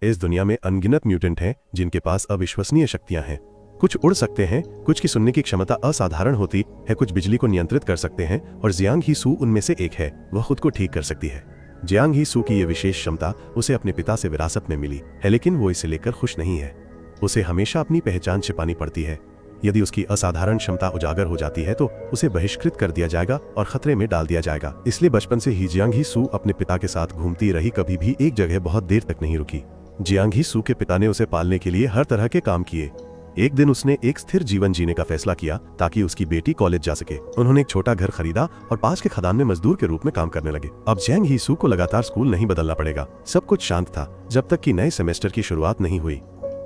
इस दुनिया में अनगिनत म्यूटेंट हैं जिनके पास अविश्वसनीय शक्तियां हैं। कुछ उड़ सकते हैं, कुछ की सुनने की क्षमता असाधारण होती है, कुछ बिजली को नियंत्रित कर सकते हैं और जियांग ही सू उनमें से एक है। वह खुद को ठीक कर सकती है। जियांग ही सू की ये विशेष क्षमता उसे अपने पिता से विरासत में मिली है, लेकिन वो इसे लेकर खुश नहीं है। उसे हमेशा अपनी पहचान छिपानी पड़ती है। यदि उसकी असाधारण क्षमता उजागर हो जाती है तो उसे बहिष्कृत कर दिया जाएगा और खतरे में डाल दिया जाएगा। इसलिए बचपन से ही जियांग ही सू अपने पिता के साथ घूमती रही, कभी भी एक जगह बहुत देर तक नहीं रुकी। जियांग ही सू के पिता ने उसे पालने के लिए हर तरह के काम किए। एक दिन उसने एक स्थिर जीवन जीने का फैसला किया ताकि उसकी बेटी कॉलेज जा सके। उन्होंने एक छोटा घर खरीदा और पास के खदान में मजदूर के रूप में काम करने लगे। अब जियांग ही सू को लगातार स्कूल नहीं बदलना पड़ेगा। सब कुछ शांत था जब तक कि नए सेमेस्टर की शुरुआत नहीं हुई।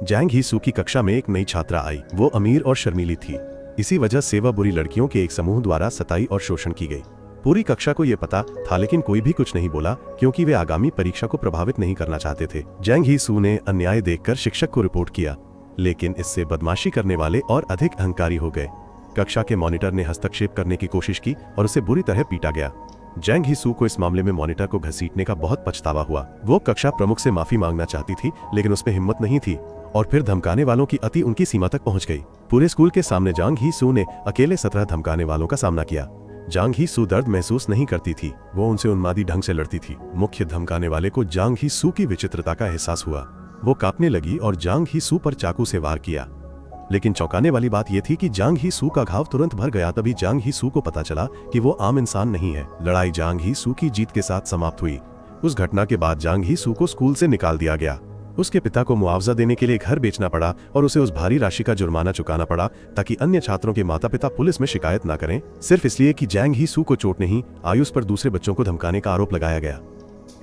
जियांग ही सू की कक्षा में एक नई छात्रा आई। वो अमीर और शर्मीली थी। इसी वजह से वह बुरी लड़कियों के एक समूह द्वारा सताई और शोषण की गई। पूरी कक्षा को यह पता था, लेकिन कोई भी कुछ नहीं बोला क्योंकि वे आगामी परीक्षा को प्रभावित नहीं करना चाहते थे। जियांग ही सू ने अन्याय देखकर शिक्षक को रिपोर्ट किया, लेकिन इससे बदमाशी करने वाले और अधिक अहंकारी हो गए। कक्षा के मॉनिटर ने हस्तक्षेप करने की कोशिश की और उसे बुरी तरह पीटा गया। जियांग ही सू को इस मामले में मॉनिटर को घसीटने का बहुत पछतावा हुआ। वो कक्षा प्रमुख से माफी मांगना चाहती थी, लेकिन उसमें हिम्मत नहीं थी और फिर धमकाने वालों की अति उनकी सीमा तक पहुंच गई। पूरे स्कूल के सामने जियांग ही सू ने अकेले 17 धमकाने वालों का सामना किया। जियांग ही सू दर्द महसूस नहीं करती थी। वो उनसे उन्मादी ढंग से लड़ती थी। मुख्य धमकाने वाले को जियांग ही सू की विचित्रता का एहसास हुआ। वो कांपने लगी और जियांग ही सू पर चाकू से वार किया। लेकिन चौंकाने वाली बात यह थी कि जियांग ही सू का घाव तुरंत भर गया। तभी जियांग ही सू को पता चला कि वो आम इंसान नहीं है। लड़ाई जियांग ही सू की जीत के साथ समाप्त हुई। उस घटना के बाद जियांग ही सू को स्कूल से निकाल दिया गया। उसके पिता को मुआवजा देने के लिए घर बेचना पड़ा और उसे उस भारी राशि का जुर्माना चुकाना पड़ा ताकि अन्य छात्रों के माता पिता पुलिस में शिकायत न करें, सिर्फ इसलिए कि जियांग ही सू को चोट नहीं आई, उस पर दूसरे बच्चों को धमकाने का आरोप लगाया गया।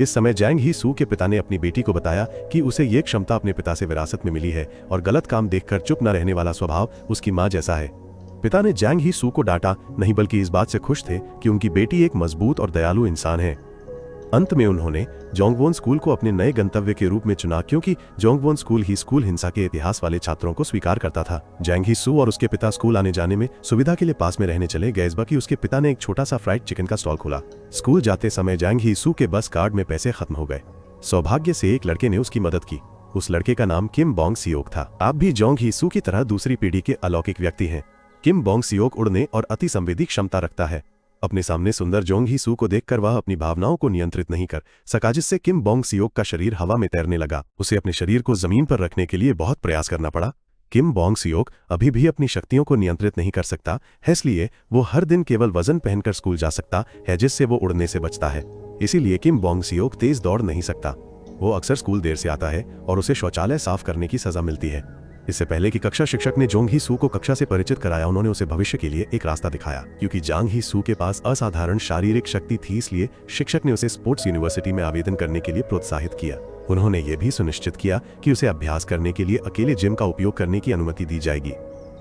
इस समय जियांग ही सू के पिता ने अपनी बेटी को बताया कि उसे ये क्षमता अपने पिता से विरासत में मिली है और गलत काम देखकर चुप न रहने वाला स्वभाव उसकी मां जैसा है। पिता ने जियांग ही सू को डांटा नहीं, बल्कि इस बात से खुश थे कि उनकी बेटी एक मजबूत और दयालु इंसान है। अंत में उन्होंने जोंगवोन स्कूल को अपने नए गंतव्य के रूप में चुना, क्योंकि जोंगवोन स्कूल ही स्कूल हिंसा के इतिहास वाले छात्रों को स्वीकार करता था। जियांग ही सू और उसके पिता स्कूल आने जाने में सुविधा के लिए पास में रहने चले गए। इस बार उसके पिता ने एक छोटा सा फ्राइड चिकन का स्टॉल खोला। स्कूल जाते समय जियांग ही सू के बस कार्ड में पैसे खत्म हो गए। सौभाग्य से एक लड़के ने उसकी मदद की। उस लड़के का नाम किम बोंग सियोक था। आप भी जोंग ही सू की तरह दूसरी पीढ़ी के अलौकिक व्यक्ति हैं। किम बोंग सियोक उड़ने और अति संवेदी क्षमता रखता है। अपने सामने सुंदर जोंग ही सू को देखकर वह अपनी भावनाओं को नियंत्रित नहीं कर सका, जिससे किम बोंग सियोक का शरीर हवा में तैरने लगा। उसे अपने शरीर को जमीन पर रखने के लिए बहुत प्रयास करना पड़ा। किम बोंग सियोक अभी भी अपनी शक्तियों को नियंत्रित नहीं कर सकता है, इसलिए वो हर दिन केवल वजन पहनकर स्कूल जा सकता है, जिससे वो उड़ने से बचता है। इसीलिए किम बोंग सियोक तेज दौड़ नहीं सकता। वो अक्सर स्कूल देर से आता है और उसे शौचालय साफ करने की सजा मिलती है। इससे पहले कि कक्षा शिक्षक ने जोंग ही सू को कक्षा से परिचित कराया, उन्होंने उसे भविष्य के लिए एक रास्ता दिखाया। क्योंकि जियांग ही सू के पास असाधारण शारीरिक शक्ति थी, इसलिए शिक्षक ने उसे स्पोर्ट्स यूनिवर्सिटी में आवेदन करने के लिए प्रोत्साहित किया। उन्होंने ये भी सुनिश्चित किया कि उसे अभ्यास करने के लिए अकेले जिम का उपयोग करने की अनुमति दी जाएगी।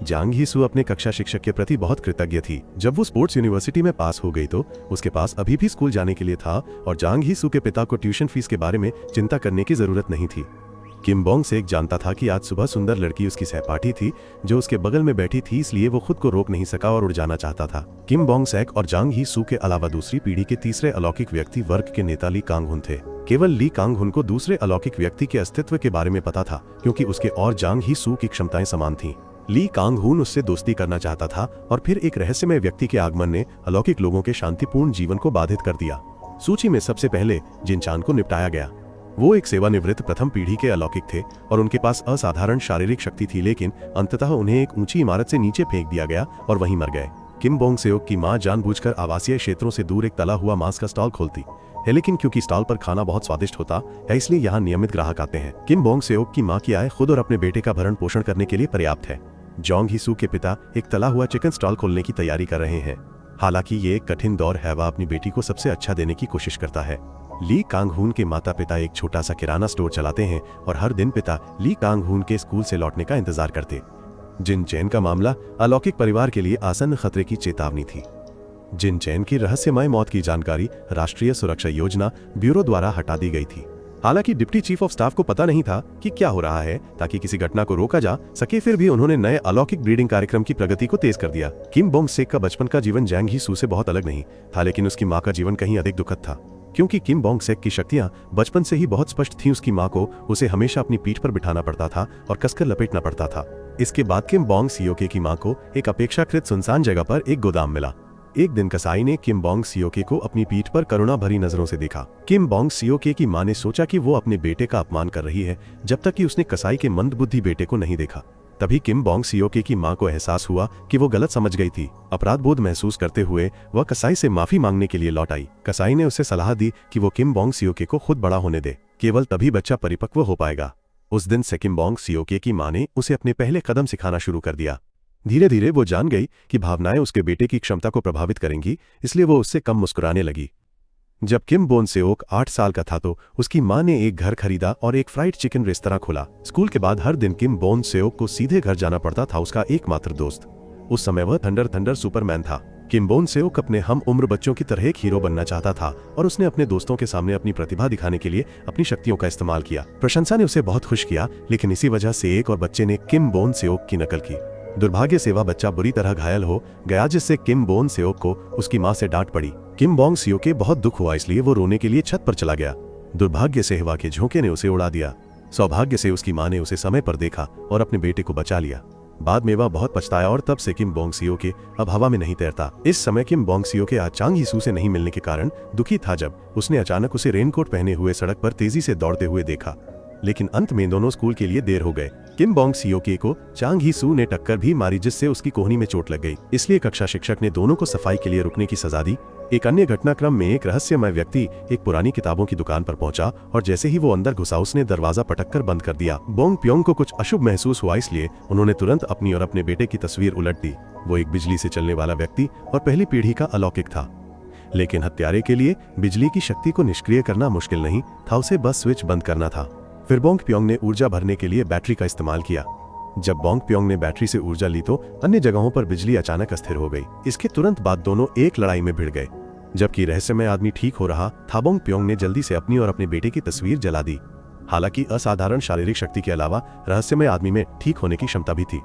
जियांग ही सू अपने कक्षा शिक्षक के प्रति बहुत कृतज्ञ थी। जब वो स्पोर्ट्स यूनिवर्सिटी में पास हो गई तो उसके पास अभी भी स्कूल जाने के लिए था और जियांग ही सू के पिता को ट्यूशन फीस के बारे में चिंता करने की जरूरत नहीं थी। किम बोंग सेक जानता था कि आज सुबह सुंदर लड़की उसकी सहपाठी थी जो उसके बगल में बैठी थी, इसलिए वो खुद को रोक नहीं सका और उड़ जाना चाहता था। किम बोंग सेक और जियांग ही सू के अलावा दूसरी पीढ़ी के तीसरे अलौकिक व्यक्ति वर्ग के नेता ली कांग हुन थे। केवल ली कांग हुन को दूसरे अलौकिक व्यक्ति के अस्तित्व के बारे में पता था, क्योंकि उसके और जियांग ही सू की क्षमताएं समान थीं। ली कांग हुन उससे दोस्ती करना चाहता था और फिर एक रहस्यमय व्यक्ति के आगमन ने अलौकिक लोगों के शांतिपूर्ण जीवन को बाधित कर दिया। सूची में सबसे पहले जिन चान को निपटाया गया। वो एक सेवानिवृत्त प्रथम पीढ़ी के अलौकिक थे और उनके पास असाधारण शारीरिक शक्ति थी, लेकिन अंततः उन्हें एक ऊंची इमारत से नीचे फेंक दिया गया और वहीं मर गए। किम बोंग सेओक की मां जानबूझकर आवासीय क्षेत्रों से दूर एक तला हुआ मांस का स्टॉल खोलती है, लेकिन क्योंकि स्टॉल पर खाना बहुत स्वादिष्ट होता है, इसलिए यहाँ नियमित ग्राहक आते हैं। किम बोंग सेओक की मां की आय खुद और अपने बेटे का भरण पोषण करने के लिए पर्याप्त है। जोंग ही सू के पिता एक तला हुआ चिकन स्टॉल खोलने की तैयारी कर रहे हैं। हालांकि ये एक कठिन दौर है, वह अपनी बेटी को सबसे अच्छा देने की कोशिश करता है। ली कांग हुन के माता पिता एक छोटा सा किराना स्टोर चलाते हैं और हर दिन पिता ली कांग हुन के स्कूल से लौटने का इंतजार करते। जिन चैन का मामला अलौकिक परिवार के लिए आसन्न खतरे की चेतावनी थी। जिन चैन की रहस्यमय मौत की जानकारी राष्ट्रीय सुरक्षा योजना ब्यूरो द्वारा हटा दी गई थी। हालांकि डिप्टी चीफ ऑफ स्टाफ को पता नहीं था कि क्या हो रहा है, ताकि किसी घटना को रोका जा सके, फिर भी उन्होंने नए अलौकिक ब्रीडिंग कार्यक्रम की प्रगति को तेज कर दिया। किम बोंग सेक का बचपन का जीवन जियांग ही सू से बहुत अलग नहीं था, लेकिन उसकी मां का जीवन कहीं अधिक दुखद था। क्योंकि किम बोंग सेक की शक्तियां बचपन से ही बहुत स्पष्ट थीं। उसकी मां को उसे हमेशा अपनी पीठ पर बिठाना पड़ता था और कसकर लपेटना पड़ता था। इसके बाद किम बोंग सियोके की मां को एक अपेक्षाकृत सुनसान जगह पर एक गोदाम मिला। एक दिन कसाई ने किम बोंग सियोके को अपनी पीठ पर करुणा भरी नजरों से देखा। किम बोंग सियोके की मां ने सोचा कि वो अपने बेटे का अपमान कर रही है, जब तक कि उसने कसाई के मंदबुद्धि बेटे को नहीं देखा। तभी किम बोंग सियोके की मां को एहसास हुआ कि वो गलत समझ गई थी। अपराध बोध महसूस करते हुए वह कसाई से माफी मांगने के लिए लौट आई। कसाई ने उसे सलाह दी कि वो किम बोंग सियोके को खुद बड़ा होने दे, केवल तभी बच्चा परिपक्व हो पाएगा। उस दिन से किम बोंग सियोके की मां ने उसे अपने पहले कदम सिखाना शुरू कर दिया। धीरे धीरे वो जान गई कि भावनाएं उसके बेटे की क्षमता को प्रभावित करेंगी, इसलिए वो उससे कम मुस्कुराने लगी। जब किम बोन सेओक 8 साल का था तो उसकी मां ने एक घर खरीदा और एक फ्राइड चिकन रेस्तरां खोला। स्कूल के बाद हर दिन किम बोन सेओक को सीधे घर जाना पड़ता था उसका एकमात्र दोस्त। उस समय वह थंडर सुपरमैन था। किम बोन सेओक अपने हम उम्र बच्चों की तरह एक हीरो बनना चाहता था और उसने अपने दोस्तों के सामने अपनी प्रतिभा दिखाने के लिए अपनी शक्तियों का इस्तेमाल किया। प्रशंसा ने उसे बहुत खुश किया, लेकिन इसी वजह से एक और बच्चे ने किम बोन सेओक की नकल की। दुर्भाग्य से वह बच्चा बुरी तरह घायल हो गया, जिससे किम बोन सेओक को उसकी मां से डांट पड़ी। किम बोंग सियोके बहुत दुख हुआ, इसलिए वो रोने के लिए छत पर चला गया। दुर्भाग्य से हवा के झोंके ने उसे उड़ा दिया। सौभाग्य से उसकी मां ने उसे समय पर देखा और अपने बेटे को बचा लिया। बाद में वह बहुत पछताया और तब से किम बोंग सियोके अब हवा में नहीं तैरता। इस समय किम बोंग सियोके आज चांग ही सू से नहीं मिलने के कारण दुखी था, जब उसने अचानक उसे रेनकोट पहने हुए सड़क पर तेजी से दौड़ते हुए देखा। लेकिन अंत में दोनों स्कूल के लिए देर हो गए। किम बोंग सियोके को चांग ही सू ने टक्कर भी मारी, जिससे उसकी कोहनी में चोट लग गई। इसलिए कक्षा शिक्षक ने दोनों को सफाई के लिए रुकने की सजा दी। एक अन्य घटनाक्रम में एक रहस्यमय व्यक्ति एक पुरानी किताबों की दुकान पर पहुंचा और जैसे ही वो अंदर घुसा उसने दरवाजा पटककर बंद कर दिया। बोंग प्योंग को कुछ अशुभ महसूस हुआ, इसलिए उन्होंने तुरंत अपनी और अपने बेटे की तस्वीर उलट दी। वो एक बिजली से चलने वाला व्यक्ति और पहली पीढ़ी का अलौकिक था, लेकिन हत्यारे के लिए बिजली की शक्ति को निष्क्रिय करना मुश्किल नहीं था, उसे बस स्विच बंद करना था। फिर बोंग प्योंग ने ऊर्जा भरने के लिए बैटरी का इस्तेमाल किया। जब बोंग प्योंग ने बैटरी से ऊर्जा ली तो अन्य जगहों पर बिजली अचानक अस्थिर हो गई। इसके तुरंत बाद दोनों एक लड़ाई में भिड़ गए। जबकि रहस्यमय आदमी ठीक हो रहा था, बोंग प्योंग ने जल्दी से अपनी और अपने बेटे की तस्वीर जला दी। हालांकि असाधारण शारीरिक शक्ति के अलावा रहस्यमय आदमी में ठीक होने की क्षमता भी थी।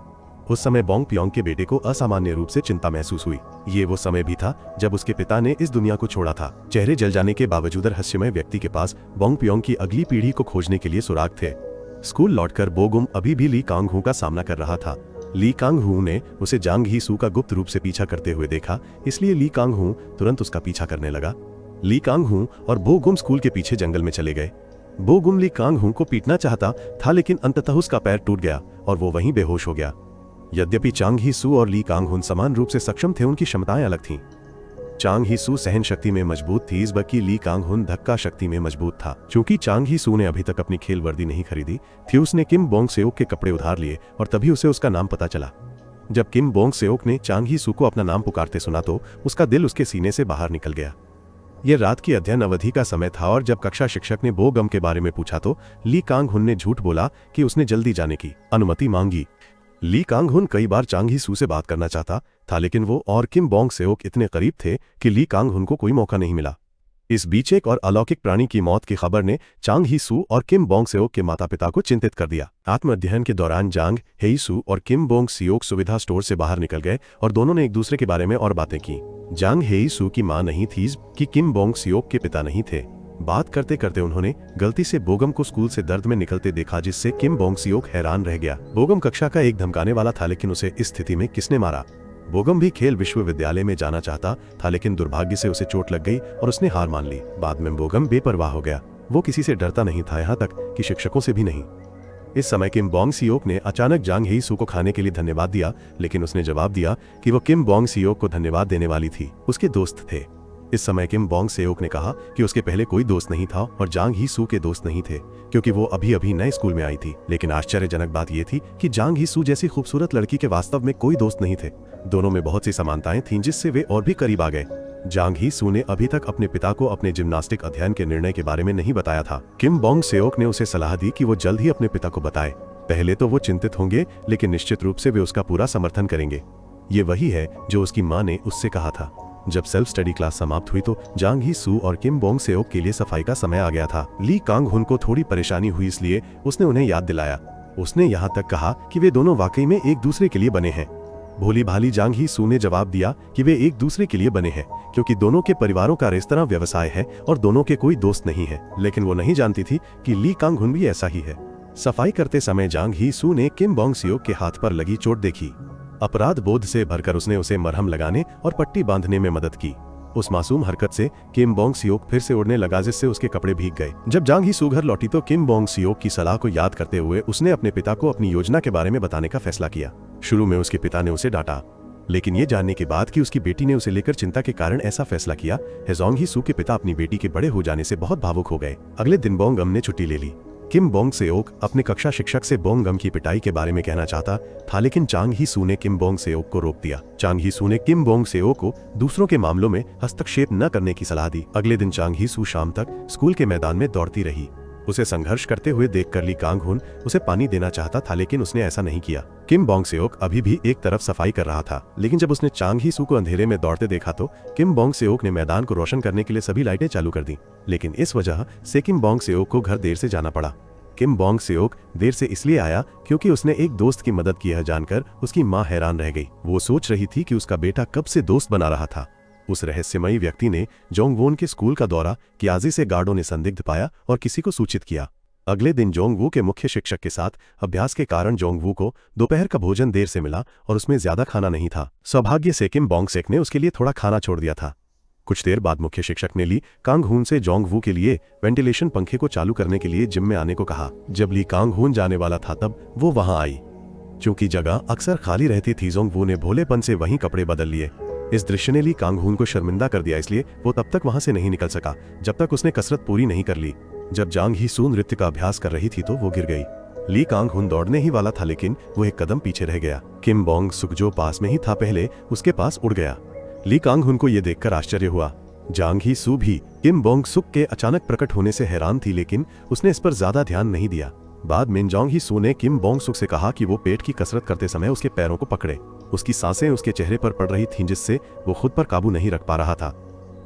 उस समय बोंग प्योंग के बेटे को असामान्य रूप से चिंता महसूस हुई। ये वो समय भी था जब उसके पिता ने इस दुनिया को छोड़ा था। चेहरे जल जाने के बावजूद रहस्यमय व्यक्ति के पास बोंग प्योंग की अगली पीढ़ी को खोजने के लिए सुराग थे। स्कूल लौटकर बोगुम अभी भी ली कांग हू का सामना कर रहा था। ली कांग हू ने उसे जांग ही सू का गुप्त रूप से पीछा करते हुए देखा, इसलिए ली कांग हू तुरंत उसका पीछा करने लगा। ली कांग हू और बोगुम स्कूल के पीछे जंगल में चले गए। बोगुम ली कांग हू को पीटना चाहता था, लेकिन अंततः उसका पैर टूट गया और वो वहीं बेहोश हो गया। यद्यपि चांग ही सू और ली कांग हुन समान रूप से सक्षम थे, उनकी क्षमताएं अलग थीं। चांग ही सू सहन शक्ति में मजबूत थी, इस बल्कि ली कांग हुन धक्का शक्ति में मजबूत था। चूंकि चांग ही सू ने अभी तक अपनी खेल वर्दी नहीं खरीदी थी, उसने किम बोंग सेओक के कपड़े उधार लिए और तभी उसे उसका नाम पता चला। जब किम बोंग सेओक ने चांग ही सू को अपना नाम पुकारते सुना तो उसका दिल उसके सीने से बाहर निकल गया। यह रात की अध्ययन अवधि का समय था और जब कक्षा शिक्षक ने बोगम के बारे में पूछा तो ली कांग हुन ने झूठ बोला कि उसने जल्दी जाने की अनुमति मांगी। ली कांग हुन कई बार चांग ही सू से बात करना चाहता था, लेकिन वो और किम बोंग सेओक इतने करीब थे कि ली कांग हुन को कोई मौका नहीं मिला। इस बीच एक और अलौकिक प्राणी की मौत की खबर ने चांग ही सू और किम बोंग सेओक के माता पिता को चिंतित कर दिया। आत्म अध्ययन के दौरान जांग हेई सू और किम बोंग सियोक सुविधा स्टोर से बाहर निकल गए और दोनों ने एक दूसरे के बारे में और बातें की। जांग हेई सू की मां नहीं थी कि किम बोंग सियोक के पिता नहीं थे। बात करते करते उन्होंने गलती से बोगम को स्कूल से दर्द में निकलते देखा, जिससे किम बोंग सियोक हैरान रह गया। बोगम कक्षा का एक धमकाने वाला था, लेकिन उसे इस स्थिति में किसने मारा? बोगम भी खेल विश्वविद्यालय में जाना चाहता था, लेकिन दुर्भाग्य से उसे चोट लग गई और उसने हार मान ली। बाद में बोगम बेपरवाह हो गया। वो किसी से डरता नहीं था, यहाँ तक कि शिक्षकों से भी नहीं। इस समय किम बोंग सियोक ने अचानक जांग हेई सू को खाने के लिए धन्यवाद दिया, लेकिन उसने जवाब दिया कि वो किम बोंग सियोक को धन्यवाद देने वाली थी, उसके दोस्त थे। इस समय किम बोंग सेओक ने कहा कि उसके पहले कोई दोस्त नहीं था और जांग ही सू के दोस्त नहीं थे, क्योंकि वो अभी अभी नए स्कूल में आई थी। लेकिन आश्चर्यजनक बात यह थी कि जांग ही सू जैसी खूबसूरत लड़की के वास्तव में कोई दोस्त नहीं थे। दोनों में बहुत सी समानताएं थीं, जिससे वे और भी करीब आ गए। जांग ही सू ने अभी तक अपने पिता को अपने जिम्नास्टिक अध्ययन के निर्णय के बारे में नहीं बताया था। किम बोंग सेओक ने उसे सलाह दी कि वो जल्द ही अपने पिता को बताए। पहले तो वो चिंतित होंगे, लेकिन निश्चित रूप से वे उसका पूरा समर्थन करेंगे। ये वही है जो उसकी मां ने उससे कहा था। जब सेल्फ स्टडी क्लास समाप्त हुई तो जांग ही सू और किम बोंग सेओक के लिए सफाई का समय आ गया था। ली कांग हुन को थोड़ी परेशानी हुई, इसलिए उसने उन्हें याद दिलाया। उसने यहाँ तक कहा कि वे दोनों वाकई में एक दूसरे के लिए बने हैं। भोली भाली जांग ही सू ने जवाब दिया कि वे एक दूसरे के लिए बने हैं, क्योंकि दोनों के परिवारों का रेस्तरां व्यवसाय है और दोनों के कोई दोस्त नहीं है। लेकिन वो नहीं जानती थी कि ली कांग हुन भी ऐसा ही है। सफाई करते समय जांग ही सू ने किम बोंग सियोक के हाथ पर लगी चोट देखी। अपराध बोध से भरकर उसने उसे मरहम लगाने और पट्टी बांधने में मदद की। उस मासूम हरकत से किम बोंग सियोक फिर से उड़ने लगा, जिससे उसके कपड़े भीग गए। जब जांग ही सू घर लौटी तो किम बोंग सियोक की सलाह को याद करते हुए उसने अपने पिता को अपनी योजना के बारे में बताने का फैसला किया। शुरू में उसके पिता ने उसे डांटा, लेकिन ये जानने के बाद कि उसकी बेटी ने उसे लेकर चिंता के कारण ऐसा फैसला किया, जोंग ही सू के पिता अपनी बेटी के बड़े हो जाने से बहुत भावुक हो गए। अगले दिन बोंग गम ने छुट्टी ले ली। किम बोंग सेओक अपने कक्षा शिक्षक से बोंग गम की पिटाई के बारे में कहना चाहता था, लेकिन चांग ही सू ने किम बोंग सेओक को रोक दिया। चांग ही सू ने किम बोंग सेओक को दूसरों के मामलों में हस्तक्षेप न करने की सलाह दी। अगले दिन चांग ही सू शाम तक स्कूल के मैदान में दौड़ती रही। उसे संघर्ष करते हुए देखकर ली कांग हुन उसे पानी देना चाहता था, लेकिन उसने ऐसा नहीं किया। किम बोंग सेओक अभी भी एक तरफ सफाई कर रहा था, लेकिन जब उसने चांग ही सू को अंधेरे में दौड़ते देखा तो किम बोंग सेओक ने मैदान को रोशन करने के लिए सभी लाइटें चालू कर दी। लेकिन इस वजह से किम बोंग सेओक को घर देर से जाना पड़ा। किम बोंग सेओक देर से इसलिए आया क्योंकि उसने एक दोस्त की मदद की है जानकर उसकी मां हैरान रह गई। वो सोच रही थी कि उसका बेटा कब से दोस्त बना रहा था। उस रहस्यमयी व्यक्ति ने जोंगवोन के स्कूल का दौरा किया, जिसे गार्डों ने संदिग्ध पाया और किसी को सूचित किया। अगले दिन जोंगवू के मुख्य शिक्षक के साथ अभ्यास के कारण जोंगवू को दोपहर का भोजन देर से मिला और उसमें ज्यादा खाना नहीं था। सौभाग्य से किम बोंग सेक ने उसके लिए थोड़ा खाना छोड़ दिया था। कुछ देर बाद मुख्य शिक्षक ने ली कांग हुन से जोंगवू के लिए वेंटिलेशन पंखे को चालू करने के लिए जिम में आने को कहा। जब ली कांग हुन जाने वाला था तब वो वहां आई। चूंकि जगह अक्सर खाली रहती थी, जोंगवू ने भोलेपन से वहीं कपड़े बदल लिए। इस दृश्य ने ली कांग हुन को शर्मिंदा कर दिया, इसलिए वो तब तक वहां से नहीं निकल सका जब तक उसने कसरत पूरी नहीं कर ली। जब जांग ही सू नृत्य का अभ्यास कर रही थी तो वो गिर गई। ली कांग हुन दौड़ने ही वाला था, लेकिन वो एक कदम पीछे रह गया। किम बोंग सुक जो पास में ही था पहले उसके पास उड़ गया। ली कांग हुन को यह देखकर आश्चर्य हुआ। जांग ही सू भी किम बोंग सुक के अचानक प्रकट होने से हैरान थी, लेकिन उसने इस पर ज्यादा ध्यान नहीं दिया। बाद में जांग ही सू ने किम बोंग सुक से कहा कि वो पेट की कसरत करते समय उसके पैरों को पकड़े। उसकी सांसें उसके चेहरे पर पड़ रही थीं, जिससे वो खुद पर काबू नहीं रख पा रहा था।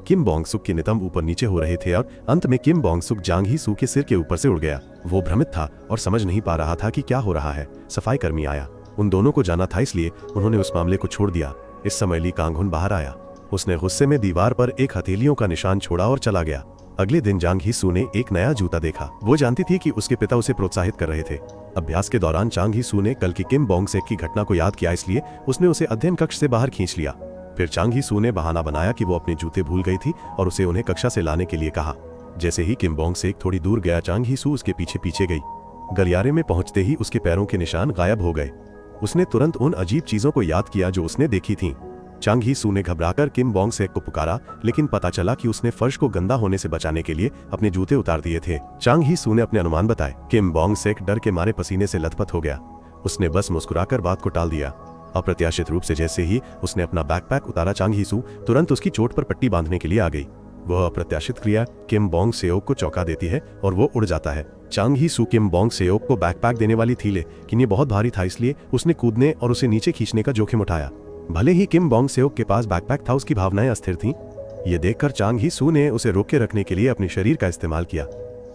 किम बोंग सुक के नितंब ऊपर नीचे हो रहे थे और अंत में किम बोंग सुक जांग ही सू के सिर के ऊपर से उड़ गया। वो भ्रमित था और समझ नहीं पा रहा था कि क्या हो रहा है। सफाई कर्मी आया। उन दोनों को जाना था, इसलिए उन्होंने उस मामले को छोड़ दिया। इस समय ली कांग हुन बाहर आया। उसने गुस्से में दीवार पर एक हथेलियों का निशान छोड़ा और चला गया। अगले दिन जांग ही सू ने एक नया जूता देखा। वो जानती थी कि उसके पिता उसे प्रोत्साहित कर रहे थे। अभ्यास के दौरान जांग ही सू ने कल की किम बोंग सेक की घटना को याद किया, इसलिए उसने उसे अध्ययन कक्ष से बाहर खींच लिया। फिर जांग ही सू ने बहाना बनाया कि वो अपने जूते भूल गई थी और उसे उन्हें कक्षा से लाने के लिए कहा। जैसे ही किम बोंग सेक थोड़ी दूर गया, जांग ही सू उसके पीछे पीछे गई। गलियारे में पहुंचते ही उसके पैरों के निशान गायब हो गए। उसने तुरंत उन अजीब चीजों को याद किया जो उसने देखी थीं। चांग ही सू ने घबराकर किम बोंग सेक को पुकारा, लेकिन पता चला कि उसने फर्श को गंदा होने से बचाने के लिए अपने जूते उतार दिए थे। चांग ही सू ने अपने अनुमान बताए। किम बोंग सेक डर के मारे पसीने से लथपथ हो गया। उसने बस मुस्कुराकर बात को टाल दिया। अप्रत्याशित रूप से जैसे ही उसने अपना बैकपैक उतारा, चांग ही सू तुरंत उसकी चोट पर पट्टी बांधने के लिए आ गई। वह अप्रत्याशित क्रिया किम बोंग सेओक को चौंका देती है और वो उड़ जाता है। चांग ही सू किम बोंग सेओक को बैकपैक देने वाली थी, लेकिन ये बहुत भारी था, इसलिए उसने कूदने और उसे नीचे खींचने का जोखिम उठाया। भले ही किम बोंग सेओक के पास बैकपैक था, उसकी भावनाएं अस्थिर थीं। ये देखकर चांग ही सू ने उसे रोक के रखने के लिए अपने शरीर का इस्तेमाल किया,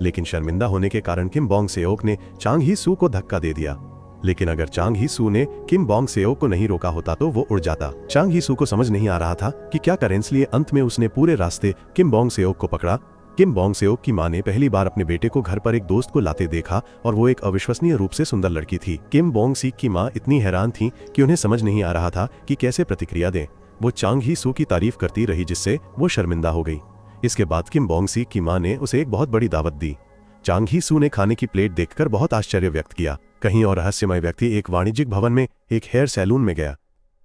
लेकिन शर्मिंदा होने के कारण किम बोंग सेओक ने चांग ही सू को धक्का दे दिया। लेकिन अगर चांग ही सू ने किम बोंग सेओक को नहीं रोका होता तो वो उड़ जाता। चांग ही सू को समझ नहीं आ रहा था कि क्या करें, इसलिए अंत में उसने पूरे रास्ते किम बोंग सेओक को पकड़ा। किम बोंग सेओक की मां ने पहली बार अपने बेटे को घर पर एक दोस्त को लाते देखा और वो एक अविश्वसनीय रूप से सुंदर लड़की थी। किम बोंग सीक की मां इतनी हैरान थी कि उन्हें समझ नहीं आ रहा था कि कैसे प्रतिक्रिया दें। वो चांग ही सू की तारीफ करती रही, जिससे वो शर्मिंदा हो गई। इसके बाद किम बोंग सीक की मां ने उसे एक बहुत बड़ी दावत दी। चांग ही सू ने खाने की प्लेट देखकर बहुत आश्चर्य व्यक्त किया। कहीं और रहस्यमय व्यक्ति एक वाणिज्यिक भवन में एक हेयर सैलून में गया।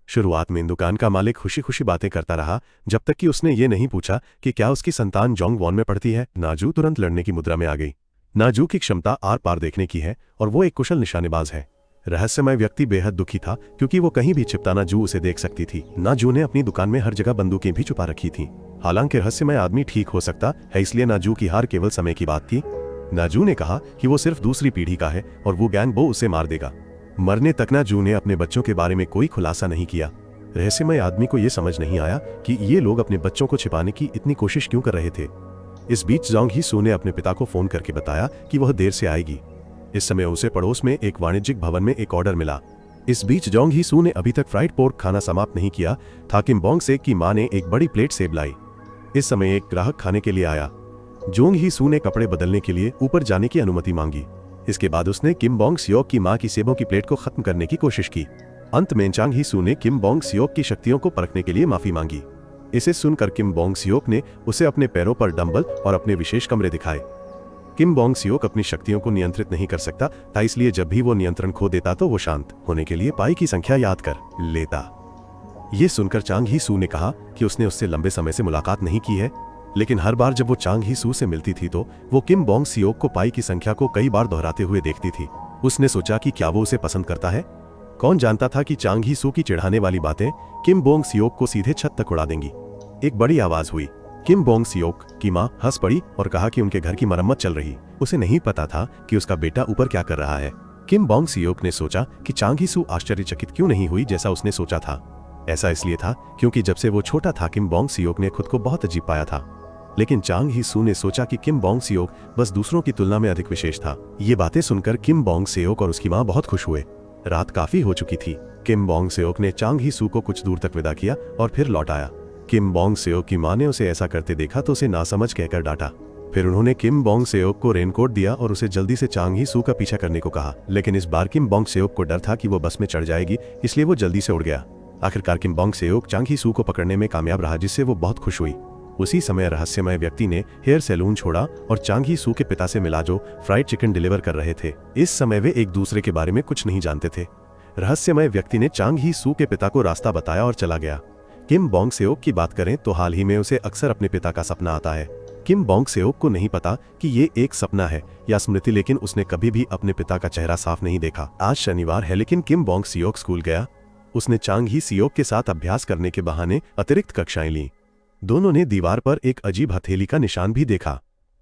शुरुआत में दुकान का मालिक खुशी खुशी बातें करता रहा, जब तक कि उसने ये नहीं पूछा कि क्या उसकी संतान जोंगवॉन में पढ़ती है। नाजू तुरंत लड़ने की मुद्रा में आ गई। नाजू की क्षमता आर पार देखने की है और वो एक कुशल निशानेबाज है। रहस्यमय व्यक्ति बेहद दुखी था क्योंकि वो कहीं भी छिपता नाजू उसे देख सकती थी। नाजू ने अपनी दुकान में हर जगह बंदूकें भी छुपा रखी थी। हालांकि रहस्यमय आदमी ठीक हो सकता है, इसलिए नाजू की हार केवल समय की बात थी। नाजू ने कहा कि वो सिर्फ दूसरी पीढ़ी का है और वो गैंगबो उसे मार देगा। मरने तक नाजू ने अपने बच्चों के बारे में कोई खुलासा नहीं किया। रहस्यमय आदमी को यह समझ नहीं आया कि ये लोग अपने बच्चों को छिपाने की इतनी कोशिश क्यों कर रहे थे। इस बीच जोंग ही सू ने अपने पिता को फोन करके बताया कि वह देर से आएगी। इस समय उसे पड़ोस में एक वाणिज्यिक भवन में एक ऑर्डर मिला। इस बीच जोंग ही सू ने अभी तक फ्राइड पोर्क खाना समाप्त नहीं किया था। किम बोंग सेक की मां ने एक बड़ी प्लेट सेब लाई। इस समय एक ग्राहक खाने के लिए आया। जोंग ही सू ने कपड़े बदलने के लिए ऊपर जाने की अनुमति मांगी। इसके बाद उसने किम बोंग सियोक की मां की सेबों की प्लेट को खत्म करने की कोशिश की। अंत में चांग ही सू ने किम बोंग सियोक की शक्तियों को परखने के लिए माफी मांगी। इसे सुनकर किम बोंग सियोक ने उसे अपने पैरों पर डंबल और अपने विशेष कमरे दिखाए। किम बोंग सियोक अपनी शक्तियों को नियंत्रित नहीं कर सकता था, इसलिए जब भी वो नियंत्रण खो देता तो वो शांत होने के लिए पाई की संख्या याद कर लेता। ये सुनकर चांग ही सू ने कहा कि उसने उससे लंबे समय से मुलाकात नहीं की है, लेकिन हर बार जब वो चांग ही सू से मिलती थी तो वो किम बोंग सियोक को पाई की संख्या को कई बार दोहराते हुए देखती थी। उसने सोचा कि क्या वो उसे पसंद करता है। कौन जानता था कि चांग ही सू की चिढ़ाने वाली बातें किम बोंग सियोक को सीधे छत तक उड़ा देंगी। एक बड़ी आवाज हुई। किम बोंग सियोक की मां हंस पड़ी और कहा कि उनके घर की मरम्मत चल रही। उसे नहीं पता था कि उसका बेटा ऊपर क्या कर रहा है। किम बोंग सियोक ने सोचा कि चांग ही सू आश्चर्यचकित क्यों नहीं हुई जैसा उसने सोचा था। ऐसा इसलिए था क्योंकि जब से वो छोटा था किम बोंग सियोक ने खुद को बहुत अजीब पाया था। लेकिन चांग ही सू ने सोचा कि किम बोंग सियोक बस दूसरों की तुलना में अधिक विशेष था। ये बातें सुनकर किम बोंग सियोक और उसकी मां बहुत खुश हुए। रात काफी हो चुकी थी। किम बोंग सियोक ने चांग ही सू को कुछ दूर तक विदा किया और फिर लौट आया। किम बोंग सियोक की मां ने उसे ऐसा करते देखा तो उसे नासमझ कहकर डांटा। फिर उन्होंने किम बोंग सियोक को रेनकोट दिया और उसे जल्दी से चांग ही सू का पीछा करने को कहा। लेकिन इस बार किम बोंग सियोक को डर था कि वो बस में चढ़ जाएगी, इसलिए वो जल्दी से उड़ गया। आखिरकार किम बोंग सियोक चांग ही सू को पकड़ने में कामयाब रहा, जिससे वो बहुत खुश हुई। उसी समय रहस्यमय व्यक्ति ने हेयर सैलून छोड़ा और चांग ही सू के पिता से मिला जो फ्राइड चिकन डिलीवर कर रहे थे। इस समय वे एक दूसरे के बारे में कुछ नहीं जानते थे। रहस्यमय व्यक्ति ने चांग ही सू के पिता को रास्ता बताया और चला गया। किम बोंग सियोक की बात करें तो हाल ही में उसे अक्सर अपने पिता का सपना आता है। किम बोंग सियोक को नहीं पता कि ये एक सपना है या स्मृति, लेकिन उसने कभी भी अपने पिता का चेहरा साफ नहीं देखा। आज शनिवार है, लेकिन किम बोंग सियोक स्कूल गया। उसने चांग ही सियोक के साथ अभ्यास करने के बहाने अतिरिक्त कक्षाएं लीं। दोनों ने दीवार पर एक अजीब हथेली का निशान भी देखा।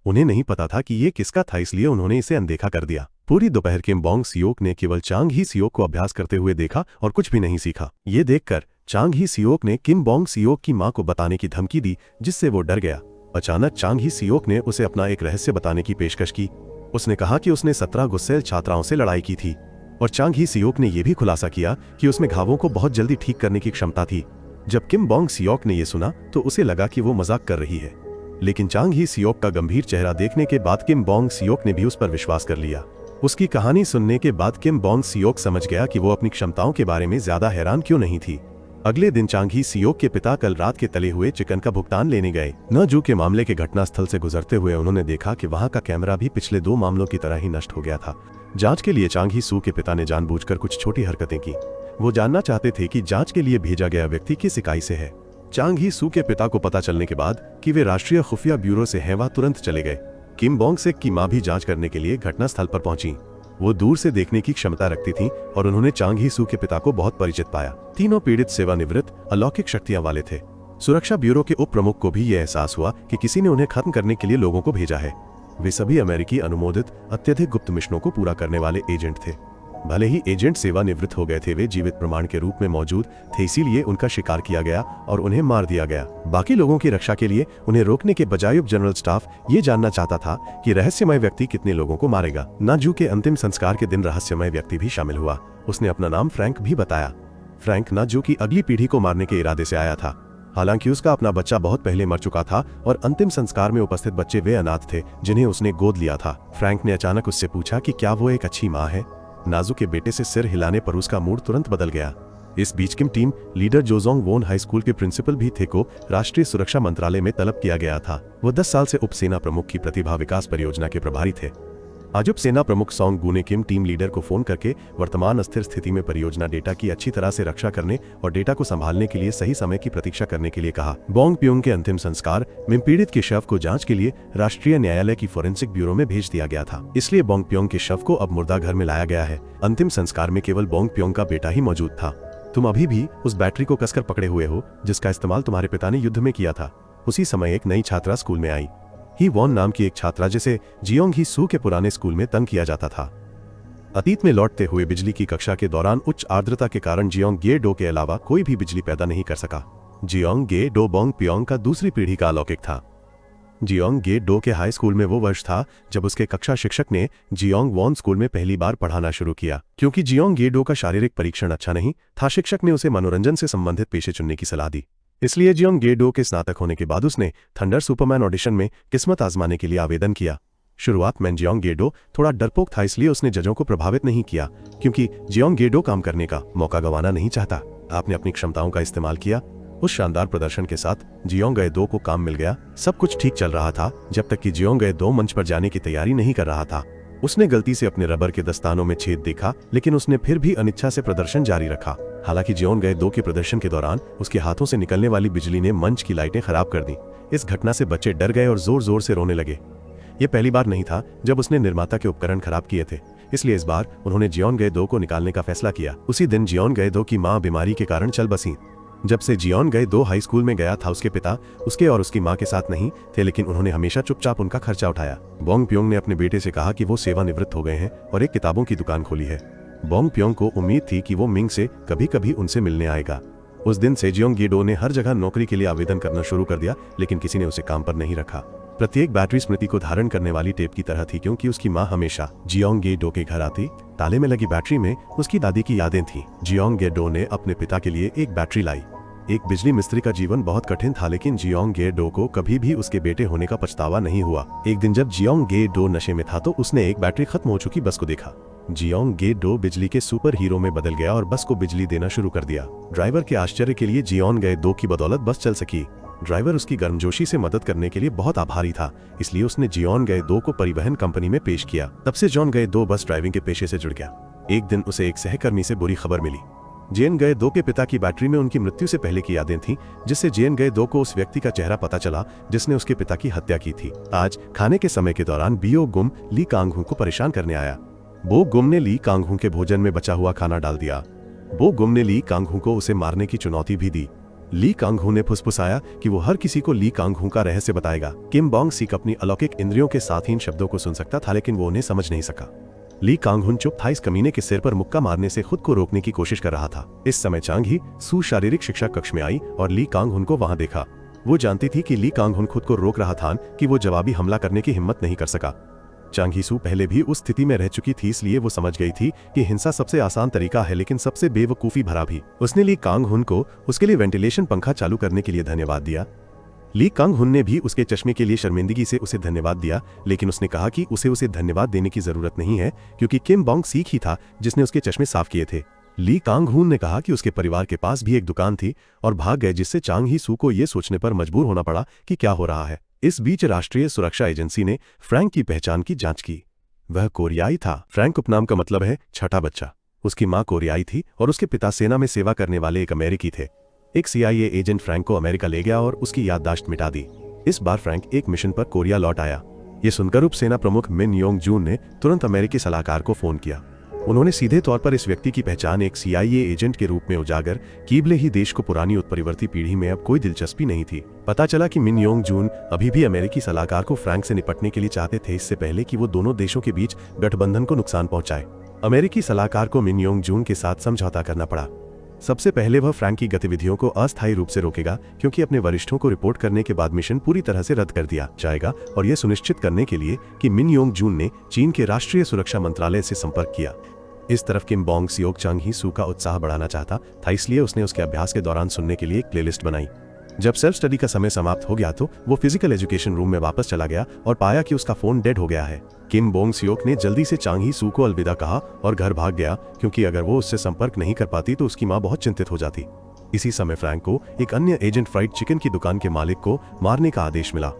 उन्हें नहीं पता था कि ये किसका था, इसलिए उन्होंने इसे अनदेखा कर दिया। पूरी दोपहर किम बोंग सियोक ने केवल चांग ही सियोक को अभ्यास करते हुए देखा और कुछ भी नहीं सीखा। ये देखकर चांग ही सियोक ने किम बोंग सियोक की मां को बताने की धमकी दी, जिससे वो डर गया। अचानक चांग ही सियोक ने उसे अपना एक रहस्य बताने की पेशकश की। उसने कहा कि उसने 17 गुस्सैल छात्राओं से लड़ाई की थी और चांग ही सियोक ने यह भी खुलासा किया कि उसमें घावों को बहुत जल्दी ठीक करने की क्षमता थी। जब किम बोंग सियोक ने यह सुना तो उसे लगा कि वो मजाक कर रही है, लेकिन चांग ही सियोक का गंभीर चेहरा देखने के बाद किम बोंग सियोक ने भी उस पर विश्वास कर लिया। उसकी कहानी सुनने के बाद किम बोंग सियोक समझ गया कि वो अपनी क्षमताओं के बारे में ज्यादा हैरान क्यों नहीं थी। अगले दिन चांग ही सियोक के पिता कल रात के तले हुए चिकन का भुगतान लेने गए। नजू के मामले के घटनास्थल से गुजरते हुए उन्होंने देखा कि वहां का कैमरा भी पिछले 2 मामलों की तरह ही नष्ट हो गया था। जांच के लिए चांग ही सू के पिता ने जानबूझकर कुछ छोटी हरकतें की। वो जानना चाहते थे कि जांच के लिए भेजा गया व्यक्ति किस इकाई से है। चांग ही सू के पिता को पता चलने के बाद कि वे राष्ट्रीय खुफिया ब्यूरो से हैं, वह तुरंत चले गए। किम बोंग सेक की मां भी जांच करने के लिए घटनास्थल पर पहुंची। वो दूर से देखने की क्षमता रखती थीं और उन्होंने चांग ही सू के पिता को बहुत परिचित पाया। तीनों पीड़ित सेवानिवृत्त अलौकिक शक्तियां वाले थे। सुरक्षा ब्यूरो के उप प्रमुख को भी यह एहसास हुआ कि किसी ने उन्हें खत्म करने के लिए लोगों को भेजा है। वे सभी अमेरिकी अनुमोदित अत्यधिक गुप्त मिशनों को पूरा करने वाले एजेंट थे। भले ही एजेंट सेवानिवृत्त हो गए थे, वे जीवित प्रमाण के रूप में मौजूद थे, इसीलिए उनका शिकार किया गया और उन्हें मार दिया गया। बाकी लोगों की रक्षा के लिए उन्हें रोकने के बजाय उप जनरल स्टाफ ये जानना चाहता था कि रहस्यमय व्यक्ति कितने लोगों को मारेगा। नाजू के अंतिम संस्कार के दिन रहस्यमय व्यक्ति भी शामिल हुआ। उसने अपना नाम फ्रैंक भी बताया। फ्रैंक नाजू की अगली पीढ़ी को मारने के इरादे से आया था। हालांकि उसका अपना बच्चा बहुत पहले मर चुका था और अंतिम संस्कार में उपस्थित बच्चे वे अनाथ थे जिन्हें उसने गोद लिया था। फ्रैंक ने अचानक उससे पूछा कि क्या वो एक अच्छी माँ है। नाजू के बेटे से सिर हिलाने पर उसका मूड तुरंत बदल गया। इस बीच किम टीम लीडर जोजोंग वोन हाई स्कूल के प्रिंसिपल भी थे को राष्ट्रीय सुरक्षा मंत्रालय में तलब किया गया था। वो 10 साल से उप सेना प्रमुख की प्रतिभा विकास परियोजना के प्रभारी थे। आज उप सेना प्रमुख सोंग गू ने किम टीम लीडर को फोन करके वर्तमान अस्थिर स्थिति में परियोजना डेटा की अच्छी तरह से रक्षा करने और डेटा को संभालने के लिए सही समय की प्रतीक्षा करने के लिए कहा। बोंग प्योंग के अंतिम संस्कार में पीड़ित के शव को जांच के लिए राष्ट्रीय न्यायालय की फोरेंसिक ब्यूरो में भेज दिया गया था, इसलिए बोंग प्योंग के शव को अब मुर्दा घर में लाया गया है। अंतिम संस्कार में केवल बोंग प्योंग का बेटा ही मौजूद था। तुम अभी भी उस बैटरी को कसकर पकड़े हुए हो जिसका इस्तेमाल तुम्हारे पिता ने युद्ध में किया था। उसी समय एक नई छात्रा स्कूल में आई, ही वॉन नाम की एक छात्रा जिसे जियोंग ही सू के पुराने स्कूल में तंग किया जाता था। अतीत में लौटते हुए बिजली की कक्षा के दौरान उच्च आर्द्रता के कारण जियोंग गे डो के अलावा कोई भी बिजली पैदा नहीं कर सका। जियोंग गे डो बोंग प्योंग का दूसरी पीढ़ी का अलौकिक था। जियोंग गे डो के हाई स्कूल में वो वर्ष था जब उसके कक्षा शिक्षक ने जियोंग वॉन स्कूल में पहली बार पढ़ाना शुरू किया। क्योंकि जियोंग गे डो का शारीरिक परीक्षण अच्छा नहीं था, शिक्षक ने उसे मनोरंजन से संबंधित पेशे चुनने की सलाह दी। इसलिए जियोंग गे डो के स्नातक होने के बाद उसने थंडर सुपरमैन ऑडिशन में किस्मत आजमाने के लिए आवेदन किया। शुरुआत में जियोंग गे डो थोड़ा डरपोक था, इसलिए उसने जजों को प्रभावित नहीं किया, क्योंकि जियोंग गे डो काम करने का मौका गंवाना नहीं चाहता। आपने अपनी क्षमताओं का इस्तेमाल किया। उस शानदार प्रदर्शन के साथ जियोंग गे डो को काम मिल गया। सब कुछ ठीक चल रहा था जब तक कि जियोंग गे डो मंच पर जाने की तैयारी नहीं कर रहा था। उसने गलती से अपने रबर के दस्तानों में छेद देखा, लेकिन उसने फिर भी अनिच्छा से प्रदर्शन जारी रखा। हालांकि जियोंग गे डो के प्रदर्शन के दौरान उसके हाथों से निकलने वाली बिजली ने मंच की लाइटें खराब कर दी। इस घटना से बच्चे डर गए और जोर जोर से रोने लगे। ये पहली बार नहीं था जब उसने निर्माता के उपकरण खराब किए थे, इसलिए इस बार उन्होंने जियोंग गे डो को निकालने का फैसला किया। उसी दिन जियोंग गे डो की मां बीमारी के कारण चल बसी। जब से जियोंग गे डो हाई स्कूल में गया था, उसके पिता उसके और उसकी मां के साथ नहीं थे, लेकिन उन्होंने हमेशा चुपचाप उनका खर्चा उठाया। बोंग प्योंग ने अपने बेटे से कहा कि वो सेवानिवृत्त हो गए हैं और एक किताबों की दुकान खोली है। बोंग प्योंग को उम्मीद थी कि वो मिंग से कभी कभी उनसे मिलने आएगा। उस दिन से जियोंग गे डो ने हर जगह नौकरी के लिए आवेदन करना शुरू कर दिया, लेकिन किसी ने उसे काम पर नहीं रखा। प्रत्येक बैटरी स्मृति को धारण करने वाली टेप की तरह थी, क्योंकि उसकी मां हमेशा जियोंग गे डो के घर आती। ताले में लगी बैटरी में उसकी दादी की यादें थीं। जियोंग गे डो ने अपने पिता के लिए एक बैटरी लाई। एक बिजली मिस्त्री का जीवन बहुत कठिन था, लेकिन जियोंग गे डो को कभी भी उसके बेटे होने का पछतावा नहीं हुआ। एक दिन जब जियोंग गे डो नशे में था तो उसने एक बैटरी खत्म हो चुकी बस को देखा। जियोंग गे डो बिजली के सुपर हीरो में बदल गया और बस को बिजली देना शुरू कर दिया। ड्राइवर के आश्चर्य के लिए जियोंग गे डो की बदौलत बस चल सकी। ड्राइवर उसकी गर्मजोशी से मदद करने के लिए बहुत आभारी था, इसलिए उसने जियोंग गे डो को परिवहन कंपनी में पेश किया। तब से जियोंग गे डो बस ड्राइविंग के पेशे से जुड़ गया। एक दिन उसे एक सहकर्मी से बुरी खबर मिली। जियोंग गे डो के पिता की बैटरी में उनकी मृत्यु से पहले की यादें थीं, जिससे जियोंग गे डो को उस व्यक्ति का चेहरा पता चला जिसने उसके पिता की हत्या की थी। आज खाने के समय के दौरान बियो गुम ली कांग हू को परेशान करने आया। बो गुम ने ली कांग हू के भोजन में बचा हुआ खाना डाल दिया। बो गुम ने ली कांग हू को उसे मारने की चुनौती भी दी। ली कांग हू ने फुसफुसाया कि वो हर किसी को ली कांग हू का रहस्य बताएगा। किम बोंग सिक अपनी अलौकिक इंद्रियों के साथ ही इन शब्दों को सुन सकता था, लेकिन वो उन्हें समझ नहीं सका। ली कांग हुन चुप था। इस कमीने के सिर पर मुक्का मारने से खुद को रोकने की कोशिश कर रहा था। इस समय चांग ही सू शारीरिक शिक्षा कक्ष में आई और ली कांग हुन को वहां देखा। वो जानती थी कि ली कांग हुन खुद को रोक रहा था कि वो जवाबी हमला करने की हिम्मत नहीं कर सका। चांग ही सू पहले भी उस स्थिति में रह चुकी थी, इसलिए वो समझ गई थी कि हिंसा सबसे आसान तरीका है, लेकिन सबसे बेवकूफी भरा भी। उसने ली कांग हुन को उसके लिए वेंटिलेशन पंखा चालू करने के लिए धन्यवाद दिया। ली कांग हुन ने भी उसके चश्मे के लिए शर्मिंदगी से उसे धन्यवाद दिया, लेकिन उसने कहा कि उसे धन्यवाद देने की जरूरत नहीं है, क्योंकि किम बोंग सीक ही था जिसने उसके चश्मे साफ किए थे। ली कांग हुन ने कहा कि उसके परिवार के पास भी एक दुकान थी और भाग गए, जिससे चांग ही सू को यह सोचने पर मजबूर होना पड़ा कि क्या हो रहा है। इस बीच राष्ट्रीय सुरक्षा एजेंसी ने फ्रैंक की पहचान की जांच की। वह कोरियाई था। फ्रैंक उपनाम का मतलब है छठा बच्चा। उसकी मां कोरियाई थी और उसके पिता सेना में सेवा करने वाले एक अमेरिकी थे। एक CIA एजेंट फ्रैंक को अमेरिका ले गया और उसकी याददाश्त मिटा दी। इस बार फ्रैंक एक मिशन पर कोरिया लौट आया। ये सुनकर उप सेना प्रमुख मिन योंग जून ने तुरंत अमेरिकी सलाहकार को फोन किया। उन्होंने सीधे तौर पर इस व्यक्ति की पहचान एक CIA एजेंट के रूप में उजागर की, भले ही देश को पुरानी उत्परिवर्ती पीढ़ी में अब कोई दिलचस्पी नहीं थी। पता चला कि मिन योंग जून अभी भी अमेरिकी सलाहकार को फ्रैंक से निपटने के लिए चाहते थे, इससे पहले कि वो दोनों देशों के बीच गठबंधन को नुकसान पहुंचाए। अमेरिकी सलाहकार को मिन योंग जून के साथ समझौता करना पड़ा। सबसे पहले वह फ्रैंक की गतिविधियों को अस्थायी रूप से रोकेगा, क्योंकि अपने वरिष्ठों को रिपोर्ट करने के बाद मिशन पूरी तरह से रद्द कर दिया जाएगा, और यह सुनिश्चित करने के लिए कि मिन योंग जून ने चीन के राष्ट्रीय सुरक्षा मंत्रालय से संपर्क किया। इस तरफ किम बोंग सियोक चांग ही सू का उत्साह बढ़ाना चाहता था, इसलिए उसने उसके अभ्यास के दौरान सुनने के लिए एक प्लेलिस्ट बनाई। जब सेल्फ स्टडी का समय समाप्त हो गया तो वो फिजिकल एजुकेशन रूम में वापस चला गया और पाया कि उसका फोन डेड हो गया है। किम बोंग सियोक ने जल्दी से चांग ही सू को अलविदा कहा और घर भाग गया, क्योंकि अगर वो उससे संपर्क नहीं कर पाती तो उसकी मां बहुत चिंतित हो जाती। इसी समय फ्रैंक को एक अन्य एजेंट फ्राइड चिकन की दुकान के मालिक को मारने का आदेश मिला।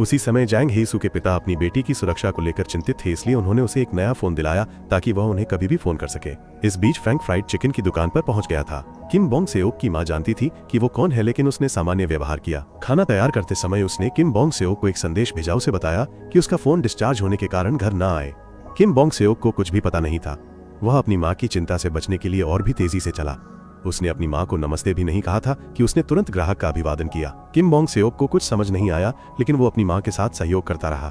उसी समय जैंग हेसू के पिता अपनी बेटी की सुरक्षा को लेकर चिंतित थे, इसलिए उन्होंने उसे एक नया फोन दिलाया ताकि वह उन्हें कभी भी फोन कर सके। इस बीच फ्रैंक फ्राइड चिकन की दुकान पर पहुंच गया था। किम बोंग सेओक की मां जानती थी कि वो कौन है, लेकिन उसने सामान्य व्यवहार किया। खाना तैयार करते समय उसने किम बोंग सेओक को एक संदेश भेजा, उसे बताया कि उसका फोन डिस्चार्ज होने के कारण घर न आए। किम बोंग सेओक को कुछ भी पता नहीं था। वह अपनी मां की चिंता से बचने के लिए और भी तेजी से चला। उसने अपनी मां को नमस्ते भी नहीं कहा था कि उसने तुरंत ग्राहक का अभिवादन किया। किम बोंग सेओक को कुछ समझ नहीं आया, लेकिन वो अपनी मां के साथ सहयोग करता रहा।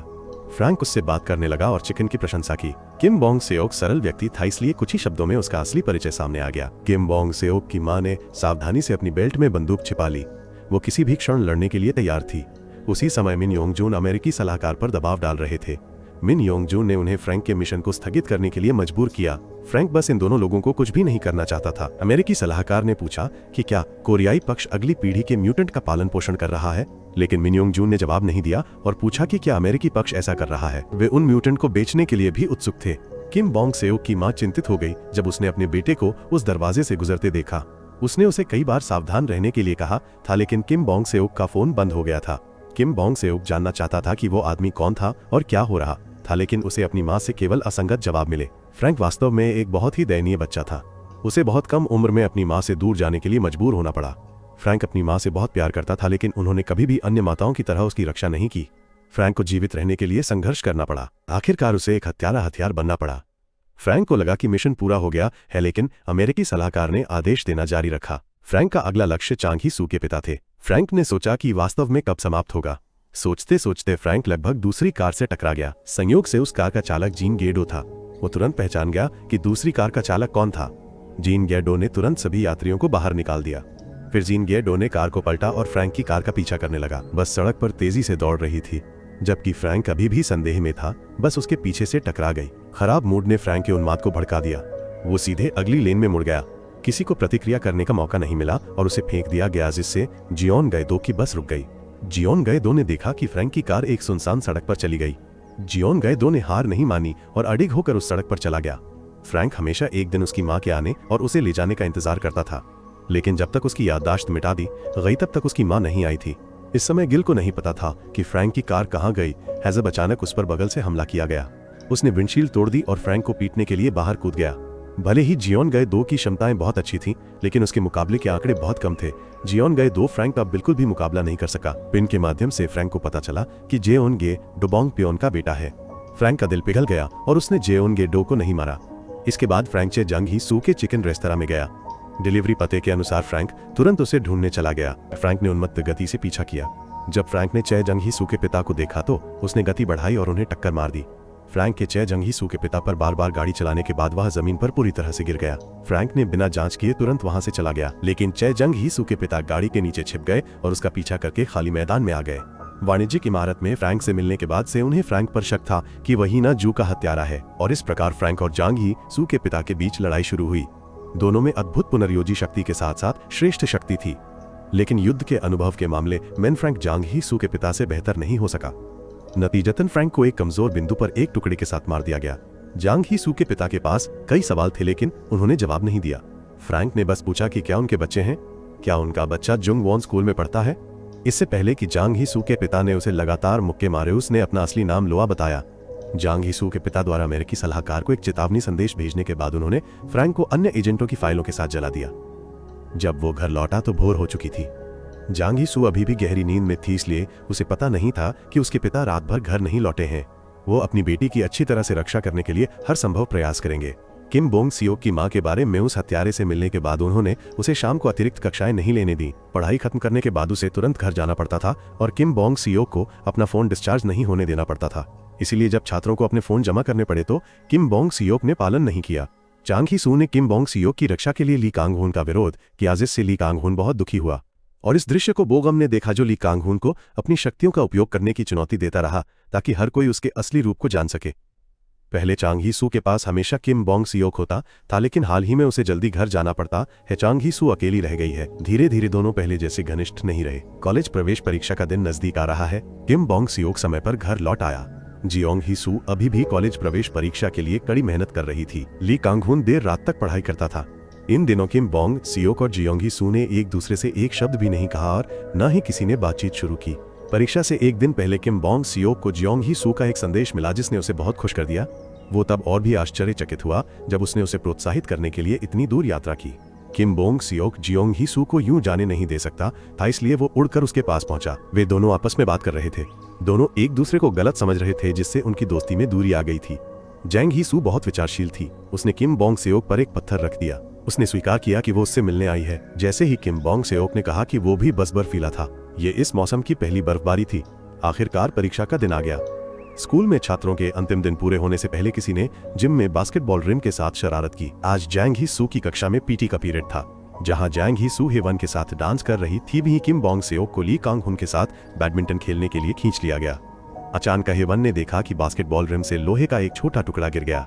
फ्रैंक उससे बात करने लगा और चिकन की प्रशंसा की। किम बोंग सेओक सरल व्यक्ति था, इसलिए कुछ ही शब्दों में उसका असली परिचय सामने आ गया। किम बोंग सेओक की मां ने सावधानी से अपनी बेल्ट में बंदूक छिपा ली। वो किसी भी क्षण लड़ने के लिए तैयार थी। उसी समय मिन योंगजून अमेरिकी सलाहकार पर दबाव डाल रहे थे। मिन योंगजून ने उन्हें फ्रैंक के मिशन को स्थगित करने के लिए मजबूर किया। फ्रैंक बस इन दोनों लोगों को कुछ भी नहीं करना चाहता था। अमेरिकी सलाहकार ने पूछा कि क्या कोरियाई पक्ष अगली पीढ़ी के म्यूटेंट का पालन पोषण कर रहा है, लेकिन मिन योंगजून ने जवाब नहीं दिया और पूछा कि क्या अमेरिकी पक्ष ऐसा कर रहा है। वे उन म्यूटेंट को बेचने के लिए भी उत्सुक थे। किम बोंग सेओक की मां चिंतित हो गई जब उसने अपने बेटे को उस दरवाजे से गुजरते देखा। उसने उसे कई बार सावधान रहने के लिए कहा था, लेकिन किम बोंग सेओक का फोन बंद हो गया था। किम बोंग सेओक जानना चाहता था कि वो आदमी कौन था और क्या हो रहा था, लेकिन उसे अपनी मां से केवल असंगत जवाब मिले। फ्रैंक वास्तव में एक बहुत ही दयनीय बच्चा था। उसे बहुत कम उम्र में अपनी मां से दूर जाने के लिए मजबूर होना पड़ा। फ्रैंक अपनी मां से बहुत प्यार करता था, लेकिन उन्होंने कभी भी अन्य माताओं की तरह उसकी रक्षा नहीं की। फ्रैंक को जीवित रहने के लिए संघर्ष करना पड़ा। आखिरकार उसे एक हथियार बनना पड़ा। फ्रैंक को लगा कि मिशन पूरा हो गया है, लेकिन अमेरिकी सलाहकार ने आदेश देना जारी रखा। फ्रैंक का अगला लक्ष्य चांग ही सू के पिता थे। फ्रैंक ने सोचा कि वास्तव में कब समाप्त होगा। सोचते सोचते फ्रैंक लगभग दूसरी कार से टकरा गया। संयोग से उस कार का चालक जीन गेडो था। वो तुरंत पहचान गया कि दूसरी कार का चालक कौन था। जीन गेडो ने तुरंत सभी यात्रियों को बाहर निकाल दिया। फिर जीन गेडो ने कार को पलटा और फ्रैंक की कार का पीछा करने लगा। बस सड़क पर तेजी से दौड़ रही थी, जबकि फ्रैंक अभी भी संदेह में था। बस उसके पीछे से टकरा गई। खराब मूड ने फ्रैंक के उन्माद को भड़का दिया। वो सीधे अगली लेन में मुड़ गया। किसी को प्रतिक्रिया करने का मौका नहीं मिला और उसे फेंक दिया गया, जिससे जियोन गए दो की बस रुक गई। जियोन गए दो ने देखा कि फ्रैंक की कार एक सुनसान सड़क पर चली गई। जियोन गए दो ने हार नहीं मानी और अडिग होकर उस सड़क पर चला गया। फ्रैंक हमेशा एक दिन उसकी मां के आने और उसे ले जाने का इंतजार करता था, लेकिन जब तक उसकी याददाश्त मिटा दी गई तब तक उसकी मां नहीं आई थी। इस समय गिल को नहीं पता था कि फ्रैंक की कार कहां गई है जब अचानक उस पर बगल से हमला किया गया। उसने विंडशील्ड तोड़ दी और फ्रैंक को पीटने के लिए बाहर कूद गया। भले ही जियोन गए दो की क्षमताएं बहुत अच्छी थीं, लेकिन उसके मुकाबले के आंकड़े बहुत कम थे। जियोन गए दो फ्रैंक का बिल्कुल भी मुकाबला नहीं कर सका। पिन के माध्यम से फ्रैंक को पता चला कि जेओन गे डोबोंग पियोन का बेटा है। फ्रैंक का दिल पिघल गया और उसने जेओन गे डो को नहीं मारा। इसके बाद फ्रैंक चे जंग ही सू के चिकन रेस्तरां में गया। डिलीवरी पते के अनुसार फ्रैंक तुरंत उसे ढूंढने चला गया। फ्रैंक ने उन्मत्त गति से पीछा किया। जब फ्रैंक ने चे जंग ही सू के पिता को देखा तो उसने गति बढ़ाई और उन्हें टक्कर मार दी। फ्रैंक के चे जंग ही सू के पिता पर बार बार गाड़ी चलाने के बाद वह जमीन पर पूरी तरह से गिर गया। फ्रैंक ने बिना जांच किए तुरंत वहां से चला गया, लेकिन चे जंग ही सू के पिता गाड़ी के नीचे छिप गए और उसका पीछा करके खाली मैदान में आ गए। वाणिज्यिक इमारत में फ्रैंक से मिलने के बाद से उन्हें फ्रैंक पर शक था कि वही ना जू का हत्यारा है, और इस प्रकार फ्रैंक और जांग ही सू के पिता के बीच लड़ाई शुरू हुई। दोनों में अद्भुत पुनर्योजी शक्ति के साथ साथ श्रेष्ठ शक्ति थी, लेकिन युद्ध के अनुभव के मामले में फ्रैंक जांग ही सू के पिता से बेहतर नहीं हो सका। नतीजतन फ्रैंक को एक कमजोर बिंदु पर एक टुकड़े के साथ मार दिया गया। जांग ही सू के पिता के पास कई सवाल थे, लेकिन उन्होंने जवाब नहीं दिया। फ्रैंक ने बस पूछा कि क्या उनके बच्चे हैं, क्या उनका बच्चा जुंग वॉन स्कूल में पढ़ता है। इससे पहले कि जांग ही सू के पिता ने उसे लगातार मुक्के मारे, उसने अपना असली नाम लोआ बताया। जांग ही सू के पिता द्वारा अमेरिकी सलाहकार को एक चेतावनी संदेश भेजने के बाद उन्होंने फ्रैंक को अन्य एजेंटों की फाइलों के साथ जला दिया। जब वो घर लौटा तो भोर हो चुकी थी। जांग ही सू अभी भी गहरी नींद में थी, इसलिए उसे पता नहीं था कि उसके पिता रात भर घर नहीं लौटे हैं। वो अपनी बेटी की अच्छी तरह से रक्षा करने के लिए हर संभव प्रयास करेंगे। किम बोंग सियोक की मां के बारे में उस हत्यारे से मिलने के बाद उन्होंने उसे शाम को अतिरिक्त कक्षाएं नहीं लेने दी। पढ़ाई खत्म करने के बाद उसे तुरंत घर जाना पड़ता था और किम बोंग सियोक को अपना फोन डिस्चार्ज नहीं होने देना पड़ता था। इसीलिए जब छात्रों को अपने फोन जमा करने पड़े तो किम बोंग सियोक ने पालन नहीं किया। जांग ही सू ने किम बोंग सियोक की रक्षा के लिए ली कांग हुन का विरोध किया, जिससे ली कांग हुन बहुत दुखी हुआ और इस दृश्य को बोगम ने देखा, जो ली कांग हुन को अपनी शक्तियों का उपयोग करने की चुनौती देता रहा ताकि हर कोई उसके असली रूप को जान सके। पहले चांग ही सू के पास हमेशा किम बोंग सियोक होता था, लेकिन हाल ही में उसे जल्दी घर जाना पड़ता है। चांग ही सू अकेली रह गई है। धीरे धीरे दोनों पहले जैसे घनिष्ठ नहीं रहे। कॉलेज प्रवेश परीक्षा का दिन नजदीक आ रहा है। किम बोंग सियोक समय पर घर लौट आया। जियोंग ही सू अभी भी कॉलेज प्रवेश परीक्षा के लिए कड़ी मेहनत कर रही थी। ली कांग हुन देर रात तक पढ़ाई करता था। इन दिनों किम बोंग सियोक और जियोंग ही सू ने एक दूसरे से एक शब्द भी नहीं कहा और न ही किसी ने बातचीत शुरू की। परीक्षा से एक दिन पहले किम बोंग सियोक को जियोंग ही सू का एक संदेश मिला, जिसने उसे बहुत खुश कर दिया। वो तब और भी आश्चर्यचकित हुआ जब उसने उसे प्रोत्साहित करने के लिए इतनी दूर यात्रा की। किम बोंग सियोक जियोंग ही सू को यूं जाने नहीं दे सकता था, इसलिए वो उड़कर उसके पास पहुंचा। वे दोनों आपस में बात कर रहे थे। दोनों एक दूसरे को गलत समझ रहे थे, जिससे उनकी दोस्ती में दूरी आ गई थी। जैंग ही सू बहुत विचारशील थी। उसने किम बोंग सियोक पर एक पत्थर रख दिया। उसने स्वीकार किया कि वो उससे मिलने आई है। जैसे ही किम बोंग सियोक ने कहा कि वो भी बस बर्फीला था। ये इस मौसम की पहली बर्फबारी थी। आखिरकार परीक्षा का दिन आ गया। स्कूल में छात्रों के अंतिम दिन पूरे होने से पहले किसी ने जिम में बास्केटबॉल रिम के साथ शरारत की। आज जैंग ही सू की कक्षा में पीटी का पीरियड था। जहां जैंग ही सू हेवन के साथ डांस कर रही थी वहीं किम बोंग सेओक को ली कांग हुन के साथ बैडमिंटन खेलने के लिए खींच लिया गया। अचानक हेवन ने देखा कि बास्केटबॉल रिम से लोहे का एक छोटा टुकड़ा गिर गया।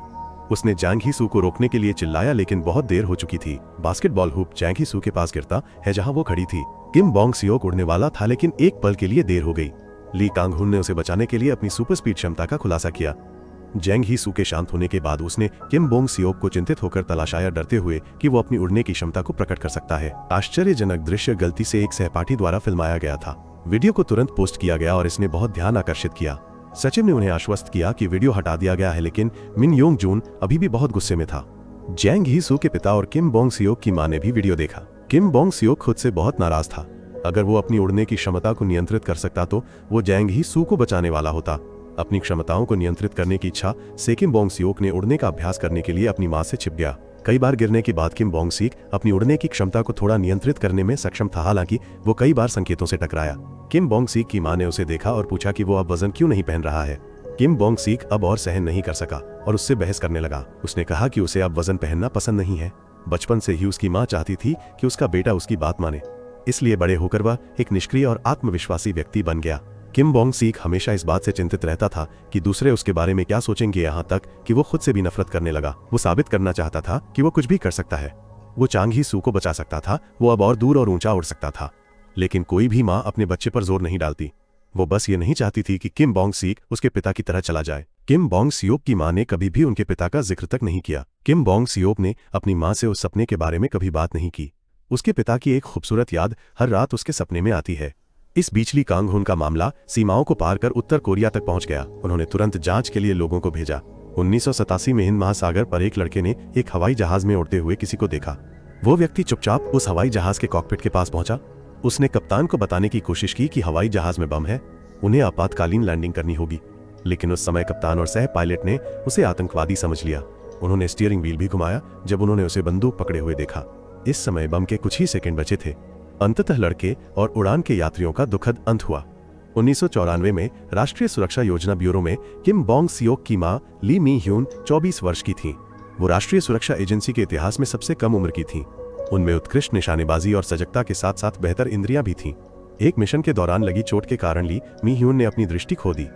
उसने जैंग ही सू को रोकने के लिए चिल्लाया लेकिन बहुत देर हो चुकी थी। बास्केटबॉल हुप जैंग ही सू के पास गिरता है जहां वो खड़ी थी। किम बोंग सेओक उड़ने वाला था लेकिन एक पल के लिए देर हो गई। ली कांग हुन ने उसे बचाने के लिए अपनी सुपर स्पीड क्षमता का खुलासा किया। जैंग ही सू के शांत होने के बाद उसने किम बोंग सेओक को चिंतित होकर तलाशाया डरते हुए कि वो अपनी उड़ने की क्षमता को प्रकट कर सकता है। आश्चर्यजनक दृश्य गलती से एक सहपाठी द्वारा फिल्माया गया था। वीडियो को तुरंत पोस्ट किया गया और इसने बहुत ध्यान आकर्षित किया। सचिव ने उन्हें आश्वस्त किया कि वीडियो हटा दिया गया है लेकिन मिन योंग जून अभी भी बहुत गुस्से में था। जैंग ही सू के पिता और किम बोंग सेओक की मां ने भी वीडियो देखा। किम बोंग सेओक खुद से बहुत नाराज था। अगर वो अपनी उड़ने की क्षमता को नियंत्रित कर सकता तो वो जैंग ही सू को बचाने वाला होता। अपनी क्षमताओं को नियंत्रित करने की इच्छा से किम बोंग सेओक ने उड़ने का अभ्यास करने के लिए अपनी मां से छिप गया। कई बार गिरने के बाद किम बोंग सेओक अपनी उड़ने की क्षमता को थोड़ा नियंत्रित करने में सक्षम था, हालांकि वो कई बार संकेतों से टकराया। किम बोंग सेओक की मां ने उसे देखा और पूछा कि वो अब वजन क्यों नहीं पहन रहा है। किम बोंग सेओक अब और सहन नहीं कर सका और उससे बहस करने लगा। उसने कहा कि उसे अब वजन पहनना पसंद नहीं है। बचपन से ही उसकी मां चाहती थी कि उसका बेटा उसकी बात माने, इसलिए बड़े होकर वह एक निष्क्रिय और आत्मविश्वासी व्यक्ति बन गया। किम बोंग सेओक हमेशा इस बात से चिंतित रहता था कि दूसरे उसके बारे में क्या सोचेंगे, यहाँ तक कि वो खुद से भी नफरत करने लगा। वो साबित करना चाहता था कि वो कुछ भी कर सकता है। वो चांग ही सू को बचा सकता था, वो अब और दूर और ऊंचा उड़ सकता था। लेकिन कोई भी माँ अपने बच्चे पर जोर नहीं डालती। वो बस ये नहीं चाहती थी कि किम बोंग सेओक उसके पिता की तरह चला जाए। किम बोंग सेओक की मां ने कभी भी उनके पिता का जिक्र तक नहीं किया। किम बोंग सेओक ने अपनी मां से उस सपने के बारे में कभी बात नहीं की। उसके पिता की एक खूबसूरत याद हर रात उसके सपने में आती है। इस बीच ली कांग हुन का मामला सीमाओं को पार कर उत्तर कोरिया तक पहुंच गया। उन्होंने तुरंत जांच के लिए लोगों को भेजा। 1987 में हिंद महासागर पर एक लड़के ने एक हवाई जहाज में उड़ते हुए किसी को देखा। वो व्यक्ति चुपचाप उस हवाई जहाज के कॉकपिट के पास पहुंचा। उसने कप्तान को बताने की कोशिश की कि हवाई जहाज में बम है, उन्हें आपातकालीन लैंडिंग करनी होगी। लेकिन उस समय कप्तान और सह पायलट ने उसे आतंकवादी समझ लिया। उन्होंने स्टीयरिंग व्हील भी घुमाया जब उन्होंने उसे बंदूक पकड़े हुए देखा। इस समय बम के कुछ ही सेकंड बचे थे। अंततः लड़के और उड़ान के यात्रियों का दुखद अंत हुआ। 1994 में राष्ट्रीय सुरक्षा योजना ब्यूरो में किम बोंग सेओक की मां ली मी ह्यून 24 वर्ष की थी। वो राष्ट्रीय सुरक्षा एजेंसी के इतिहास में सबसे कम उम्र की थी। उनमें उत्कृष्ट निशानेबाजी और सजगता के साथ साथ बेहतर इंद्रियां भी थीं। एक मिशन के दौरान लगी चोट के कारण ली मी ह्यून ने अपनी दृष्टि खो दी।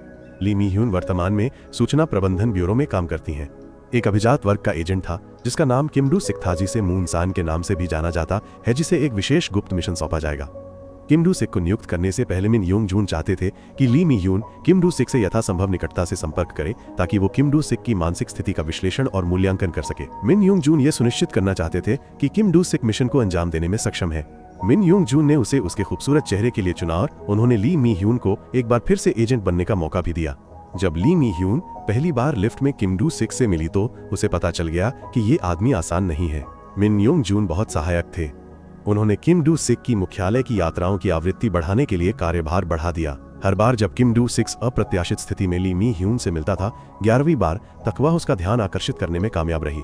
ली मी ह्यून वर्तमान में सूचना प्रबंधन ब्यूरो में काम करती हैं। एक अभिजात वर्ग का एजेंट था जिसका नाम किम डू सिक था, जिसे मून सान के नाम से भी जाना जाता है, जिसे एक विशेष गुप्त मिशन सौंपा जाएगा। किम डू सिक को नियुक्त करने से पहले मिन योंग जून चाहते थे कि ली मी ह्यून किम डू सिक से यथासंभव निकटता से संपर्क करे ताकि वो किम डू सिक की मानसिक स्थिति का विश्लेषण और मूल्यांकन कर सके। मिन योंग जून ये सुनिश्चित करना चाहते थे कि किम डू सिक मिशन को अंजाम देने में सक्षम है। मिन योंग जून ने उसे उसके खूबसूरत चेहरे के लिए चुना और उन्होंने ली मी ह्यून को एक बार फिर से एजेंट बनने का मौका भी दिया। जब ली मी ह्यून पहली बार लिफ्ट में किम डू सिक से मिली तो उसे पता चल गया कि ये आदमी आसान नहीं है। मिन योंग जून बहुत सहायक थे। उन्होंने किम डू सिक की मुख्यालय की यात्राओं की आवृत्ति बढ़ाने के लिए कार्यभार बढ़ा दिया। हर बार जब किम डू सिक अप्रत्याशित स्थिति में ली मी ह्यून से मिलता था, 11वीं बार तक वह उसका ध्यान आकर्षित करने में कामयाब रही।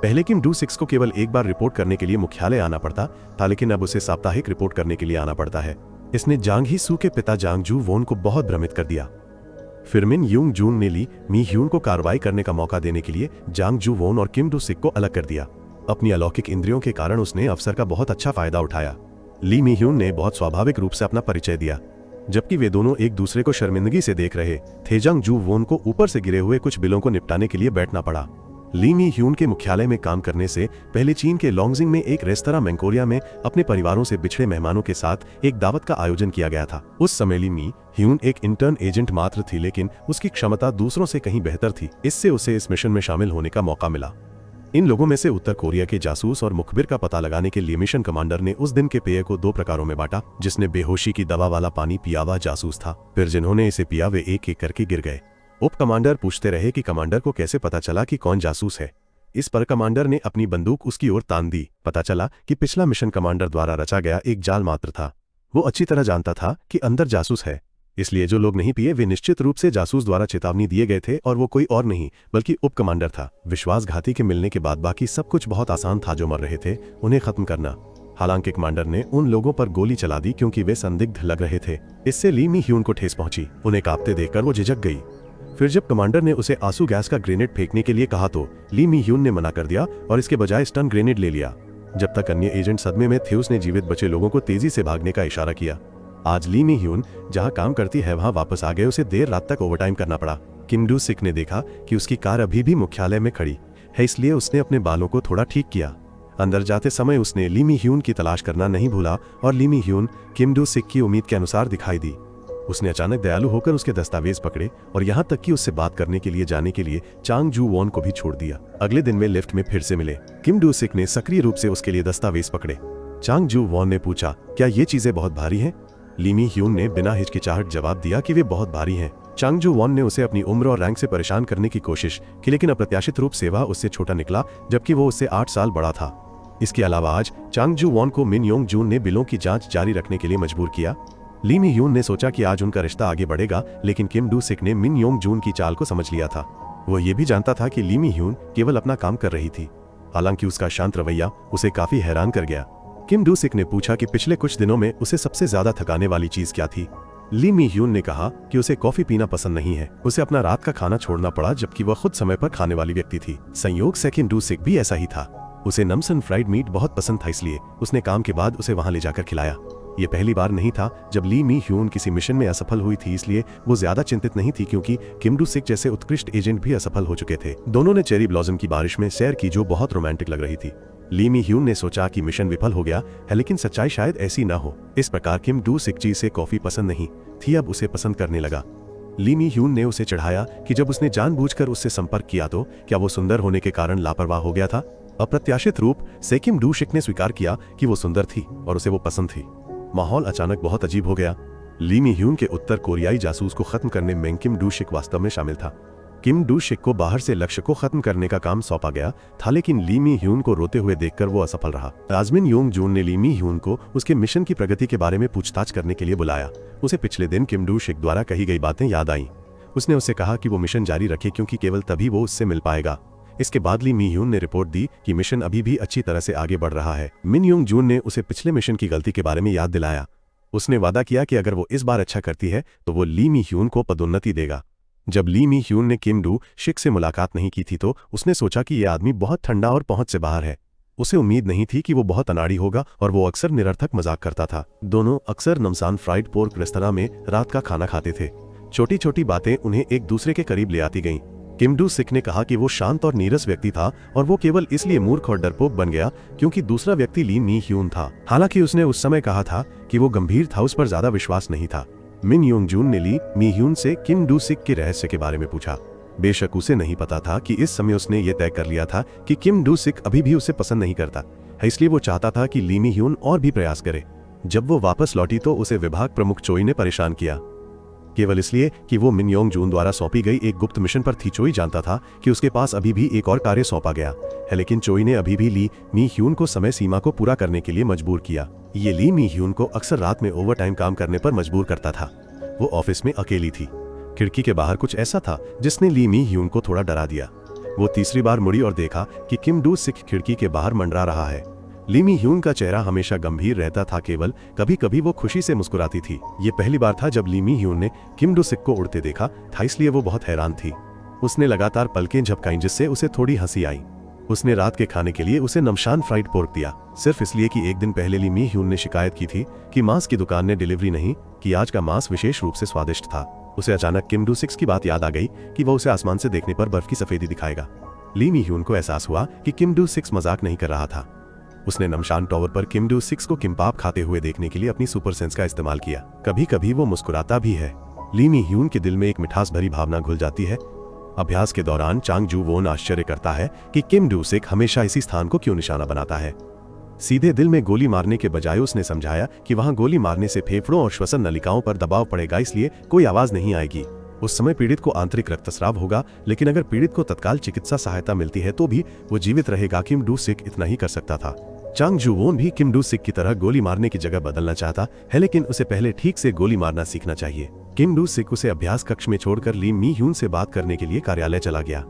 पहले किम डू सिक को केवल एक बार रिपोर्ट करने के लिए मुख्यालय आना पड़ता था, लेकिन अब उसे साप्ताहिक रिपोर्ट करने के लिए आना पड़ता है। इसने जांग ही सू के पिता जांग जू वोन को बहुत भ्रमित कर दिया। फिर मिन योंग जून ने ली मी ह्यून को कार्रवाई करने का मौका देने के लिए जांग जू वोन और किम डू सिक को अलग कर दिया। अपनी अलौकिक इंद्रियों के कारण उसने अवसर का बहुत अच्छा फायदा उठाया। ली मी ह्यून ने बहुत स्वाभाविक रूप से अपना परिचय दिया। जबकि वे दोनों एक दूसरे को शर्मिंदगी से देख रहे थे, जांग जू वोन को ऊपर से गिरे हुए कुछ बिलों को निपटाने के लिए बैठना पड़ा। ली मी ह्यून के मुख्यालय में काम करने से पहले चीन के लॉन्गजिंग में एक रेस्तरां मैंकोरिया में अपने परिवारों से बिछड़े मेहमानों के साथ एक दावत का आयोजन किया गया था। उस समय ली मी ह्यून एक इंटर्न एजेंट मात्र थी, लेकिन उसकी क्षमता दूसरों से कहीं बेहतर थी। इससे उसे इस मिशन में शामिल होने का मौका मिला। इन लोगों में से उत्तर कोरिया के जासूस और मुखबिर का पता लगाने के लिए मिशन कमांडर ने उस दिन के पेय को 2 प्रकारों में बांटा। जिसने बेहोशी की दवा वाला पानी पिया हुआ जासूस था, फिर जिन्होंने इसे पिया वे एक एक करके गिर गए। उप कमांडर पूछते रहे कि कमांडर को कैसे पता चला कि कौन जासूस है। इस पर कमांडर ने अपनी बंदूक उसकी ओर तान दी। पता चला कि पिछला मिशन कमांडर द्वारा रचा गया एक जाल मात्र था। वो अच्छी तरह जानता था कि अंदर जासूस है, इसलिए जो लोग नहीं पिए वे निश्चित रूप से जासूस द्वारा चेतावनी दिए गए थे, और वो कोई और नहीं बल्कि उप कमांडर था। विश्वासघाती के मिलने के बाद बाकी सब कुछ बहुत आसान था। जो मर रहे थे उन्हें खत्म करना। हालांकि कमांडर ने उन लोगों पर गोली चला दी क्योंकि वे संदिग्ध लग रहे थे। इससे ली मी ह्यून को ठेस पहुंची। उन्हें कांपते देखकर वो झिझक गई। फिर जब कमांडर ने उसे आंसू गैस का ग्रेनेड फेंकने के लिए कहा तो ली मी ह्यून ने मना कर दिया और इसके बजाय स्टन ग्रेनेड ले लिया। जब तक अन्य एजेंट सदमे में थे उसने जीवित बचे लोगों को तेजी से भागने का इशारा किया। आज ली मी ह्यून जहां काम करती है वहां वापस आ गए। उसे देर रात तक ओवरटाइम करना पड़ा। किम डू सिक ने देखा कि उसकी कार अभी भी मुख्यालय में खड़ी है, इसलिए उसने अपने बालों को थोड़ा ठीक किया। अंदर जाते समय उसने ली मी ह्यून की तलाश करना नहीं भूला और ली मी ह्यून किम डू सिक की उम्मीद के अनुसार दिखाई दी। उसने अचानक दयालु होकर उसके दस्तावेज पकड़े और यहाँ तक कि उससे बात करने के लिए जाने के लिए चांग जू वॉन को भी छोड़ दिया। अगले दिन वे लिफ्ट में फिर से मिले। किम डू सिक ने सक्रिय रूप से उसके लिए दस्तावेज पकड़े। चांग जू वॉन ने पूछा, क्या ये चीजें बहुत भारी हैं? ली मी ह्यून ने बिना हिचकिचाहट जवाब दिया कि वे बहुत भारी हैं। चांग जू वॉन ने उसे अपनी उम्र और रैंक से परेशान करने की कोशिश की, लेकिन अप्रत्याशित रूप से वह उससे छोटा निकला, जबकि वो उससे 8 साल बड़ा था। इसके अलावा आज चांग जू वॉन को मिन योंग जून ने बिलों की जांच जारी रखने के लिए मजबूर किया। ली मी ह्यून ने सोचा कि आज उनका रिश्ता आगे बढ़ेगा, लेकिन किम डू सिक ने मिन योंग जून की चाल को समझ लिया था। वो ये भी जानता था कि ली मी ह्यून केवल अपना काम कर रही थी, हालांकि उसका शांत रवैया उसे काफी हैरान कर गया। किम डू सिक ने पूछा कि पिछले कुछ दिनों में उसे सबसे ज्यादा थकाने वाली चीज क्या थी। ली मी ह्यून ने कहा कि उसे कॉफी पीना पसंद नहीं है। उसे अपना रात का खाना छोड़ना पड़ा, जबकि वह खुद समय पर खाने वाली व्यक्ति थी। संयोग से किम डू सिक भी ऐसा ही था। उसे नमसन फ्राइड मीट बहुत पसंद था, इसलिए उसने काम के बाद उसे वहां ले जाकर खिलाया। ये पहली बार नहीं था जब ली मी ह्यून किसी मिशन में असफल हुई थी, इसलिए वो ज्यादा चिंतित नहीं थी, क्योंकि किम डू सिक जैसे उत्कृष्ट एजेंट भी असफल हो चुके थे। दोनों ने चेरी ब्लॉसम की बारिश में सैर की, जो बहुत रोमांटिक लग रही थी। ली मी ह्यून ने सोचा कि मिशन विफल हो गया है, लेकिन सच्चाई शायद ऐसी न हो। इस प्रकार किम डू सिक जी से कॉफी पसंद नहीं थी, अब उसे पसंद करने लगा। ली मी ह्यून ने उसे चढ़ाया कि जब उसने जानबूझकर उससे संपर्क किया तो क्या वो सुंदर होने के कारण लापरवाह हो गया था। अप्रत्याशित रूप से किम डू सिक ने स्वीकार किया कि वो सुंदर थी और उसे वो पसंद थी। माहौल अचानक बहुत अजीब हो गया। ली मी ह्यून के उत्तर कोरियाई जासूस को खत्म करने में किम डू सिक वास्तव में शामिल था। किम डू सिक को बाहर से लक्ष्य को खत्म करने का काम सौंपा गया था, लेकिन ली मी ह्यून को रोते हुए देखकर वो असफल रहा। राजमिन योंग जून ने ली मी ह्यून को उसके मिशन की प्रगति के बारे में पूछताछ करने के लिए बुलाया। उसे पिछले दिन किम डू सिक द्वारा कही गई बातें याद आईं। उसने उससे कहा कि वो मिशन जारी रखे, क्योंकि केवल तभी वो उससे मिल पाएगा। इसके बाद ली मी ह्यून ने रिपोर्ट दी कि मिशन अभी भी अच्छी तरह से आगे बढ़ रहा है। मिन योंग जून ने उसे पिछले मिशन की गलती के बारे में याद दिलाया। उसने वादा किया कि अगर वो इस बार अच्छा करती है तो वो ली मी ह्यून को पदोन्नति देगा। जब ली मी ह्यून ने किम डू सिक से मुलाकात नहीं की थी तो उसने सोचा कि यह आदमी बहुत ठंडा और पहुंच से बाहर है। उसे उम्मीद नहीं थी कि वो बहुत अनाड़ी होगा, और वो अक्सर निरर्थक मजाक करता था। दोनों अक्सर नमसान फ्राइड पोर्क रेस्तरां में रात का खाना खाते थे। छोटी छोटी बातें उन्हें एक दूसरे के करीब ले आती गईं। किम डू सिक ने कहा कि वो शांत और नीरस व्यक्ति था, और वो केवल इसलिए मूर्ख और डरपोक बन गया क्योंकि दूसरा व्यक्ति ली मी ह्यून था। हालांकि उसने उस समय कहा था कि वो गंभीर था, उस पर ज्यादा विश्वास नहीं था। मिन योंग जून ने ली मी ह्यून से किम डू सिक के रहस्य के बारे में पूछा। बेशक उसे नहीं पता था कि इस समय उसने ये तय कर लिया था कि किम डू सिक अभी भी उसे पसंद नहीं करता है, इसलिए वो चाहता था कि ली मी ह्यून और भी प्रयास करे। जब वो वापस लौटी तो उसे विभाग प्रमुख चोई ने परेशान किया, केवल इसलिए कि वो मिन योंग जून द्वारा सौंपी गई एक गुप्त मिशन पर थी। चोई जानता था कि उसके पास अभी भी एक और कार्य सौंपा गया है, लेकिन चोई ने अभी भी ली मी ह्यून को समय सीमा को पूरा करने के लिए मजबूर किया। ये ली मी ह्यून को अक्सर रात में ओवरटाइम काम करने पर मजबूर करता था। वो ऑफिस में अकेली थी। खिड़की के बाहर कुछ ऐसा था जिसने ली मी ह्यून को थोड़ा डरा दिया। वो तीसरी बार मुड़ी और देखा कि किम डू सिक खिड़की के बाहर मंडरा रहा है। ली मी ह्यून का चेहरा हमेशा गंभीर रहता था, केवल कभी कभी वो खुशी से मुस्कुराती थी। ये पहली बार था जब ली मी ह्यून ने किम डू सिक को उड़ते देखा था, इसलिए वो बहुत हैरान थी। उसने लगातार पलकें झपकाईं, जिससे उसे थोड़ी हंसी आई। उसने रात के खाने के लिए उसे नमशान फ्राइड पोर्क दिया, सिर्फ इसलिए कि एक दिन पहले ली मी ह्यून ने शिकायत की थी कि मांस की दुकान ने डिलीवरी नहीं की। आज का मांस विशेष रूप से स्वादिष्ट था। उसे अचानक किम डू सिक की बात याद आ गई कि वह उसे आसमान से देखने पर बर्फ की सफेदी दिखाएगा। ली मी ह्यून को एहसास हुआ कि किम डू सिक मजाक नहीं कर रहा था। उसने नमशान टावर पर किम डू सिक को किम्पाप खाते हुए देखने के लिए अपनी सुपर सेंस का इस्तेमाल किया। कभी कभी वो मुस्कुराता भी है। ली मी ह्यून के दिल में एक मिठास भरी भावना घुल जाती है। अभ्यास के दौरान चांग जू वोन आश्चर्य करता है कि किम डू सिक हमेशा इसी स्थान को क्यों निशाना बनाता है। सीधे दिल में गोली मारने के बजाय उसने समझाया कि वहां गोली मारने से फेफड़ों और श्वसन नलिकाओं पर दबाव पड़ेगा, इसलिए कोई आवाज नहीं आएगी। उस समय पीड़ित को आंतरिक रक्तस्राव होगा, लेकिन अगर पीड़ित को तत्काल चिकित्सा सहायता मिलती है तो भी वो जीवित रहेगा। किम डू सिक इतना ही कर सकता था। चांग जू वोन भी किम डू सिक की तरह गोली मारने की जगह बदलना चाहता है, लेकिन उसे पहले ठीक से गोली मारना सीखना चाहिए। किम डू सिक उसे अभ्यास कक्ष में छोड़कर ली मी ह्यून से बात करने के लिए कार्यालय चला गया।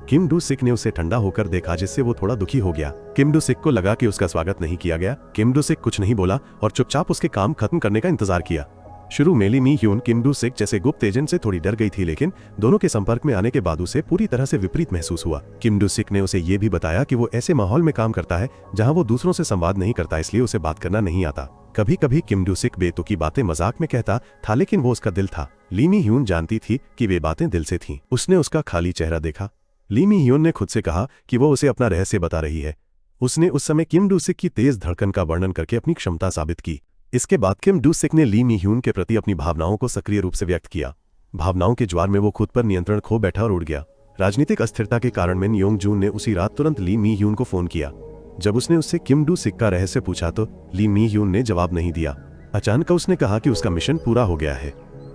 किम डू सिक ने उसे ठंडा होकर देखा, जिससे वो थोड़ा दुखी हो गया। किम डू सिक को लगा कि उसका स्वागत नहीं किया गया। किम डू सिक कुछ नहीं बोला और चुपचाप उसके काम खत्म करने का इंतजार किया। शुरू में ली मी ह्यून किम डू सिक जैसे गुप्त एजेंट से थोड़ी डर गई थी, लेकिन दोनों के संपर्क में आने के बाद उसे पूरी तरह से विपरीत महसूस हुआ। किम डू सिक ने उसे ये भी बताया कि वो ऐसे माहौल में काम करता है जहां वो दूसरों से संवाद नहीं करता, इसलिए उसे बात करना नहीं आता। कभी कभी किम डू सिक बेतुकी बातें मजाक में कहता था, लेकिन वो उसका दिल था। ली मी ह्यून जानती थी कि वे बातें दिल से थीं। उसने उसका खाली चेहरा देखा। ली मी ह्यून ने खुद से कहा कि वो उसे अपना रहस्य बता रही है। उसने उस समय किम डू सिक की तेज धड़कन का वर्णन करके अपनी क्षमता साबित की। इसके बाद किम डू सिक ने ली मी ह्यून के प्रति अपनी भावनाओं को सक्रिय रूप से व्यक्त किया। भावनाओं के ज्वार में वो खुद पर नियंत्रण खो बैठा और उड़ गया। राजनीतिक अस्थिरता के कारण मिन योंग जून ने उसी रात तुरंत ली मी ह्यून को फोन किया। जब उसने उससे किम डू सिक का रहस्य पूछा तो ली मी ह्यून ने जवाब नहीं दिया। अचानक उसने कहा कि उसका मिशन पूरा हो गया है।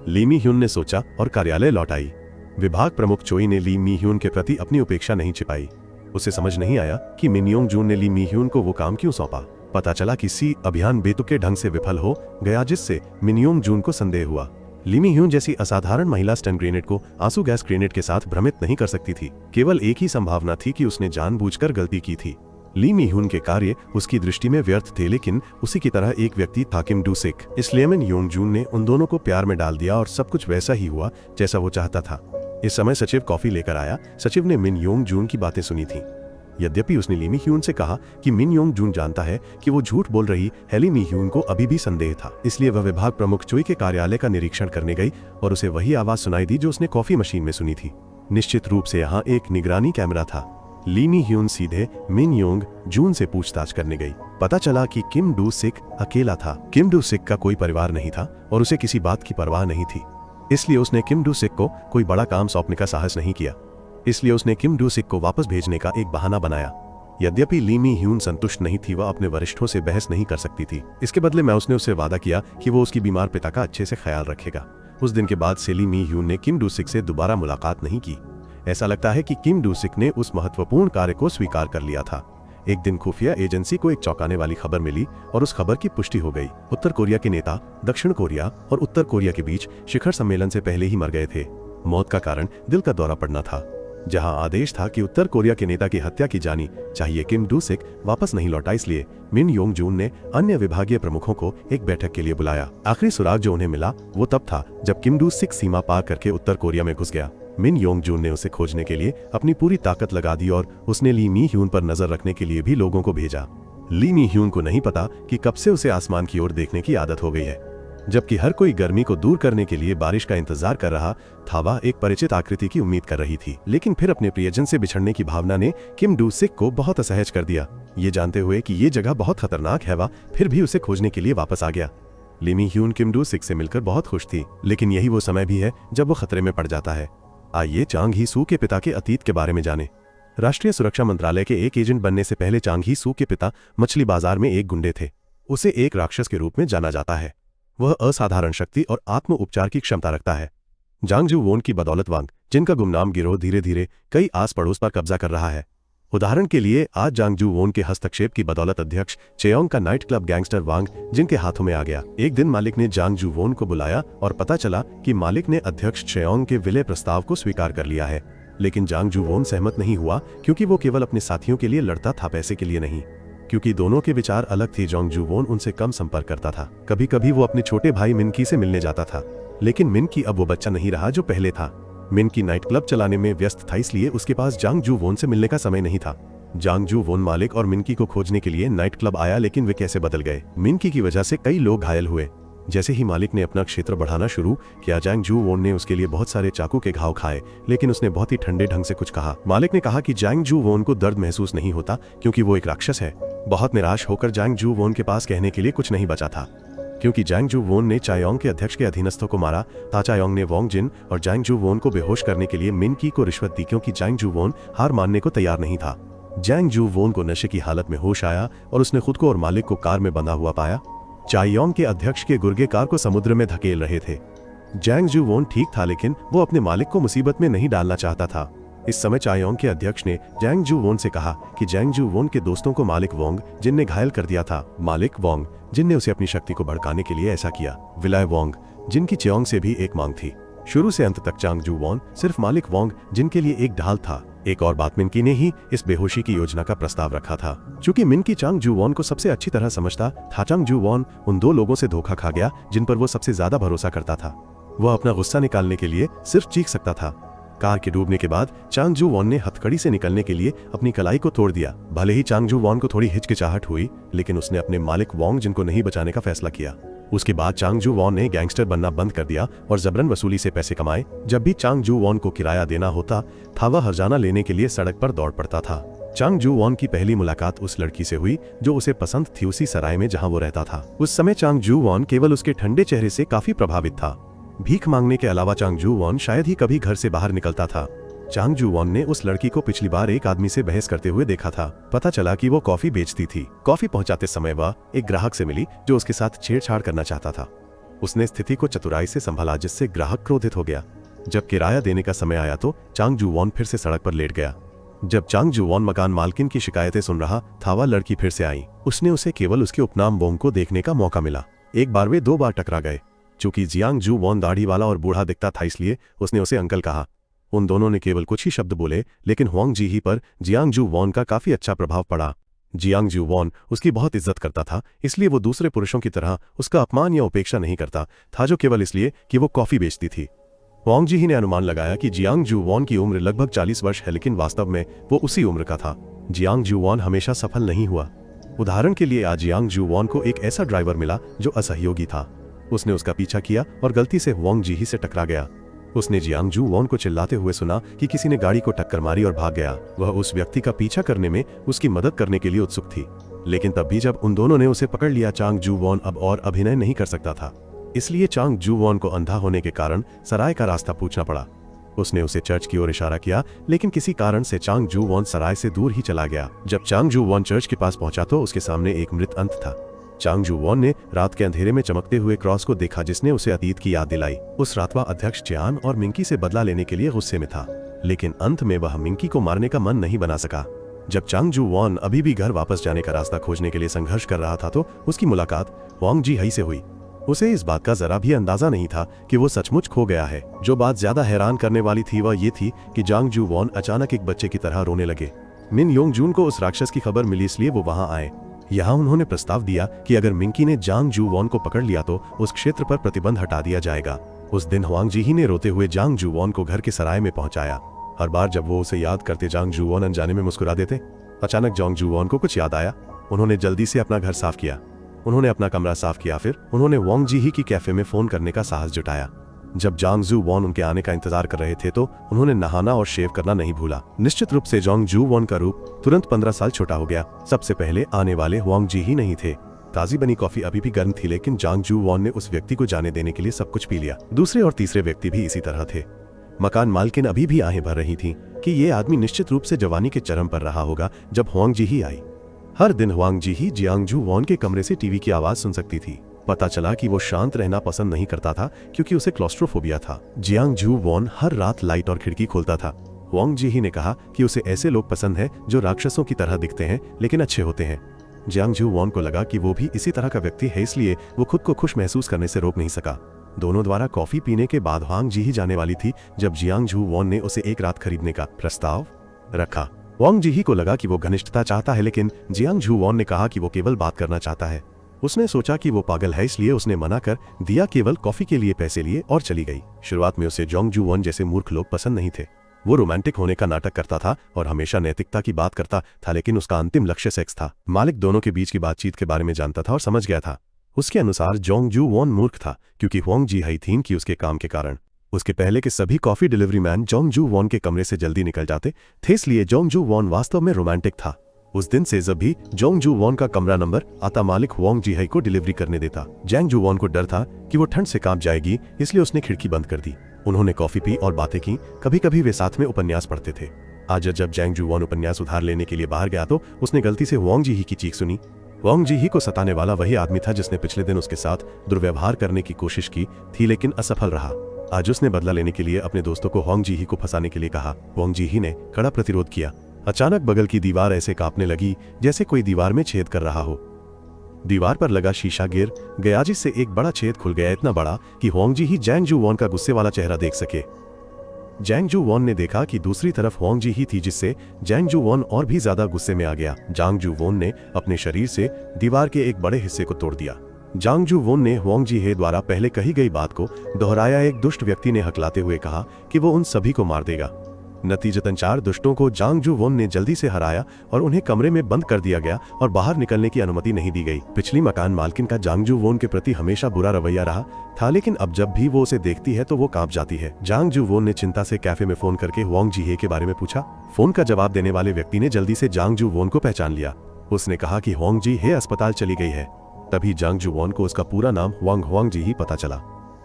ली मी ह्यून ने सोचा और कार्यालय लौट आई। विभाग प्रमुख चोई ने ली मी ह्यून के प्रति अपनी उपेक्षा नहीं छिपाई। उसे समझ नहीं आया कि मिन योंग जून ने ली मी ह्यून को वो काम क्यों सौंपा। पता चला कि सी अभियान बेतुके ढंग से विफल हो गया, जिससे मिन योंग जून को संदेह हुआ। ली मी ह्यून जैसी असाधारण महिला स्टन ग्रेनेड को आंसू गैस ग्रेनेड के साथ भ्रमित नहीं कर सकती थी। केवल एक ही संभावना थी कि उसने जानबूझकर गलती की थी। ली मी ह्यून के कार्य उसकी दृष्टि में व्यर्थ थे, लेकिन उसी की तरह एक व्यक्ति था किम डू सिक। इसलिए मिन योंग जून ने उन दोनों को प्यार में डाल दिया और सब कुछ वैसा ही हुआ जैसा वो चाहता था। इस समय सचिव कॉफी लेकर आया। सचिव ने मिन योंग जून की बातें सुनी थी। यद्यपि उसने ली मी ह्यून से कहा कि मिन योंग जून जानता है कि वो झूठ बोल रही है, ली मी ह्यून को अभी भी संदेह था। इसलिए वह विभाग प्रमुख चोई के कार्यालय का निरीक्षण करने गई और उसे वही आवाज सुनाई दी जो उसने कॉफी मशीन में सुनी थी। निश्चित रूप से यहाँ एक निगरानी कैमरा था। ली मी ह्यून सीधे मिन योंग जून से पूछताछ करने गई। पता चला कि किम डू सिक अकेला था। किम डू सिक का कोई परिवार नहीं था और उसे किसी बात की परवाह नहीं थी। इसलिए उसने किम डू सिक को कोई बड़ा काम सौंपने का साहस नहीं किया। इसलिए उसने किम डू सिक को वापस भेजने का एक बहाना बनाया। यद्यपि ली मी ह्यून संतुष्ट नहीं थी, वह अपने वरिष्ठों से बहस नहीं कर सकती थी। इसके बदले में उसने उससे वादा किया कि वो उसकी बीमार पिता का अच्छे से ख्याल रखेगा। उस दिन के बाद से ली मी ह्यून ने किम डू सिक से दोबारा मुलाकात नहीं की। ऐसा लगता है कि किम डू सिक ने उस महत्वपूर्ण कार्य को स्वीकार कर लिया था। एक दिन खुफिया एजेंसी को एक चौंकाने वाली खबर मिली और उस खबर की पुष्टि हो गई। उत्तर कोरिया के नेता दक्षिण कोरिया और उत्तर कोरिया के बीच शिखर सम्मेलन से पहले ही मर गए थे। मौत का कारण दिल का दौरा पड़ना था। जहां आदेश था कि उत्तर कोरिया के नेता की हत्या की जानी चाहिए, किम डू सिक वापस नहीं लौटा। इसलिए मिन योंग जून ने अन्य विभागीय प्रमुखों को एक बैठक के लिए बुलाया। आखिरी सुराग जो उन्हें मिला वो तब था जब किम डू सिक सीमा पार करके उत्तर कोरिया में घुस गया। मिन योंग जून ने उसे खोजने के लिए अपनी पूरी ताकत लगा दी और उसने ली मी ह्यून पर नजर रखने के लिए भी लोगों को भेजा। ली मी ह्यून को नहीं पता कि कब से उसे आसमान की ओर देखने की आदत हो गई है। जबकि हर कोई गर्मी को दूर करने के लिए बारिश का इंतजार कर रहा था, वह एक परिचित आकृति की उम्मीद कर रही थी। लेकिन फिर अपने प्रियजन से बिछड़ने की भावना ने किम डू सिक को बहुत असहज कर दिया। ये जानते हुए कि ये जगह बहुत खतरनाक है, वह फिर भी उसे खोजने के लिए वापस आ गया। ली मी ह्यून किम डू सिक से मिलकर बहुत खुश थी, लेकिन यही वो समय भी है जब वो खतरे में पड़ जाता है। आइए चांग ही सू के पिता के अतीत के बारे में जानें। राष्ट्रीय सुरक्षा मंत्रालय के एक एजेंट बनने से पहले चांग ही सू के पिता मछली बाजार में एक गुंडे थे। उसे एक राक्षस के रूप में जाना जाता है। वह असाधारण शक्ति और आत्म उपचार की क्षमता रखता है। जांग जू वोन की बदौलत वांग, जिनका गुमनाम गिरोह धीरे धीरे कई आस पड़ोस पर कब्जा कर रहा है। उदाहरण के लिए आज जांग जू वोन के हस्तक्षेप की बदौलत अध्यक्ष चेयोंग का नाइट क्लब गैंगस्टर वांग जिनके हाथों में आ गया। एक दिन मालिक ने जांग जू वोन को बुलाया और पता चला कि मालिक ने अध्यक्ष चेयोंग के विलय प्रस्ताव को स्वीकार कर लिया है। लेकिन जांग जू वोन सहमत नहीं हुआ, क्योंकि वो केवल अपने साथियों के लिए लड़ता था, पैसे के लिए नहीं। क्योंकि दोनों के विचार अलग थे, जांग जू वोन उनसे कम संपर्क करता था। कभी कभी वो अपने छोटे भाई मिनकी से मिलने जाता था, लेकिन मिनकी अब वो बच्चा नहीं रहा जो पहले था। मिनकी नाइट क्लब चलाने में व्यस्त था, इसलिए उसके पास जांग जू वोन से मिलने का समय नहीं था। जांग जू वोन मालिक और मिनकी को खोजने के लिए नाइट क्लब आया, लेकिन वे कैसे बदल गए। मिनकी की वजह से कई लोग घायल हुए। जैसे ही मालिक ने अपना क्षेत्र बढ़ाना शुरू किया, जांग जू वोन ने उसके लिए बहुत सारे चाकू के घाव खाए, लेकिन उसने बहुत ही ठंडे ढंग से कुछ कहा। मालिक ने कहा कि जांग जू वोन को दर्द महसूस नहीं होता क्योंकि वो एक राक्षस है। बहुत निराश होकर जांग जू वोन के पास कहने के लिए कुछ नहीं बचा था, क्योंकि जांग जू वोन ने चायोंग के अध्यक्ष के अधीनस्थों को मारा था। चायोंग ने वोंग जिन और जांग जू वोन को बेहोश करने के लिए मिनकी को रिश्वत दी, क्योंकि जांग जू वोन हार मानने को तैयार नहीं था। जांग जू वोन को नशे की हालत में होश आया और उसने खुद को और मालिक को कार में बंधा हुआ पाया। चायोंग के अध्यक्ष के गुर्गे कार को समुद्र में धकेल रहे थे। जांग जू वोन ठीक था, लेकिन वो अपने मालिक को मुसीबत में नहीं डालना चाहता था। इस समय चायोंग के अध्यक्ष ने जांग जू वोन से कहा कि जांग जू वोन के दोस्तों को मालिक वोंग जिन ने घायल कर दिया था। मालिक वोंग जिन ने उसे अपनी शक्ति को भड़काने के लिए ऐसा किया। विलय वोंग जिनकी चायोंग से भी एक मांग थी। शुरू से अंत तक जांग जू वोन सिर्फ मालिक वोंग जिनके लिए एक ढाल था। एक और बात, मिनकी ने ही इस बेहोशी की योजना का प्रस्ताव रखा था। चूंकि मिनकी चांग जू वॉन को सबसे अच्छी तरह समझता था, चांग जू वॉन उन दो लोगों से धोखा खा गया जिन पर वो सबसे ज्यादा भरोसा करता था। वह अपना गुस्सा निकालने के लिए सिर्फ चीख सकता था। कार के डूबने के बाद चांग जू वॉन ने हथकड़ी से निकलने के लिए अपनी कलाई को तोड़ दिया। भले ही चांग जू वॉन को थोड़ी हिचकिचाहट हुई, लेकिन उसने अपने मालिक वोंग जिन को नहीं बचाने का फैसला किया। उसके बाद चांग जू वॉन ने गैंगस्टर बनना बंद कर दिया और जबरन वसूली से पैसे कमाए। जब भी चांग जू वॉन को किराया देना होता था, वह हर्जाना लेने के लिए सड़क पर दौड़ पड़ता था। चांग जू वॉन की पहली मुलाकात उस लड़की से हुई जो उसे पसंद थी, उसी सराय में जहां वो रहता था। उस समय चांग जू वॉन केवल उसके ठंडे चेहरे से काफी प्रभावित था। भीख मांगने के अलावा चांग जू वॉन शायद ही कभी घर से बाहर निकलता था। चांग जू वॉन ने उस लड़की को पिछली बार एक आदमी से बहस करते हुए देखा था। पता चला कि वो कॉफी बेचती थी। कॉफी पहुंचाते समय वह एक ग्राहक से मिली जो उसके साथ छेड़छाड़ करना चाहता था। उसने स्थिति को चतुराई से संभाला, जिससे ग्राहक क्रोधित हो गया। जब किराया देने का समय आया तो चांग जू वॉन फिर से सड़क पर लेट गया। जब चांग जू वॉन मकान मालकिन की शिकायतें सुन रहा था, वह लड़की फिर से आई। उसने उसे केवल उसके उपनाम वोंग को देखने का मौका मिला। एक बार वे दो बार टकरा गए। चूंकि जियांग जू वॉन दाढ़ी वाला और बूढ़ा दिखता था, इसलिए उसने उसे अंकल कहा। उन दोनों ने केवल कुछ ही शब्द बोले, लेकिन हुआंग जी ही पर जियांग जू वॉन का काफी अच्छा प्रभाव पड़ा। जियांग जू वॉन उसकी बहुत इज्जत करता था, इसलिए वो दूसरे पुरुषों की तरह उसका अपमान या उपेक्षा नहीं करता था, जो केवल इसलिए कि वो कॉफी बेचती थी। हुआंग जी ही ने अनुमान लगाया कि जियांग जू वॉन की उम्र लगभग 40 वर्ष है, लेकिन वास्तव में वो उसी उम्र का था। जियांग जू वॉन हमेशा सफल नहीं हुआ। उदाहरण के लिए आज जियांग जू वॉन को एक ऐसा ड्राइवर मिला जो असहयोगी था। उसने उसका पीछा किया और गलती से हुआंग जी ही से टकरा गया। उसने जियांग जू वॉन को चिल्लाते हुए सुना कि किसी ने गाड़ी को टक्कर मारी और भाग गया। वह उस व्यक्ति का पीछा करने में उसकी मदद करने के लिए उत्सुक थी, लेकिन तब भी जब उन दोनों ने उसे पकड़ लिया, चांग जू वॉन अब और अभिनय नहीं कर सकता था। इसलिए चांग जू वॉन को अंधा होने के कारण सराय का रास्ता पूछना पड़ा। उसने उसे चर्च की ओर इशारा किया, लेकिन किसी कारण से चांग जू वॉन सराय से दूर ही चला गया। जब चांग जू वॉन चर्च के पास पहुंचा तो उसके सामने एक मृत अंत था। चांग जू वॉन ने रात के अंधेरे में चमकते हुए क्रॉस को देखा, जिसने उसे अतीत की याद दिलाई। उस रात वह अध्यक्ष चियान और मिंकी से बदला लेने के लिए गुस्से में था, लेकिन अंत में वह मिंकी को मारने का मन नहीं बना सका। जब चांग जू वॉन अभी भी घर वापस जाने का रास्ता खोजने के लिए संघर्ष कर रहा था तो उसकी मुलाकात हुआंग जी हई से हुई। उसे इस बात का जरा भी अंदाजा नहीं था कि वो सचमुच खो गया है। जो बात ज्यादा हैरान करने वाली थी वह ये थी कि चांग जू वॉन अचानक एक बच्चे की तरह रोने लगे। मिन योंग जून को उस राक्षस की खबर मिली, इसलिए वो वहां आए। यहाँ उन्होंने प्रस्ताव दिया कि अगर मिंकी ने जांग जू वॉन को पकड़ लिया तो उस क्षेत्र पर प्रतिबंध हटा दिया जाएगा। उस दिन हुआंग जी ही ने रोते हुए जांग जू वॉन को घर के सराय में पहुंचाया। हर बार जब वो उसे याद करते, जांग जू वॉन अनजाने में मुस्कुरा देते। अचानक जांग जू वॉन को कुछ याद आया। उन्होंने जल्दी से अपना घर साफ किया। उन्होंने अपना कमरा साफ किया। फिर उन्होंने वोंग जी ही की कैफे में फोन करने का साहस जुटाया। जब जांग जू वॉन उनके आने का इंतजार कर रहे थे तो उन्होंने नहाना और शेव करना नहीं भूला। निश्चित रूप से जांग जू वॉन का रूप तुरंत 15 साल छोटा हो गया। सबसे पहले आने वाले हुआंग जी ही नहीं थे। ताजी बनी कॉफी अभी भी गर्म थी, लेकिन जांग जू वॉन ने उस व्यक्ति को जाने देने के लिए सब कुछ पी लिया। दूसरे और तीसरे व्यक्ति भी इसी तरह थे। मकान मालकिन अभी भी आहें भर रही थी कि ये आदमी निश्चित रूप से जवानी के चरम पर रहा होगा जब हुआंग जी ही आई। हर दिन हुआंग जी ही जियांग जू वॉन के कमरे से टीवी की आवाज सुन सकती थी। पता चला कि वो शांत रहना पसंद नहीं करता था क्योंकि उसे क्लॉस्ट्रोफोबिया था। जियांग जू वॉन हर रात लाइट और खिड़की खोलता था। हुआंग जी ही ने कहा कि उसे ऐसे लोग पसंद हैं जो राक्षसों की तरह दिखते हैं लेकिन अच्छे होते हैं। जियांग जू वॉन को लगा कि वो भी इसी तरह का व्यक्ति है, इसलिए वो खुद को खुश महसूस करने से रोक नहीं सका। दोनों द्वारा कॉफी पीने के बाद हुआंग जी ही जाने वाली थी जब जियांग जू वॉन ने उसे एक रात खरीदने का प्रस्ताव रखा। हुआंग जी ही को लगा कि वो घनिष्ठता चाहता है, लेकिन जियांग जू वॉन ने कहा कि वो केवल बात करना चाहता है। उसने सोचा कि वो पागल है, इसलिए उसने मना कर दिया, केवल कॉफी के लिए पैसे लिए और चली गई। शुरुआत में उसे जोंग जू वॉन जैसे मूर्ख लोग पसंद नहीं थे। वो रोमांटिक होने का नाटक करता था और हमेशा नैतिकता की बात करता था, लेकिन उसका अंतिम लक्ष्य सेक्स था। मालिक दोनों के बीच की बातचीत के बारे में जानता था और समझ गया था। उसके अनुसार जोंग जू वॉन मूर्ख था क्योंकि हुआंग जी हई थीन की उसके काम के कारण। उसके पहले के सभी कॉफी डिलीवरी मैन जोंग जू वॉन के कमरे से जल्दी निकल जाते थे, इसलिए जोंग जू वॉन वास्तव में रोमांटिक था। उस दिन से जब भी जोंग जू वॉन का कमरा नंबर आता, मालिक हुआंग जी हई को डिलीवरी करने देता। जैंग जू वॉन को डर था कि वो ठंड से कांप जाएगी, इसलिए उसने खिड़की बंद कर दी। उन्होंने कॉफी पी और बातें की। कभी कभी वे साथ में उपन्यास पढ़ते थे। आज जब जैंग जू वॉन उपन्यास उधार लेने के लिए बाहर गया तो उसने गलती से हुआंग जी ही की चीख सुनी। हुआंग जी ही को सताने वाला वही आदमी था जिसने पिछले दिन उसके साथ दुर्व्यवहार करने की कोशिश की थी, लेकिन असफल रहा। आज उसने बदला लेने के लिए अपने दोस्तों को हुआंग जी ही को फंसाने के लिए कहा। हुआंग जी ही ने कड़ा प्रतिरोध किया। अचानक बगल की दीवार ऐसे कांपने लगी जैसे कोई दीवार में छेद कर रहा हो। दीवार पर लगा शीशा गिर गया, जिससे एक बड़ा छेद खुल गया, इतना बड़ा कि हुआंग जी ही जैंग जू वॉन का गुस्से वाला चेहरा देख सके। जैंग जू वॉन ने देखा कि दूसरी तरफ हुआंग जी ही थी, जिससे जैंग जू वॉन और भी ज्यादा गुस्से में आ गया। जांग जू वॉन ने अपने शरीर से दीवार के एक बड़े हिस्से को तोड़ दिया। जांग जू वॉन ने हुआंग जी हे द्वारा पहले कही गई बात को दोहराया। एक दुष्ट व्यक्ति ने हकलाते हुए कहा कि वो उन सभी को मार देगा। नतीजतन 4 दुष्टों को जांग जू वॉन ने जल्दी से हराया और उन्हें कमरे में बंद कर दिया गया और बाहर निकलने की अनुमति नहीं दी गई। पिछली मकान मालकिन का जांग जू वॉन के प्रति हमेशा बुरा रवैया रहा था, लेकिन अब जब भी वो उसे देखती है तो वो कांप जाती है। जांग जू वॉन ने चिंता से कैफे में फोन करके हुआंग जी हे के बारे में पूछा। फोन का जवाब देने वाले व्यक्ति ने जल्दी से जांग जू वॉन को पहचान लिया। उसने कहा कि हुआंग जी हे अस्पताल चली गई है। तभी जांग जू वॉन को उसका पूरा नाम हुआंग जी ही पता चला।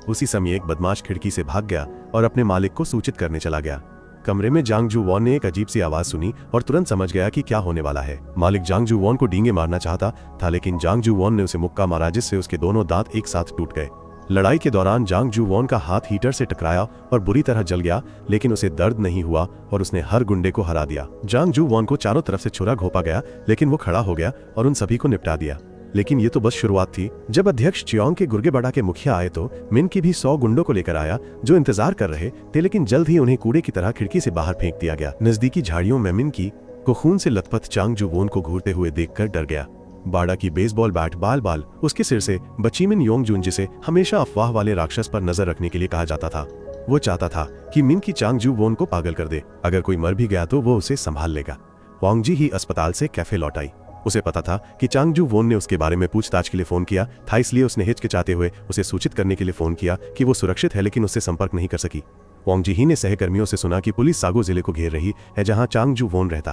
उसी समय एक बदमाश खिड़की से भाग गया और अपने मालिक को सूचित करने चला गया। कमरे में जांग जू वॉन ने एक अजीब सी आवाज सुनी और तुरंत समझ गया कि क्या होने वाला है। मालिक जांग जू वॉन को डींगे मारना चाहता था, लेकिन जांग जू वॉन ने उसे मुक्का मारा, जिससे उसके दोनों दांत एक साथ टूट गए। लड़ाई के दौरान जांग जू वॉन का हाथ हीटर से टकराया और बुरी तरह जल गया, लेकिन उसे दर्द नहीं हुआ और उसने हर गुंडे को हरा दिया। जांग जू वॉन को चारों तरफ से छुरा घोंपा गया, लेकिन वो खड़ा हो गया और उन सभी को निपटा दिया। लेकिन ये तो बस शुरुआत थी। जब अध्यक्ष चियोंग के गुर्गेबाड़ा के मुखिया आए तो मिन की भी 100 गुंडों को लेकर आया, जो इंतजार कर रहे थे, लेकिन जल्द ही उन्हें कूड़े की तरह खिड़की से बाहर फेंक दिया गया। नजदीकी झाड़ियों में मिन की को खून से लथपथ जांग जू वॉन को घूरते हुए देखकर डर गया। बाड़ा की बेसबॉल बैट बाल उसके सिर से बची मिन योंगजून, जिसे हमेशा अफवाह वाले राक्षस पर नजर रखने के लिए कहा जाता था। वो चाहता था कि मिन की चांग जू वॉन को पागल कर दे। अगर कोई मर भी गया तो वो उसे संभाल लेगा। हुआंग जी ही अस्पताल से कैफे लौट आई। उसे पता था कि चांग जू वॉन ने उसके बारे में पूछताछ के लिए फोन किया था, इसलिए उसने हिचकिचाते हुए उसे सूचित करने के लिए फोन किया कि वो सुरक्षित है, लेकिन उससे संपर्क नहीं कर सकी। हुआंग जी ही ने सहकर्मियों से सुना कि पुलिस सागो जिले को घेर रही है, जहां चांग जू वॉन रहता।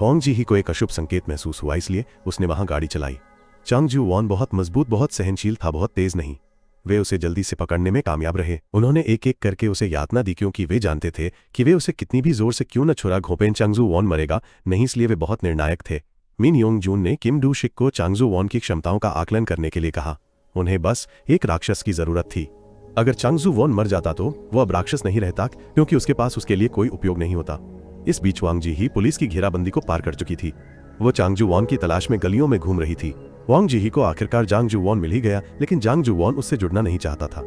हुआंग जी ही को एक अशुभ संकेत महसूस हुआ, इसलिए उसने वहां गाड़ी चलाई। चांग जू वॉन बहुत मजबूत, बहुत सहनशील था, बहुत तेज नहीं। वे उसे जल्दी से पकड़ने में कामयाब रहे। उन्होंने एक एक करके उसे यातना दी, क्योंकि वे जानते थे कि वे उसे कितनी भी जोर से क्यों न छुरा घोंपें, चांग जू वॉन मरेगा नहीं, इसलिए वे बहुत निर्णायक थे। मिन योंगजून ने किम डू सिक को चांग जू वॉन की क्षमताओं का आकलन करने के लिए कहा। उन्हें बस एक राक्षस की जरूरत थी। अगर चांग जू वॉन मर जाता तो वो अब राक्षस नहीं रहता, क्योंकि उसके पास उसके लिए कोई उपयोग नहीं होता। इस बीच हुआंग जी ही पुलिस की घेराबंदी को पार कर चुकी थी। वो चांग जू वॉन की तलाश में गलियों में घूम रही थी। हुआंग जी ही को आखिरकार जांग जू वॉन मिल ही गया, लेकिन जांग जू वॉन उससे जुड़ना नहीं चाहता था।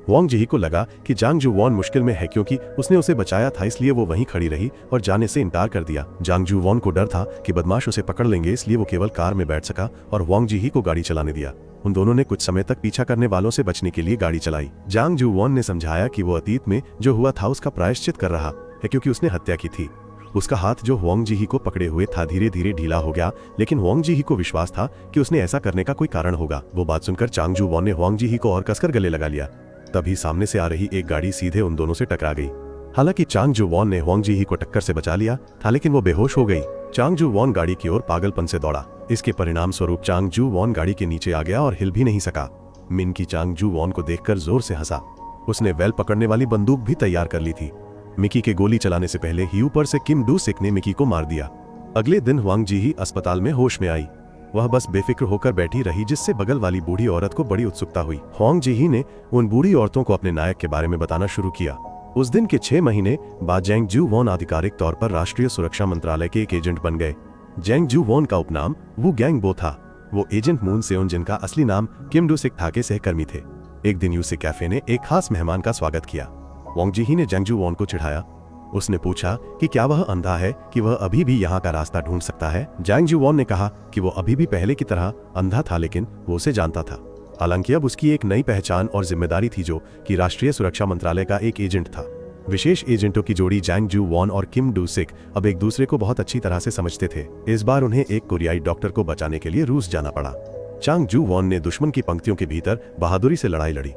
हुआंग जी ही को लगा कि जांग जू वॉन मुश्किल में है, क्योंकि उसने उसे बचाया था, इसलिए वो वहीं खड़ी रही और जाने से इनकार कर दिया। जांग जू वॉन को डर था कि बदमाश उसे पकड़ लेंगे, इसलिए वो केवल कार में बैठ सका और हुआंग जी ही को गाड़ी चलाने दिया। उन दोनों ने कुछ समय तक पीछा करने वालों से बचने के लिए गाड़ी चलाई। जांग जू वॉन ने समझाया कि वो अतीत में जो हुआ था उसका प्रायश्चित कर रहा है, क्योंकि उसने हत्या की थी। उसका हाथ जो हुआंग जी ही को पकड़े हुए था धीरे धीरे ढीला हो गया, लेकिन हुआंग जी ही को विश्वास था कि उसने ऐसा करने का कोई कारण होगा। वो बात सुनकर चांग जू वॉन ने हुआंग जी ही को और कसकर गले लगा लिया। तभी सामने से आ रही एक गाड़ी सीधे उन दोनों से टकरा गई। हालांकि चांग जू वॉन ने हुआंग जी ही को टक्कर से बचा लिया था, लेकिन वो बेहोश हो गई। चांग जू वॉन गाड़ी की ओर पागलपन से दौड़ा। इसके परिणाम स्वरूप चांग जू वॉन गाड़ी के नीचे आ गया और हिल भी नहीं सका। मिन की चांग जू वॉन को देखकर जोर से हंसा। उसने वेल पकड़ने वाली बंदूक भी तैयार कर ली थी। मिकी के गोली चलाने से पहले ही ऊपर से किम डू सिक ने मिकी को मार दिया। अगले दिन हुआंग जी ही अस्पताल में होश में आई। वह बस बेफिक्र होकर बैठी रही, जिससे बगल वाली बूढ़ी औरत को बड़ी उत्सुकता हुई। हुआंग जी ही ने उन बूढ़ी औरतों को अपने नायक के बारे में बताना शुरू किया। उस दिन के 6 महीने बाद जैंग जू वॉन आधिकारिक तौर पर राष्ट्रीय सुरक्षा मंत्रालय के एक एजेंट बन गए। जैंग जू वॉन का उपनाम वू गैंग बो था। वो एजेंट मून सेओन, जिनका असली नाम किम डू सिक था, के सहकर्मी थे। एक दिन यूसे कैफे ने एक खास मेहमान का स्वागत किया। हुआंग जी ही ने जैंग जू वॉन को चिढ़ाया। उसने पूछा कि क्या वह अंधा है कि वह अभी भी यहाँ का रास्ता ढूंढ सकता है। जैंग जू वॉन ने कहा कि वो अभी भी पहले की तरह अंधा था, लेकिन वो उसे जानता था। हालांकि अब उसकी एक नई पहचान और जिम्मेदारी थी, जो कि राष्ट्रीय सुरक्षा मंत्रालय का एक एजेंट था। विशेष एजेंटों की जोड़ी जैंग जू वॉन और किम डू सिक अब एक दूसरे को बहुत अच्छी तरह से समझते थे। इस बार उन्हें एक कोरियाई डॉक्टर को बचाने के लिए रूस जाना पड़ा। चांग जू वॉन ने दुश्मन की पंक्तियों के भीतर बहादुरी से लड़ाई लड़ी,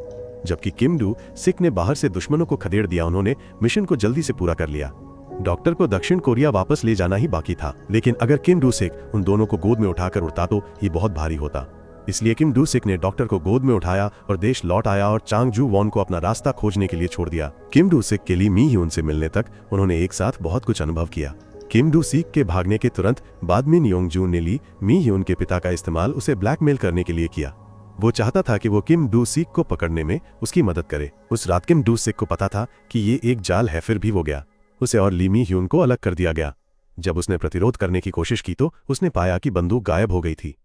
जबकि किम डू सिक ने बाहर से दुश्मनों को खदेड़ दिया। उन्होंने मिशन को जल्दी से पूरा कर लिया। डॉक्टर को दक्षिण कोरिया वापस ले जाना ही बाकी था, लेकिन अगर किम डू सिक उन दोनों को गोद में उठाकर उड़ता तो ये बहुत भारी होता। इसलिए किम डू सिक ने डॉक्टर को गोद में उठाया और देश लौट आया और चांग जू वॉन को अपना रास्ता खोजने के लिए छोड़ दिया। किम डू सिक के लिए मी ह्यून से मिलने तक उन्होंने एक साथ बहुत कुछ अनुभव किया। किम डू सिक के भागने के तुरंत बाद मिन योंगजून ने ली मी ह्यून के पिता का इस्तेमाल उसे ब्लैकमेल करने के लिए किया। वो चाहता था कि वो किम डू सिक को पकड़ने में उसकी मदद करे। उस रात किम डू सिक को पता था कि ये एक जाल है, फिर भी वो गया। उसे और ली मी ह्यून को अलग कर दिया गया। जब उसने प्रतिरोध करने की कोशिश की तो उसने पाया कि बंदूक गायब हो गई थी।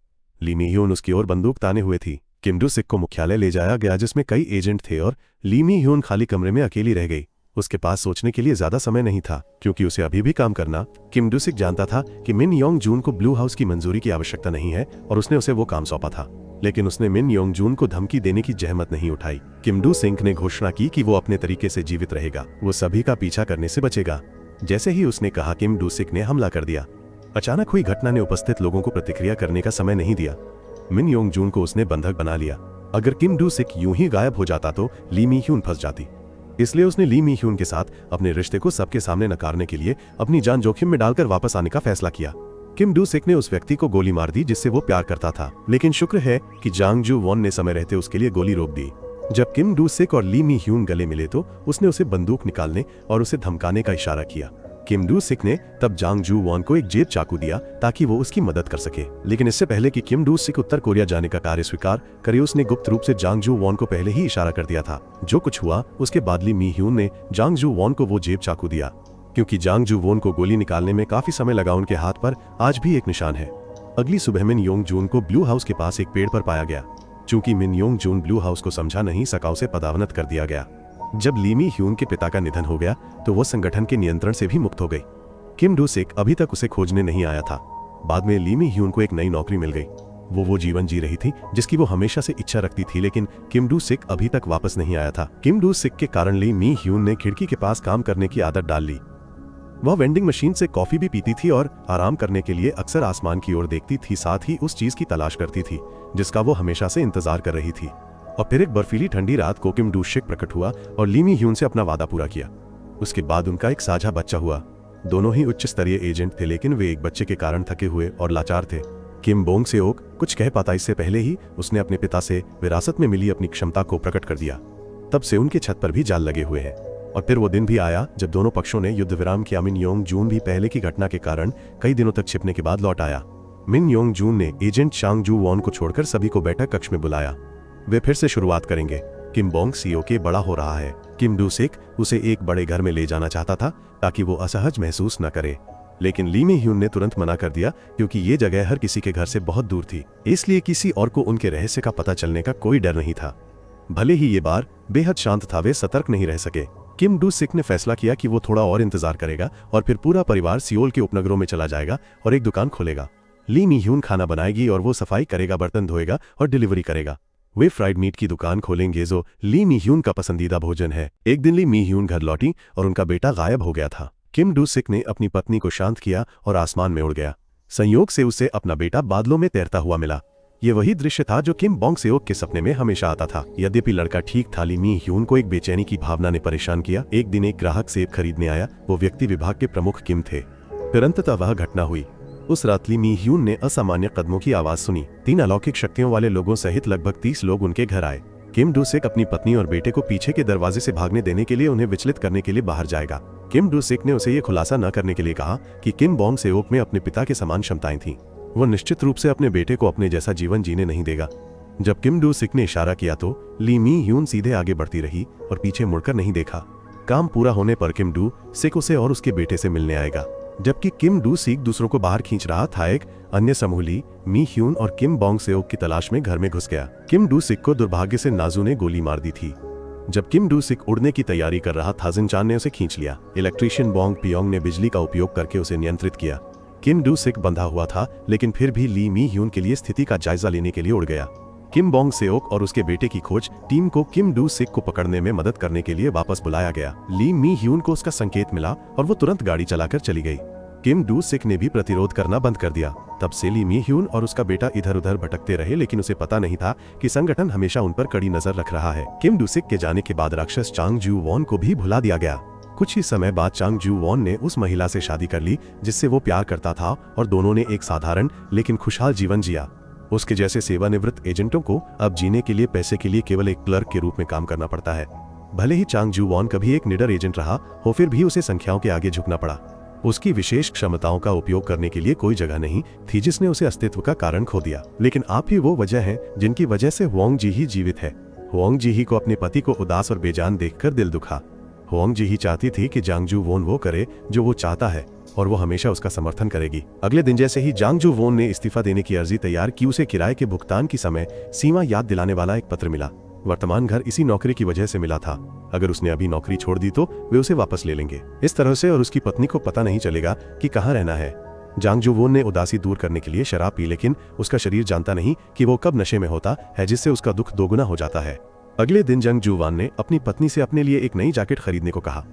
ली मी ह्यून उसकी ओर बंदूक ताने हुए थी। किम डू सिक को मुख्यालय ले जाया गया, जिसमें कई एजेंट थे, और ली मी ह्यून खाली कमरे में अकेली रह गई। उसके पास सोचने के लिए ज्यादा समय नहीं था क्योंकि उसे अभी भी काम करना। किम डू-सिक जानता था कि मिन योंग जून को ब्लू हाउस की मंजूरी की आवश्यकता नहीं है और उसने उसे वो काम सौंपा था, लेकिन उसने मिन योंग जून को धमकी देने की जहमत नहीं उठाई। किम डू-सिक ने घोषणा की कि वो अपने तरीके से जीवित रहेगा, वो सभी का पीछा करने से बचेगा। जैसे ही उसने कहा, किम डू-सिक ने हमला कर दिया। अचानक हुई घटना ने उपस्थित लोगों को प्रतिक्रिया करने का समय नहीं दिया। मिन योंग जून को उसने बंधक बना लिया। अगर किम डू-सिक यूं ही गायब हो जाता तो ली मी ह्यून फंस जाती, इसलिए उसने ली मी ह्यून के साथ अपने रिश्ते को सबके सामने नकारने के लिए अपनी जान जोखिम में डालकर वापस आने का फैसला किया। किम डू-सिक ने उस व्यक्ति को गोली मार दी जिससे वो प्यार करता था, लेकिन शुक्र है कि जांग जू वॉन ने समय रहते उसके लिए गोली रोक दी। जब किम डू-सिक और ली मी ह्यून गले मिले तो उसने उसे बंदूक निकालने और उसे धमकाने का इशारा किया। किम डू-सिक ने तब जांग जू वॉन को एक जेब चाकू दिया ताकि वो उसकी मदद कर सके, लेकिन इससे पहले कि किम डू-सिक उत्तर कोरिया जाने का कार्य स्वीकार करे, उसने गुप्त रूप से जांग जू वॉन को पहले ही इशारा कर दिया था। जो कुछ हुआ उसके बाद ली मी ह्यून ने जांग जू वॉन को वो जेब चाकू दिया। क्योंकि जांग जू वॉन को गोली निकालने में काफी समय लगा, उनके हाथ पर आज भी एक निशान है। अगली सुबह मिन योंग जून को ब्लू हाउस के पास एक पेड़ पर पाया गया। चूंकि मिन योंग जून ब्लू हाउस को समझा नहीं सका, उसे पदावनत कर दिया गया। जब ली मी ह्यून के पिता का निधन हो गया तो वो संगठन के नियंत्रण से भी मुक्त हो गई। किम डू-सिक अभी तक उसे खोजने नहीं आया था। बाद में ली मी ह्यून को एक नई नौकरी मिल गई। वो जीवन जी रही थी जिसकी वो हमेशा से इच्छा रखती थी, लेकिन किम डू-सिक अभी तक वापस नहीं आया था। किम डू-सिक के कारण ली मी ह्यून ने खिड़की के पास काम करने की आदत डाल ली। वह वेंडिंग मशीन से कॉफी भी पीती थी और आराम करने के लिए अक्सर आसमान की ओर देखती थी, साथ ही उस चीज की तलाश करती थी जिसका वो हमेशा से इंतजार कर रही थी। और फिर एक बर्फीली ठंडी रात को किम डू-सिक प्रकट हुआ और ली मी ह्यून से अपना वादा पूरा किया। उसके बाद उनका एक साझा बच्चा हुआ। दोनों ही उच्च स्तरीय एजेंट थे, लेकिन वे एक बच्चे के कारण थके हुए और लाचार थे। किम बोंग-सेओक कुछ कह पाता इससे पहले ही उसने अपने पिता से विरासत में मिली अपनी क्षमता को प्रकट कर दिया। तब से उनके छत पर भी जाल लगे हुए हैं। और फिर वो दिन भी आया जब दोनों पक्षों ने युद्ध विराम किया। मिन योंग जून भी पहले की घटना के कारण कई दिनों तक छिपने के बाद लौट आया। मिन योंग जून ने एजेंट चांग जू वॉन को छोड़कर सभी को बैठक कक्ष में बुलाया। वे फिर से शुरुआत करेंगे। किम बोंग-सेओक बड़ा हो रहा है। किम डू-सिक उसे एक बड़े घर में ले जाना चाहता था ताकि वो असहज महसूस न करे, लेकिन ली मी ह्यून ने तुरंत मना कर दिया क्योंकि ये जगह हर किसी के घर से बहुत दूर थी, इसलिए किसी और को उनके रहस्य का पता चलने का कोई डर नहीं था। भले ही ये बार बेहद शांत था, वे सतर्क नहीं रह सके। किम डू-सिक ने फैसला किया कि वो थोड़ा और इंतजार करेगा और फिर पूरा परिवार सियोल के उपनगरों में चला जाएगा और एक दुकान खोलेगा। ली मी ह्यून खाना बनाएगी और वो सफाई करेगा, बर्तन धोएगा और डिलीवरी करेगा। वे फ्राइड मीट की दुकान खोलेंगे जो ली मी ह्यून का पसंदीदा भोजन है। एक दिन ली मी ह्यून घर लौटी और उनका बेटा गायब हो गया था। किम डू-सिक ने अपनी पत्नी को शांत किया और आसमान में उड़ गया। संयोग से उसे अपना बेटा बादलों में तैरता हुआ मिला। ये वही दृश्य था जो किम बोंग-सेओक के सपने में हमेशा आता था। यद्यपि लड़का ठीक था, ली मी ह्यून को एक बेचैनी की भावना ने परेशान किया। एक दिन एक ग्राहक सेब खरीदने आया। वो व्यक्ति विभाग के प्रमुख किम थे। फिर अंततः वह घटना हुई। उस रात ली मी ह्यून ने असामान्य कदमों की आवाज सुनी। 3 अलौकिक शक्तियों वाले लोगों सहित लगभग 30 लोग उनके घर आए। किम डू-सिक अपनी पत्नी और बेटे को पीछे के दरवाजे से भागने देने के लिए उन्हें विचलित करने के लिए बाहर जाएगा। किम डू-सिक ने उसे ये खुलासा न करने के लिए कहा कि किम बोंग-सेओक में अपने पिता के समान क्षमताएं थीं। वो निश्चित रूप से अपने बेटे को अपने जैसा जीवन जीने नहीं देगा। जब किम डू-सिक ने इशारा किया तो ली मी ह्यून सीधे आगे बढ़ती रही और पीछे मुड़कर नहीं देखा। काम पूरा होने पर किम डू-सिक उसे और उसके बेटे से मिलने आएगा। जबकि किम डू-सिक दूसरों को बाहर खींच रहा था, एक अन्य समूह ली मी ह्यून और किम बोंग-सेओक की तलाश में घर में घुस गया। किम डू-सिक को दुर्भाग्य से नाजू ने गोली मार दी थी। जब किम डू-सिक उड़ने की तैयारी कर रहा था, जिन-चान ने उसे खींच लिया। इलेक्ट्रीशियन बोंग पियोंग ने बिजली का उपयोग करके उसे नियंत्रित किया। किम डू-सिक बंधा हुआ था, लेकिन फिर भी ली मी ह्यून के लिए स्थिति का जायजा लेने के लिए उड़ गया। किम बोंग-सेओक और उसके बेटे की खोज टीम को किम डू-सिक को पकड़ने में मदद करने के लिए वापस बुलाया गया। ली मी ह्यून को उसका संकेत मिला और वो तुरंत गाड़ी चलाकर चली गई। किम डू-सिक ने भी प्रतिरोध करना बंद कर दिया। तब से ली मी ह्यून और उसका बेटा इधर उधर भटकते रहे, लेकिन उसे पता नहीं था कि संगठन हमेशा उन पर कड़ी नजर रख रहा है। किम डू-सिक के जाने के बाद राक्षस चांग जू वॉन को भी भुला दिया गया। कुछ ही समय बाद चांग जू वॉन ने उस महिला से शादी कर ली जिससे वो प्यार करता था और दोनों ने एक साधारण लेकिन खुशहाल जीवन जिया। उसके जैसे सेवानिवृत्त एजेंटों को अब जीने के लिए पैसे के लिए केवल एक क्लर्क के रूप में काम करना पड़ता है। भले ही चांग जू वॉन कभी एक निडर एजेंट रहा हो, फिर भी उसे संख्याओं के आगे झुकना पड़ा। उसकी विशेष क्षमताओं का उपयोग करने के लिए कोई जगह नहीं थी जिसने उसे अस्तित्व का कारण खो दिया। लेकिन आप ही वो वजह हैं जिनकी वजह से हुआंग जी ही जीवित है। हुआंग जी ही को अपने पति को उदास और बेजान देखकर दिल दुखा। हुआंग जी ही चाहती थी कि जांग जू वोन वो करे जो वो चाहता है और वो हमेशा उसका समर्थन करेगी। अगले दिन जैसे ही जांग जू वोन ने इस्तीफा देने की अर्जी तैयार की, उसे किराए के भुगतान की समय सीमा याद दिलाने वाला एक पत्र मिला। वर्तमान घर इसी नौकरी की वजह से मिला था। अगर उसने अभी नौकरी छोड़ दी तो वे उसे वापस ले लेंगे। इस तरह से और उसकी पत्नी को पता नहीं चलेगा कि कहाँ रहना है। जांग जूवोन ने उदासी दूर करने के लिए शराब पी, लेकिन उसका शरीर जानता नहीं कि वो कब नशे में होता है, जिससे उसका दुख दोगुना हो जाता है। अगले दिन जंग जूवान ने अपनी पत्नी से अपने लिए एक नई जैकेट खरीदने को कहा।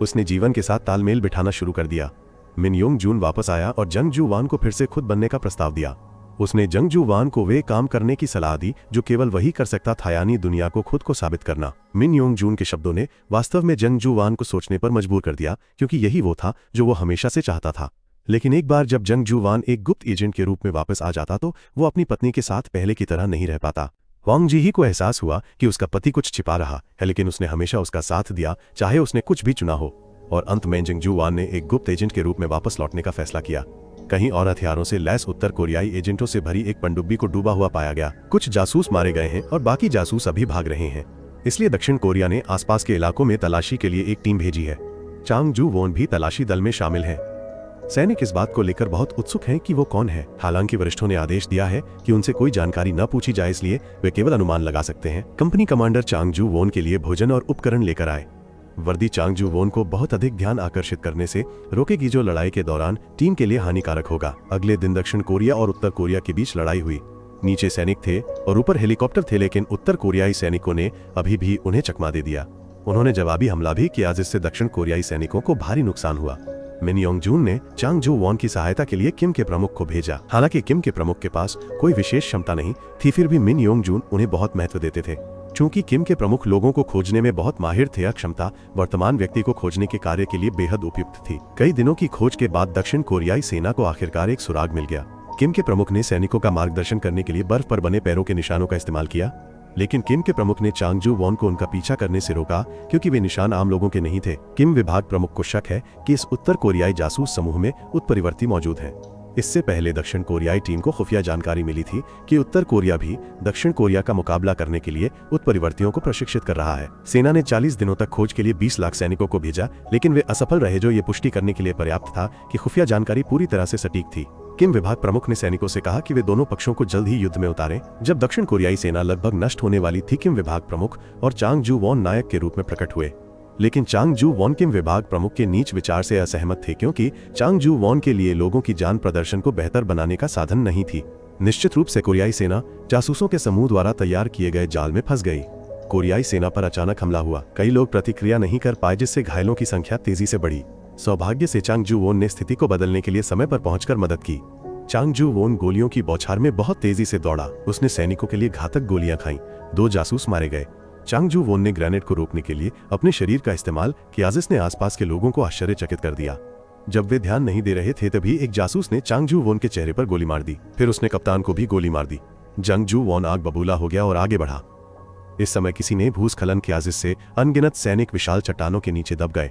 उसने जीवन के साथ तालमेल बिठाना शुरू कर दिया। मिन योंग जून वापस आया और जंग जूवान को फिर से खुद बनने का प्रस्ताव दिया। उसने जंग जूवान को वे काम करने की सलाह दी जो केवल वही कर सकता था, यानी दुनिया को खुद को साबित करना। मिन योंग जून के शब्दों ने वास्तव में जंग जूवान को सोचने पर मजबूर कर दिया, क्योंकि यही वो था जो वो हमेशा से चाहता था। लेकिन एक बार जब जंग जूवान एक गुप्त एजेंट के रूप में वापस आ जाता तो वो अपनी पत्नी के साथ पहले की तरह नहीं रह पाता। वांग जी ही को एहसास हुआ कि उसका पति कुछ छिपा रहा है, लेकिन उसने हमेशा उसका साथ दिया, चाहे उसने कुछ भी चुना हो। और अंत में जंग जूवान ने एक गुप्त एजेंट के रूप में वापस लौटने का फैसला किया। कहीं और हथियारों से लैस उत्तर कोरियाई एजेंटों से भरी एक पनडुब्बी को डूबा हुआ पाया गया। कुछ जासूस मारे गए हैं और बाकी जासूस अभी भाग रहे हैं। इसलिए दक्षिण कोरिया ने आसपास के इलाकों में तलाशी के लिए एक टीम भेजी है। चांग जू वोन भी तलाशी दल में शामिल है। सैनिक इस बात को लेकर बहुत उत्सुक हैं कि वो कौन है। हालांकि वरिष्ठों ने आदेश दिया है कि उनसे कोई जानकारी न पूछी जाए, इसलिए वे केवल अनुमान लगा सकते हैं। कंपनी कमांडर चांग जू वोन के लिए भोजन और उपकरण लेकर आए। वर्दी चांग जू वोन को बहुत अधिक ध्यान आकर्षित करने से रोकेगी, जो लड़ाई के दौरान टीम के लिए हानिकारक होगा। अगले दिन दक्षिण कोरिया और उत्तर कोरिया के बीच लड़ाई हुई। नीचे सैनिक थे और ऊपर हेलीकॉप्टर थे, लेकिन उत्तर कोरियाई सैनिकों ने अभी भी उन्हें चकमा दे दिया। उन्होंने जवाबी हमला भी किया, जिससे दक्षिण कोरियाई सैनिकों को भारी नुकसान हुआ। मिन योंग जून ने चांग जू वॉन की सहायता के लिए किम के प्रमुख को भेजा। हालांकि किम के प्रमुख के पास कोई विशेष क्षमता नहीं थी, फिर भी मिन योंग जून उन्हें बहुत महत्व देते थे। चूंकि किम के प्रमुख लोगों को खोजने में बहुत माहिर थे, यह क्षमता वर्तमान व्यक्ति को खोजने के कार्य के लिए बेहद उपयुक्त थी। कई दिनों की खोज के बाद दक्षिण कोरियाई सेना को आखिरकार एक सुराग मिल गया। किम के प्रमुख ने सैनिकों का मार्गदर्शन करने के लिए बर्फ पर बने पैरों के निशानों का इस्तेमाल किया, लेकिन किम के प्रमुख ने चांग जू वॉन को उनका पीछा करने से रोका, क्योंकि वे निशान आम लोगों के नहीं थे। किम विभाग प्रमुख को शक है कि इस उत्तर कोरियाई जासूस समूह में उत्परिवर्ती मौजूद हैं। इससे पहले दक्षिण कोरियाई टीम को खुफिया जानकारी मिली थी कि उत्तर कोरिया भी दक्षिण कोरिया का मुकाबला करने के लिए उत्परिवर्तियों को प्रशिक्षित कर रहा है। सेना ने 40 दिनों तक खोज के लिए 20 लाख सैनिकों को भेजा, लेकिन वे असफल रहे, जो ये पुष्टि करने के लिए पर्याप्त था कि खुफिया जानकारी पूरी तरह से सटीक थी। किम विभाग प्रमुख ने सैनिकों से कहा कि वे दोनों पक्षों को जल्द ही युद्ध में उतारें। जब दक्षिण कोरियाई सेना लगभग नष्ट होने वाली थी, किम विभाग प्रमुख और चांग जू वॉन नायक के रूप में प्रकट हुए। लेकिन चांग जू वॉन किम विभाग प्रमुख के नीच विचार से असहमत थे, क्योंकि चांग जू वॉन के लिए लोगों की जान प्रदर्शन को बेहतर बनाने का साधन नहीं थी। निश्चित रूप से कोरियाई सेना जासूसों के समूह द्वारा तैयार किए गए जाल में फंस गई। कोरियाई सेना पर अचानक हमला हुआ। कई लोग प्रतिक्रिया नहीं कर पाए, जिससे घायलों की संख्या तेजी से बढ़ी। सौभाग्य से चांग जू वॉन ने स्थिति को बदलने के लिए समय पर पहुंचकर मदद की। चांग जू वॉन गोलियों की बौछार में बहुत तेजी से दौड़ा। उसने सैनिकों के लिए घातक गोलियां खाईं। 2 जासूस मारे गए। चांग जू वॉन ने ग्रेनेड को रोकने के लिए अपने शरीर का इस्तेमाल किया, जिसने आसपास के लोगों को आश्चर्यचकित कर दिया। जब वे ध्यान नहीं दे रहे थे, तभी एक जासूस ने चांग जू वॉन के चेहरे पर गोली मार दी। फिर उसने कप्तान को भी गोली मार दी। जंग जू वॉन आग बबूला हो गया और आगे बढ़ा। इस समय किसी ने भूस्खलन किया, जिससे अनगिनत सैनिक विशाल चट्टानों के नीचे दब गए।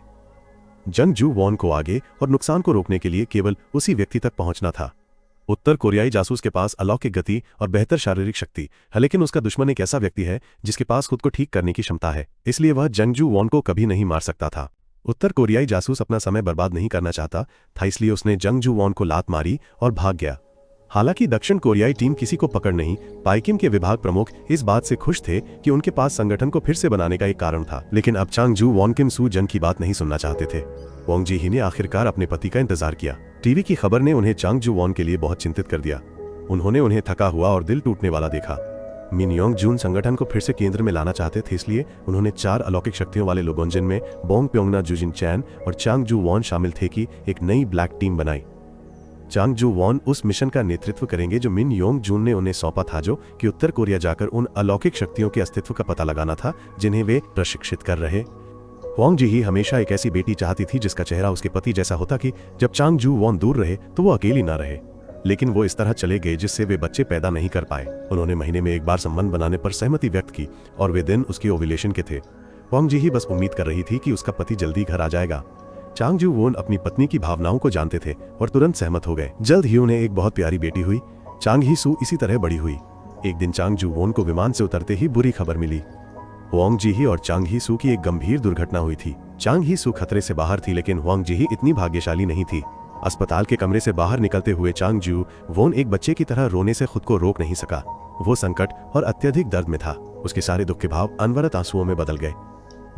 जंग जू वॉन को आगे और नुकसान को रोकने के लिए केवल उसी व्यक्ति तक पहुंचना था। उत्तर कोरियाई जासूस के पास अलौकिक गति और बेहतर शारीरिक शक्ति है, लेकिन उसका दुश्मन एक ऐसा व्यक्ति है जिसके पास खुद को ठीक करने की क्षमता है। इसलिए वह जंग जू वॉन को कभी नहीं मार सकता था। उत्तर कोरियाई जासूस अपना समय बर्बाद नहीं करना चाहता था, इसलिए उसने जंग जू वॉन को लात मारी और भाग गया। हालांकि दक्षिण कोरियाई टीम किसी को पकड़ नहीं पाई। किम के विभाग प्रमुख इस बात से खुश थे कि उनके पास संगठन को फिर से बनाने का एक कारण था, लेकिन अब चांग जू वॉन किम सू जन की बात नहीं सुनना चाहते थे। वोंग जी ही ने आखिरकार अपने पति का इंतजार किया। टीवी की खबर ने उन्हें चांग जू वॉन के लिए बहुत चिंतित कर दिया। उन्होंने उन्हें थका हुआ और दिल टूटने वाला देखा। मिन योंग जून संगठन को फिर से केंद्र में लाना चाहते थे, इसलिए उन्होंने 4 अलौकिक शक्तियों वाले लोगों, जिनमें बोंग प्योंगना जुजिन चैन और चांग जू वॉन शामिल थे, की एक नई ब्लैक टीम बनाई। चांग जू वॉन उस मिशन का नेतृत्व करेंगे जो मिन योंग जून ने उन्हें सौंपा था, जो कि उत्तर कोरिया जाकर उन अलौकिक शक्तियों के अस्तित्व का पता लगाना था जिन्हें वे प्रशिक्षित कर रहे। वोंग जी ही हमेशा एक ऐसी बेटी चाहती थी जिसका चेहरा उसके पति जैसा होता, कि जब चांग जू वॉन दूर रहे तो वो अकेली ना रहे। लेकिन वो इस तरह चले गए जिससे वे बच्चे पैदा नहीं कर पाए। उन्होंने महीने में एक बार संबंध बनाने पर सहमति व्यक्त की और वे दिन उसके ओव्यूलेशन के थे। वोंग जी ही बस उम्मीद कर रही थी कि उसका पति जल्दी घर आ जाएगा। चांग जू वॉन अपनी पत्नी की भावनाओं को जानते थे और तुरंत सहमत हो गए। जल्द ही उन्हें एक बहुत प्यारी बेटी हुई। चांग ही सू इसी तरह बड़ी हुई। एक दिन चांग जू वॉन को विमान से उतरते ही बुरी खबर मिली। वोंग जी ही और चांग ही सू की एक गंभीर दुर्घटना हुई थी। चांग ही सू खतरे से बाहर थी, लेकिन वोंग जी ही इतनी भाग्यशाली नहीं थी। अस्पताल के कमरे से बाहर निकलते हुए चांग जू वॉन एक बच्चे की तरह रोने से खुद को रोक नहीं सका। वो संकट और अत्यधिक दर्द में था। उसके सारे दुख के भाव अनवरत आंसुओं में बदल गए।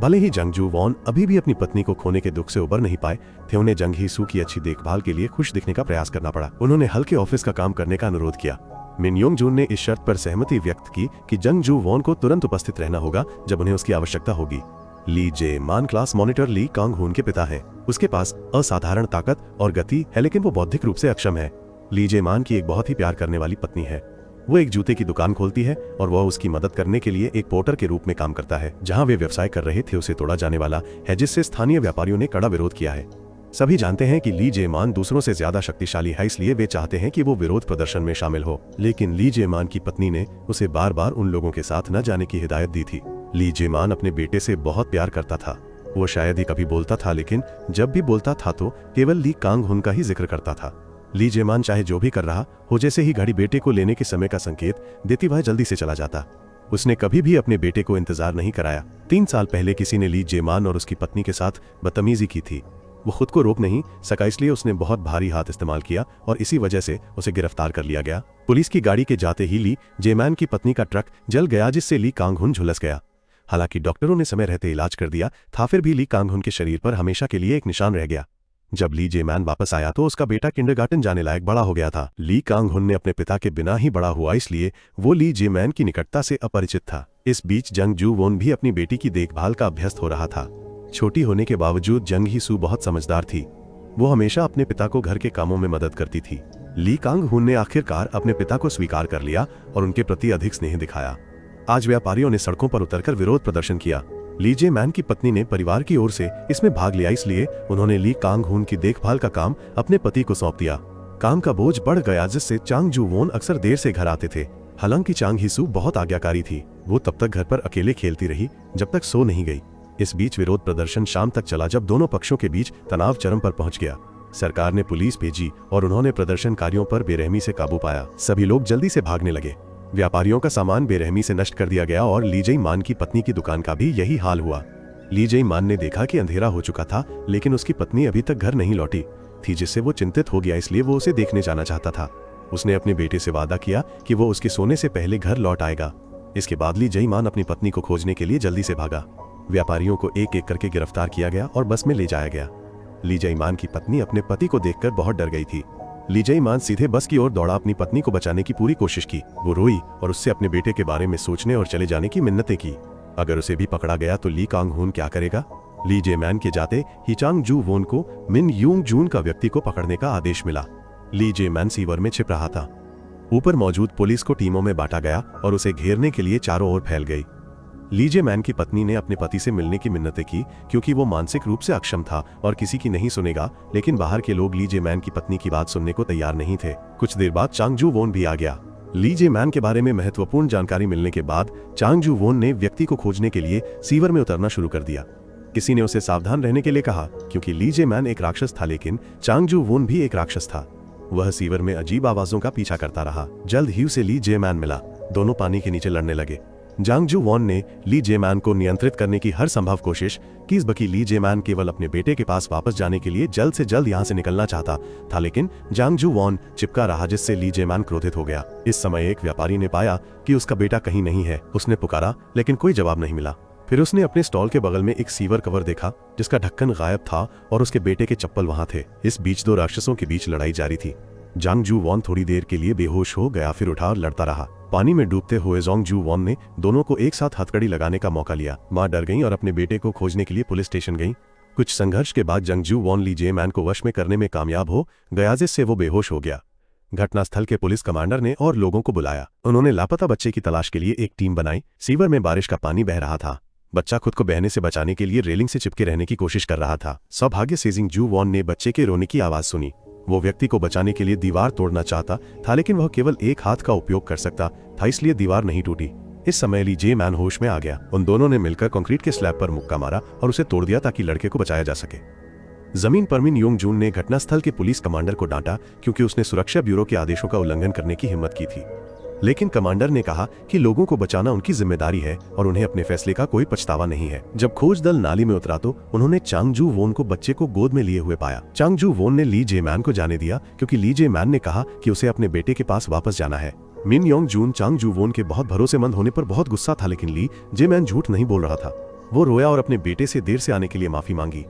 भले ही जंग जू वॉन अभी भी अपनी पत्नी को खोने के दुख से उबर नहीं पाए थे, उन्हें जंग ही सू की अच्छी देखभाल के लिए खुश दिखने का प्रयास करना पड़ा। उन्होंने हल्के ऑफिस का काम करने का अनुरोध किया। मिन योंग जून ने इस शर्त पर सहमति व्यक्त की कि जंग जू वॉन को तुरंत उपस्थित रहना होगा जब उन्हें उसकी आवश्यकता होगी। ली जे मान क्लास मॉनिटर ली कांग हुन के पिता हैं। उसके पास असाधारण ताकत और गति है, लेकिन वो बौद्धिक रूप से अक्षम है। ली जे मान की एक बहुत ही प्यार करने वाली पत्नी है। वो एक जूते की दुकान खोलती है और वह उसकी मदद करने के लिए एक पोर्टर के रूप में काम करता है। जहां वे व्यवसाय कर रहे थे उसे तोड़ा जाने वाला है, जिससे स्थानीय व्यापारियों ने कड़ा विरोध किया है। सभी जानते हैं कि ली जे मान दूसरों से ज्यादा शक्तिशाली है, इसलिए वे चाहते हैं कि वो विरोध प्रदर्शन में शामिल हो। लेकिन ली जे मान की पत्नी ने उसे बार बार उन लोगों के साथ न जाने की हिदायत दी थी। ली जे मान अपने बेटे से बहुत प्यार करता था। वो शायद ही कभी बोलता था, लेकिन जब भी बोलता था तो केवल ली कांग हुन का ही जिक्र करता था। ली जे मान चाहे जो भी कर रहा हो, जैसे ही घड़ी बेटे को लेने के समय का संकेत देती वह जल्दी से चला जाता। उसने कभी भी अपने बेटे को इंतजार नहीं कराया। 3 साल पहले किसी ने ली जे मान और उसकी पत्नी के साथ बदतमीजी की थी। वो खुद को रोक नहीं सका, इसलिए उसने बहुत भारी हाथ इस्तेमाल किया और इसी वजह से उसे गिरफ्तार कर लिया गया। पुलिस की गाड़ी के जाते ही ली जे मान की पत्नी का ट्रक जल गया, जिससे ली कांग हुन झुलस गया। हालांकि डॉक्टरों ने समय रहते इलाज कर दिया था, फिर भी ली कांग हुन के शरीर पर हमेशा के लिए एक निशान रह गया। जब ली जे मान वापस आया तो उसका बेटा किंडरगार्टन जाने लायक बड़ा हो गया था। ली कांग हुन ने अपने पिता के बिना ही बड़ा हुआ, इसलिए वो ली जे मान की निकटता से अपरिचित था। इस बीच जंग जू वॉन भी अपनी बेटी की देखभाल का अभ्यस्त हो रहा था। छोटी होने के बावजूद जंग ही सू बहुत समझदार थी। वो हमेशा अपने पिता को घर के कामों में मदद करती थी। ली कांग हुन ने आखिरकार अपने पिता को स्वीकार कर लिया और उनके प्रति अधिक स्नेह दिखाया। आज व्यापारियों ने सड़कों पर उतरकर विरोध प्रदर्शन किया। ली जे मान की पत्नी ने परिवार की ओर से इसमें भाग लिया, इसलिए उन्होंने ली कांग हुन की देखभाल का काम अपने पति को सौंप दिया। काम का बोझ बढ़ गया, जिससे चांग जू वॉन अक्सर देर से घर आते थे। हालांकि चांग ही सू बहुत आज्ञाकारी थी। वो तब तक घर पर अकेले खेलती रही जब तक सो नहीं गई। इस बीच विरोध प्रदर्शन शाम तक चला, जब दोनों पक्षों के बीच तनाव चरम पर पहुंच गया। सरकार ने पुलिस भेजी और उन्होंने प्रदर्शनकारियों पर बेरहमी से काबू पाया। सभी लोग जल्दी से भागने लगे। व्यापारियों का सामान बेरहमी से नष्ट कर दिया गया और ली जे मान की पत्नी की दुकान का भी यही हाल हुआ। ली जे मान ने देखा कि अंधेरा हो चुका था, लेकिन उसकी पत्नी अभी तक घर नहीं लौटी थी, जिससे वो चिंतित हो गया। इसलिए वो उसे देखने जाना चाहता था। उसने अपने बेटे से वादा किया कि वो उसके सोने से पहले घर लौट आएगा। इसके बाद ली जे मान अपनी पत्नी को खोजने के लिए जल्दी से भागा। व्यापारियों को एक एक करके गिरफ्तार किया गया और बस में ले जाया गया। ली जे मान की पत्नी अपने पति को देखकर बहुत डर गई थी। ली जे मान सीधे बस की ओर दौड़ा, अपनी पत्नी को बचाने की पूरी कोशिश की। वो रोई और उससे अपने बेटे के बारे में सोचने और चले जाने की मिन्नतें की। अगर उसे भी पकड़ा गया तो ली कांग हुन क्या करेगा? ली जे मान के जाते ही चांग जू वॉन को मिन योंग जून का व्यक्ति को पकड़ने का आदेश मिला। ली जे मान सीवर में छिप रहा था। ऊपर मौजूद पुलिस को टीमों में बांटा गया और उसे घेरने के लिए चारों ओर फैल गई। ली जे मान की पत्नी ने अपने पति से मिलने की मिन्नतें की, क्योंकि वो मानसिक रूप से अक्षम था और किसी की नहीं सुनेगा। लेकिन बाहर के लोग ली जे मान की पत्नी की बात सुनने को तैयार नहीं थे। कुछ देर बाद चांग जू वॉन भी आ गया। ली जे मान के बारे में महत्वपूर्ण जानकारी मिलने के बाद चांग जू वॉन ने व्यक्ति को खोजने के लिए सीवर में उतरना शुरू कर दिया। किसी ने उसे सावधान रहने के लिए कहा, क्योंकि ली जे मान एक राक्षस था, लेकिन चांग जू वॉन भी एक राक्षस था। वह सीवर में अजीब आवाजों का पीछा करता रहा। जल्द ही उसे ली जे मान मिला। दोनों पानी के नीचे लड़ने लगे। जांग जू वॉन ने ली जे मान को नियंत्रित करने की हर संभव कोशिश की, बल्कि ली जे मान केवल अपने बेटे के पास वापस जाने के लिए जल्द से जल्द यहाँ से निकलना चाहता था। लेकिन जांग जू वॉन चिपका रहा, जिससे ली जे मान क्रोधित हो गया। इस समय एक व्यापारी ने पाया कि उसका बेटा कहीं नहीं है। उसने पुकारा, लेकिन कोई जवाब नहीं मिला। फिर उसने अपने स्टॉल के बगल में एक सीवर कवर देखा, जिसका ढक्कन गायब था और उसके बेटे के चप्पल वहां थे। इस बीच दो राक्षसों के बीच लड़ाई जारी थी। जांग जू वॉन थोड़ी देर के लिए बेहोश हो गया, फिर उठा और लड़ता रहा। पानी में डूबते हुए जोंग जू वॉन ने दोनों को एक साथ हथकड़ी लगाने का मौका लिया। मां डर गईं और अपने बेटे को खोजने के लिए पुलिस स्टेशन गईं। कुछ संघर्ष के बाद जंग जू वॉन ली जे मैन को वश में करने में कामयाब हो गया, जिससे वो बेहोश हो गया। घटनास्थल के पुलिस कमांडर ने और लोगों को बुलाया। उन्होंने लापता बच्चे की तलाश के लिए एक टीम बनाई। सीवर में बारिश का पानी बह रहा था। बच्चा खुद को बहने से बचाने के लिए रेलिंग से चिपके रहने की कोशिश कर रहा था। सौभाग्य से जिंग जू वॉन ने बच्चे के रोने की आवाज सुनी। वो व्यक्ति को बचाने के लिए दीवार तोड़ना चाहता था, लेकिन वह केवल एक हाथ का उपयोग कर सकता था, इसलिए दीवार नहीं टूटी। इस समय ली जे मैन होश में आ गया। उन दोनों ने मिलकर कंक्रीट के स्लैब पर मुक्का मारा और उसे तोड़ दिया ताकि लड़के को बचाया जा सके। जमीन पर मिन योंग जून ने घटनास्थल के पुलिस कमांडर को डांटा, क्योंकि उसने सुरक्षा ब्यूरो के आदेशों का उल्लंघन करने की हिम्मत की थी। लेकिन कमांडर ने कहा कि लोगों को बचाना उनकी जिम्मेदारी है और उन्हें अपने फैसले का कोई पछतावा नहीं है। जब खोज दल नाली में उतरा तो उन्होंने चांग जू वॉन को बच्चे को गोद में लिए हुए पाया। चांग जू वॉन ने ली जे मैन को जाने दिया, क्योंकि ली जे मैन ने कहा कि उसे अपने बेटे के पास वापस जाना है। मिन योंग जून चांग जू वोन के बहुत भरोसेमंद होने पर बहुत गुस्सा था, लेकिन ली जे मैन झूठ नहीं बोल रहा था। वो रोया और अपने बेटे से देर से आने के लिए माफी मांगी।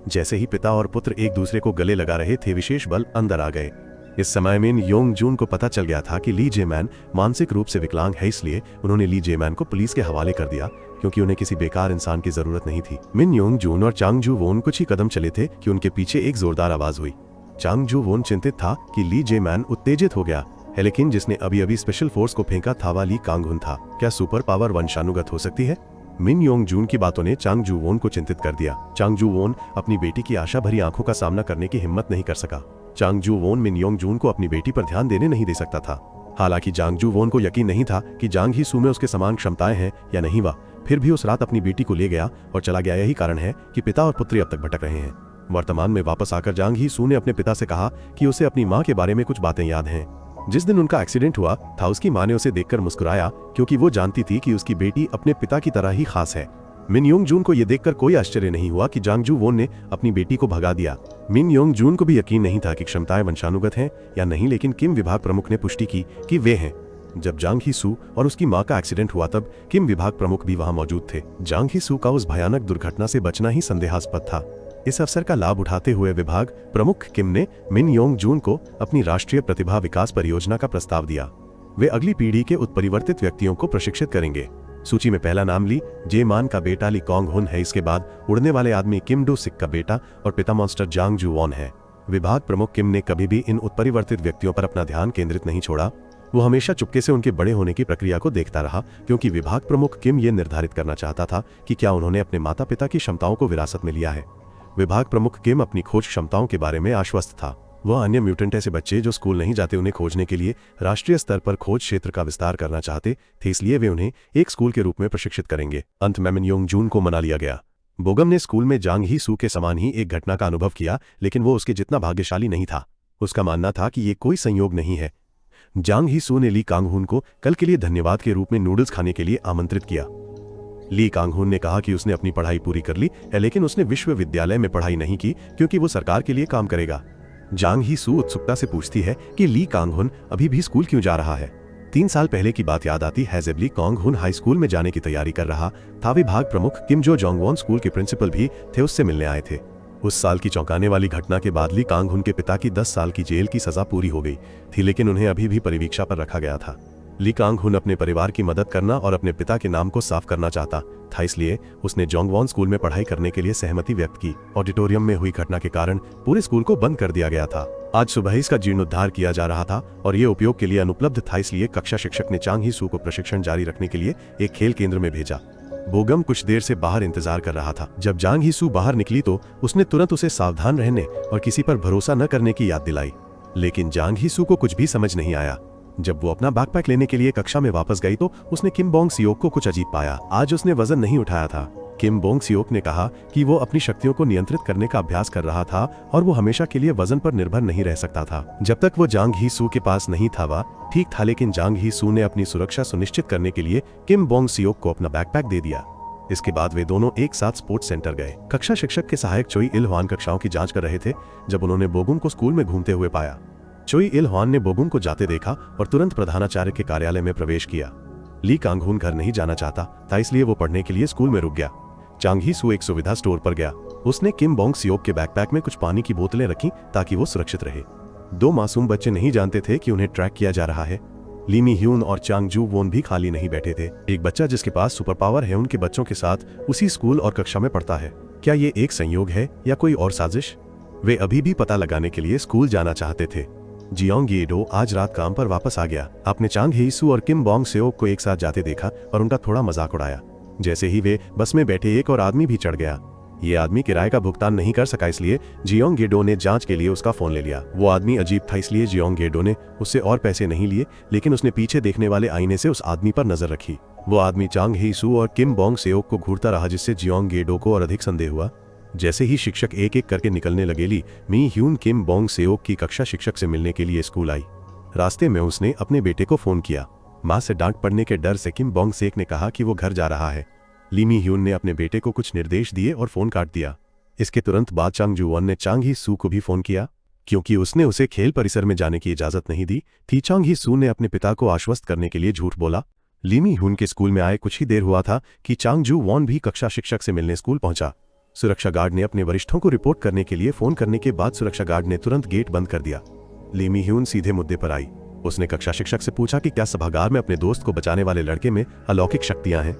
जैसे ही पिता और पुत्र एक दूसरे को गले लगा रहे थे, विशेष बल अंदर आ गए। इस समय मिन योंग जून को पता चल गया था कि ली जे मैन मानसिक रूप से विकलांग है, इसलिए उन्होंने ली जे मैन को पुलिस के हवाले कर दिया, क्योंकि उन्हें किसी बेकार इंसान की जरूरत नहीं थी। मिन योंग जून और चांग जू वोन कुछ ही कदम चले थे कि उनके पीछे एक जोरदार आवाज हुई। चांग जू वोन चिंतित था कि ली जे मैन उत्तेजित हो गया है, लेकिन जिसने अभी अभी स्पेशल फोर्स को फेंका था वह ली कांगहुन था। क्या सुपर पावर वंशानुगत हो सकती है? मिन योंग जून की बातों ने चांग जू वोन को चिंतित कर दिया। चांग जू वोन अपनी बेटी की आशा भरी आंखों का सामना करने की हिम्मत नहीं कर सका। चांग जू वोन मिन योंग जून को अपनी बेटी पर ध्यान देने नहीं दे सकता था। हालांकि चांग जू वोन को यकीन नहीं था कि जांग ही सू में उसके समान क्षमताएं हैं या नहीं, वह फिर भी उस रात अपनी बेटी को ले गया और चला गया। यही कारण है कि पिता और पुत्री अब तक भटक रहे हैं। वर्तमान में वापस आकर जांग ही सू ने अपने पिता से कहा कि उसे अपनी माँ के बारे में कुछ बातें याद हैं। जिस दिन उनका एक्सीडेंट हुआ था, उसकी माँ ने उसे देखकर मुस्कुराया, क्योंकि वो जानती थी कि उसकी बेटी अपने पिता की तरह ही खास है। मिन योंग जून को यह देखकर कोई आश्चर्य नहीं हुआ कि जांग जू वोन ने अपनी बेटी को भगा दिया। मिन योंग जून को भी यकीन नहीं था कि क्षमताएं वंशानुगत हैं या नहीं, लेकिन किम विभाग प्रमुख ने पुष्टि की कि वे हैं। जब जांग ही सू और उसकी मां का एक्सीडेंट हुआ, तब किम विभाग प्रमुख भी वहां मौजूद थे। जांग ही सू का उस भयानक दुर्घटना से बचना ही संदेहास्पद था। इस अवसर का लाभ उठाते हुए विभाग प्रमुख किम ने मिन योंग जून को अपनी राष्ट्रीय प्रतिभा विकास परियोजना का प्रस्ताव दिया। वे अगली पीढ़ी के उत्परिवर्तित व्यक्तियों को प्रशिक्षित करेंगे। सूची में पहला नाम ली जे मान का बेटा ली कांग हुन है। इसके बाद उड़ने वाले आदमी किम डू सिक का बेटा और पिता मॉन्स्टर जांग जू वॉन है। विभाग प्रमुख किम ने कभी भी इन उत्परिवर्तित व्यक्तियों पर अपना ध्यान केंद्रित नहीं छोड़ा। वो हमेशा चुपके से उनके बड़े होने की प्रक्रिया को देखता रहा, क्योंकि विभाग प्रमुख किम ये निर्धारित करना चाहता था कि क्या उन्होंने अपने माता पिता की क्षमताओं को विरासत में लिया है। विभाग प्रमुख किम अपनी खोज क्षमताओं के बारे में आश्वस्त था। वह अन्य म्यूटेंट ऐसे बच्चे जो स्कूल नहीं जाते, उन्हें खोजने के लिए राष्ट्रीय स्तर पर खोज क्षेत्र का विस्तार करना चाहते थे, इसलिए वे उन्हें एक स्कूल के रूप में प्रशिक्षित करेंगे। अंत में मिन योंग जून को मना लिया गया। बोगम ने स्कूल में जांग ही सू के समान ही एक घटना का अनुभव किया, लेकिन वो उसके जितना भाग्यशाली नहीं था। उसका मानना था कि ये कोई संयोग नहीं है। जांग ही सू ने ली कांगहुन को कल के लिए धन्यवाद के रूप में नूडल्स खाने के लिए आमंत्रित किया। ली कांगहुन ने कहा कि उसने अपनी पढ़ाई पूरी कर ली है, लेकिन उसने विश्वविद्यालय में पढ़ाई नहीं की, क्योंकि वो सरकार के लिए काम करेगा। जांग ही सू उत्सुकता से पूछती है कि ली कांगहुन अभी भी स्कूल क्यों जा रहा है। 3 साल पहले की बात याद आती है जब ली कांगहुन हाई स्कूल में जाने की तैयारी कर रहा था। विभाग प्रमुख किम जो जोंगवॉन स्कूल के प्रिंसिपल भी थे, उससे मिलने आए थे। उस साल की चौंकाने वाली घटना के बाद ली कांगहुन के पिता की 10 साल की जेल की सजा पूरी हो गई थी, लेकिन उन्हें अभी भी परिवीक्षा पर रखा गया था। ली कांगहुन अपने परिवार की मदद करना और अपने पिता के नाम को साफ करना चाहता था, इसलिए उसने जोंगवॉन स्कूल में पढ़ाई करने के लिए सहमति व्यक्त की। ऑडिटोरियम में हुई घटना के कारण पूरे स्कूल को बंद कर दिया गया था। आज सुबह इसका जीर्णोद्धार किया जा रहा था और ये उपयोग के लिए अनुपलब्ध था, इसलिए कक्षा शिक्षक ने चांग ही सू को प्रशिक्षण जारी रखने के लिए एक खेल केंद्र में भेजा। बोगम कुछ देर से बाहर इंतजार कर रहा था। जब जांग ही सू बाहर निकली तो उसने तुरंत उसे सावधान रहने और किसी पर भरोसा न करने की याद दिलाई, लेकिन जांग ही सू को कुछ भी समझ नहीं आया। जब वो अपना बैकपैक लेने के लिए कक्षा में वापस गई तो उसने किम बोंग सियोक को कुछ अजीब पाया। आज उसने वजन नहीं उठाया था। किम बोंग सियोक ने कहा कि वो अपनी शक्तियों को नियंत्रित करने का अभ्यास कर रहा था और वो हमेशा के लिए वजन पर निर्भर नहीं रह सकता था। जब तक वो जांग ही सू के पास नहीं था वह ठीक था, लेकिन जांग ही सू ने अपनी सुरक्षा सुनिश्चित करने के लिए किम बोंग सियोक को अपना बैकपैक दे दिया। इसके बाद वे दोनों एक साथ स्पोर्ट्स सेंटर गए। कक्षा शिक्षक के सहायक चोई इल ह्वान कक्षाओं की जांच कर रहे थे जब उन्होंने बोगुम को स्कूल में घूमते हुए पाया। चोई इल ह्वान ने बोगुम को जाते देखा और तुरंत प्रधानाचार्य के कार्यालय में प्रवेश किया। ली कांगहुन घर नहीं जाना चाहता था, इसलिए वो पढ़ने के लिए स्कूल में रुक गया। चांग ही सू एक सुविधा स्टोर पर गया। उसने किम बोंग सियोक के बैकपैक में कुछ पानी की बोतलें रखी ताकि वो सुरक्षित रहे। 2 मासूम बच्चे नहीं जानते थे कि उन्हें ट्रैक किया जा रहा है। ली मी ह्यून और चांग जू वोन भी खाली नहीं बैठे थे। एक बच्चा जिसके पास सुपर पावर है उनके बच्चों के साथ उसी स्कूल और कक्षा में पढ़ता है। क्या ये एक संयोग है या कोई और साजिश? वे अभी भी पता लगाने के लिए स्कूल जाना चाहते थे। जियोंग येडो आज रात काम पर वापस आ गया। आपने चांग ही सू और किम बोंग सियोक को एक साथ जाते देखा और उनका थोड़ा मजाक उड़ाया। जैसे ही वे बस में बैठे, एक और आदमी भी चढ़ गया। ये आदमी किराए का भुगतान नहीं कर सका, इसलिए जियोंग येडो ने जांच के लिए उसका फोन ले लिया। वो आदमी अजीब था, इसलिए जियोंग येडो ने उससे और पैसे नहीं लिए, लेकिन उसने पीछे देखने वाले आईने से उस आदमी पर नजर रखी। वो आदमी चांग ही सू और किम बोंग सियोक को घूरता रहा, जिससे जियोंग येडो को और अधिक संदेह हुआ। जैसे ही शिक्षक एक एक करके निकलने लगे, ली मी ह्यून किम बोंग सियोक की कक्षा शिक्षक से मिलने के लिए स्कूल आई। रास्ते में उसने अपने बेटे को फोन किया। मां से डांट पड़ने के डर से किम बोंग सियोक ने कहा कि वो घर जा रहा है। ली मी ह्यून ने अपने बेटे को कुछ निर्देश दिए और फोन काट दिया। इसके तुरंत बाद चांग जू वॉन ने चांग ही सू को भी फोन किया। क्योंकि उसने उसे खेल परिसर में जाने की इजाजत नहीं दी थी। चांग ही सू ने अपने पिता को आश्वस्त करने के लिए झूठ बोला। ली मी ह्यून के स्कूल में आए कुछ ही देर हुआ था कि चांग जू वॉन भी कक्षा शिक्षक से मिलने स्कूल पहुंचा। सुरक्षा गार्ड ने अपने वरिष्ठों को रिपोर्ट करने के लिए फोन करने के बाद सुरक्षा गार्ड ने तुरंत गेट बंद कर दिया। ली मी ह्यून सीधे मुद्दे पर आई। उसने कक्षा शिक्षक से पूछा कि क्या सभागार में अपने दोस्त को बचाने वाले लड़के में अलौकिक शक्तियां हैं,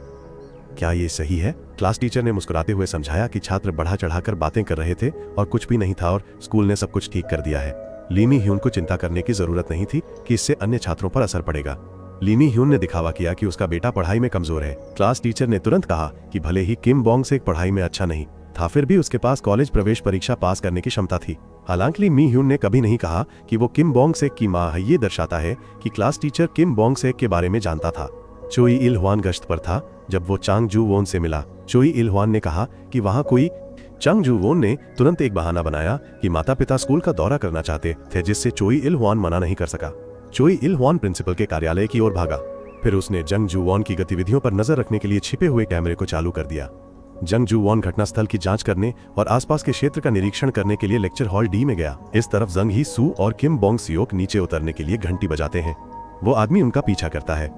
क्या ये सही है? क्लास टीचर ने मुस्कुराते हुए समझाया कि छात्र बढ़ा चढ़ाकर बातें कर रहे थे और कुछ भी नहीं था और स्कूल ने सब कुछ ठीक कर दिया है। ली मी ह्यून को चिंता करने की जरूरत नहीं थी कि इससे अन्य छात्रों पर असर पड़ेगा। ली मी ह्यून ने दिखावा किया कि उसका बेटा पढ़ाई में कमजोर है। क्लास टीचर ने तुरंत कहा कि भले ही किम बोंग सेक पढ़ाई में अच्छा नहीं था, फिर भी उसके पास कॉलेज प्रवेश परीक्षा पास करने की क्षमता थी। हालांकि ली मी ह्यून ने कभी नहीं कहा कि वो किम बोंग सेक की मां है। ये दर्शाता है कि क्लास टीचर किम बोंग सेक के बारे में जानता था। चोई इल ह्वान गश्त पर था जब वो चांग जू वोन से मिला। चोई इल ह्वान ने कहा कि वहां कोई चांग जू वोन ने तुरंत एक बहाना बनाया कि माता पिता स्कूल का दौरा करना चाहते थे, जिससे चोई इल ह्वान मना नहीं कर सका। चोई इल ह्वान प्रिंसिपल के कार्यालय की ओर भागा। फिर उसने जंग जू वॉन की गतिविधियों पर नजर रखने के लिए छिपे हुए कैमरे को चालू कर दिया। जंग जू वॉन घटनास्थल की जांच करने और आसपास के क्षेत्र का निरीक्षण करने के लिए लेक्चर हॉल डी में गया। इस तरफ जंग ही सू और किम बोंग सियोक नीचे उतरने के लिए घंटी बजाते हैं। वो आदमी उनका पीछा करता है।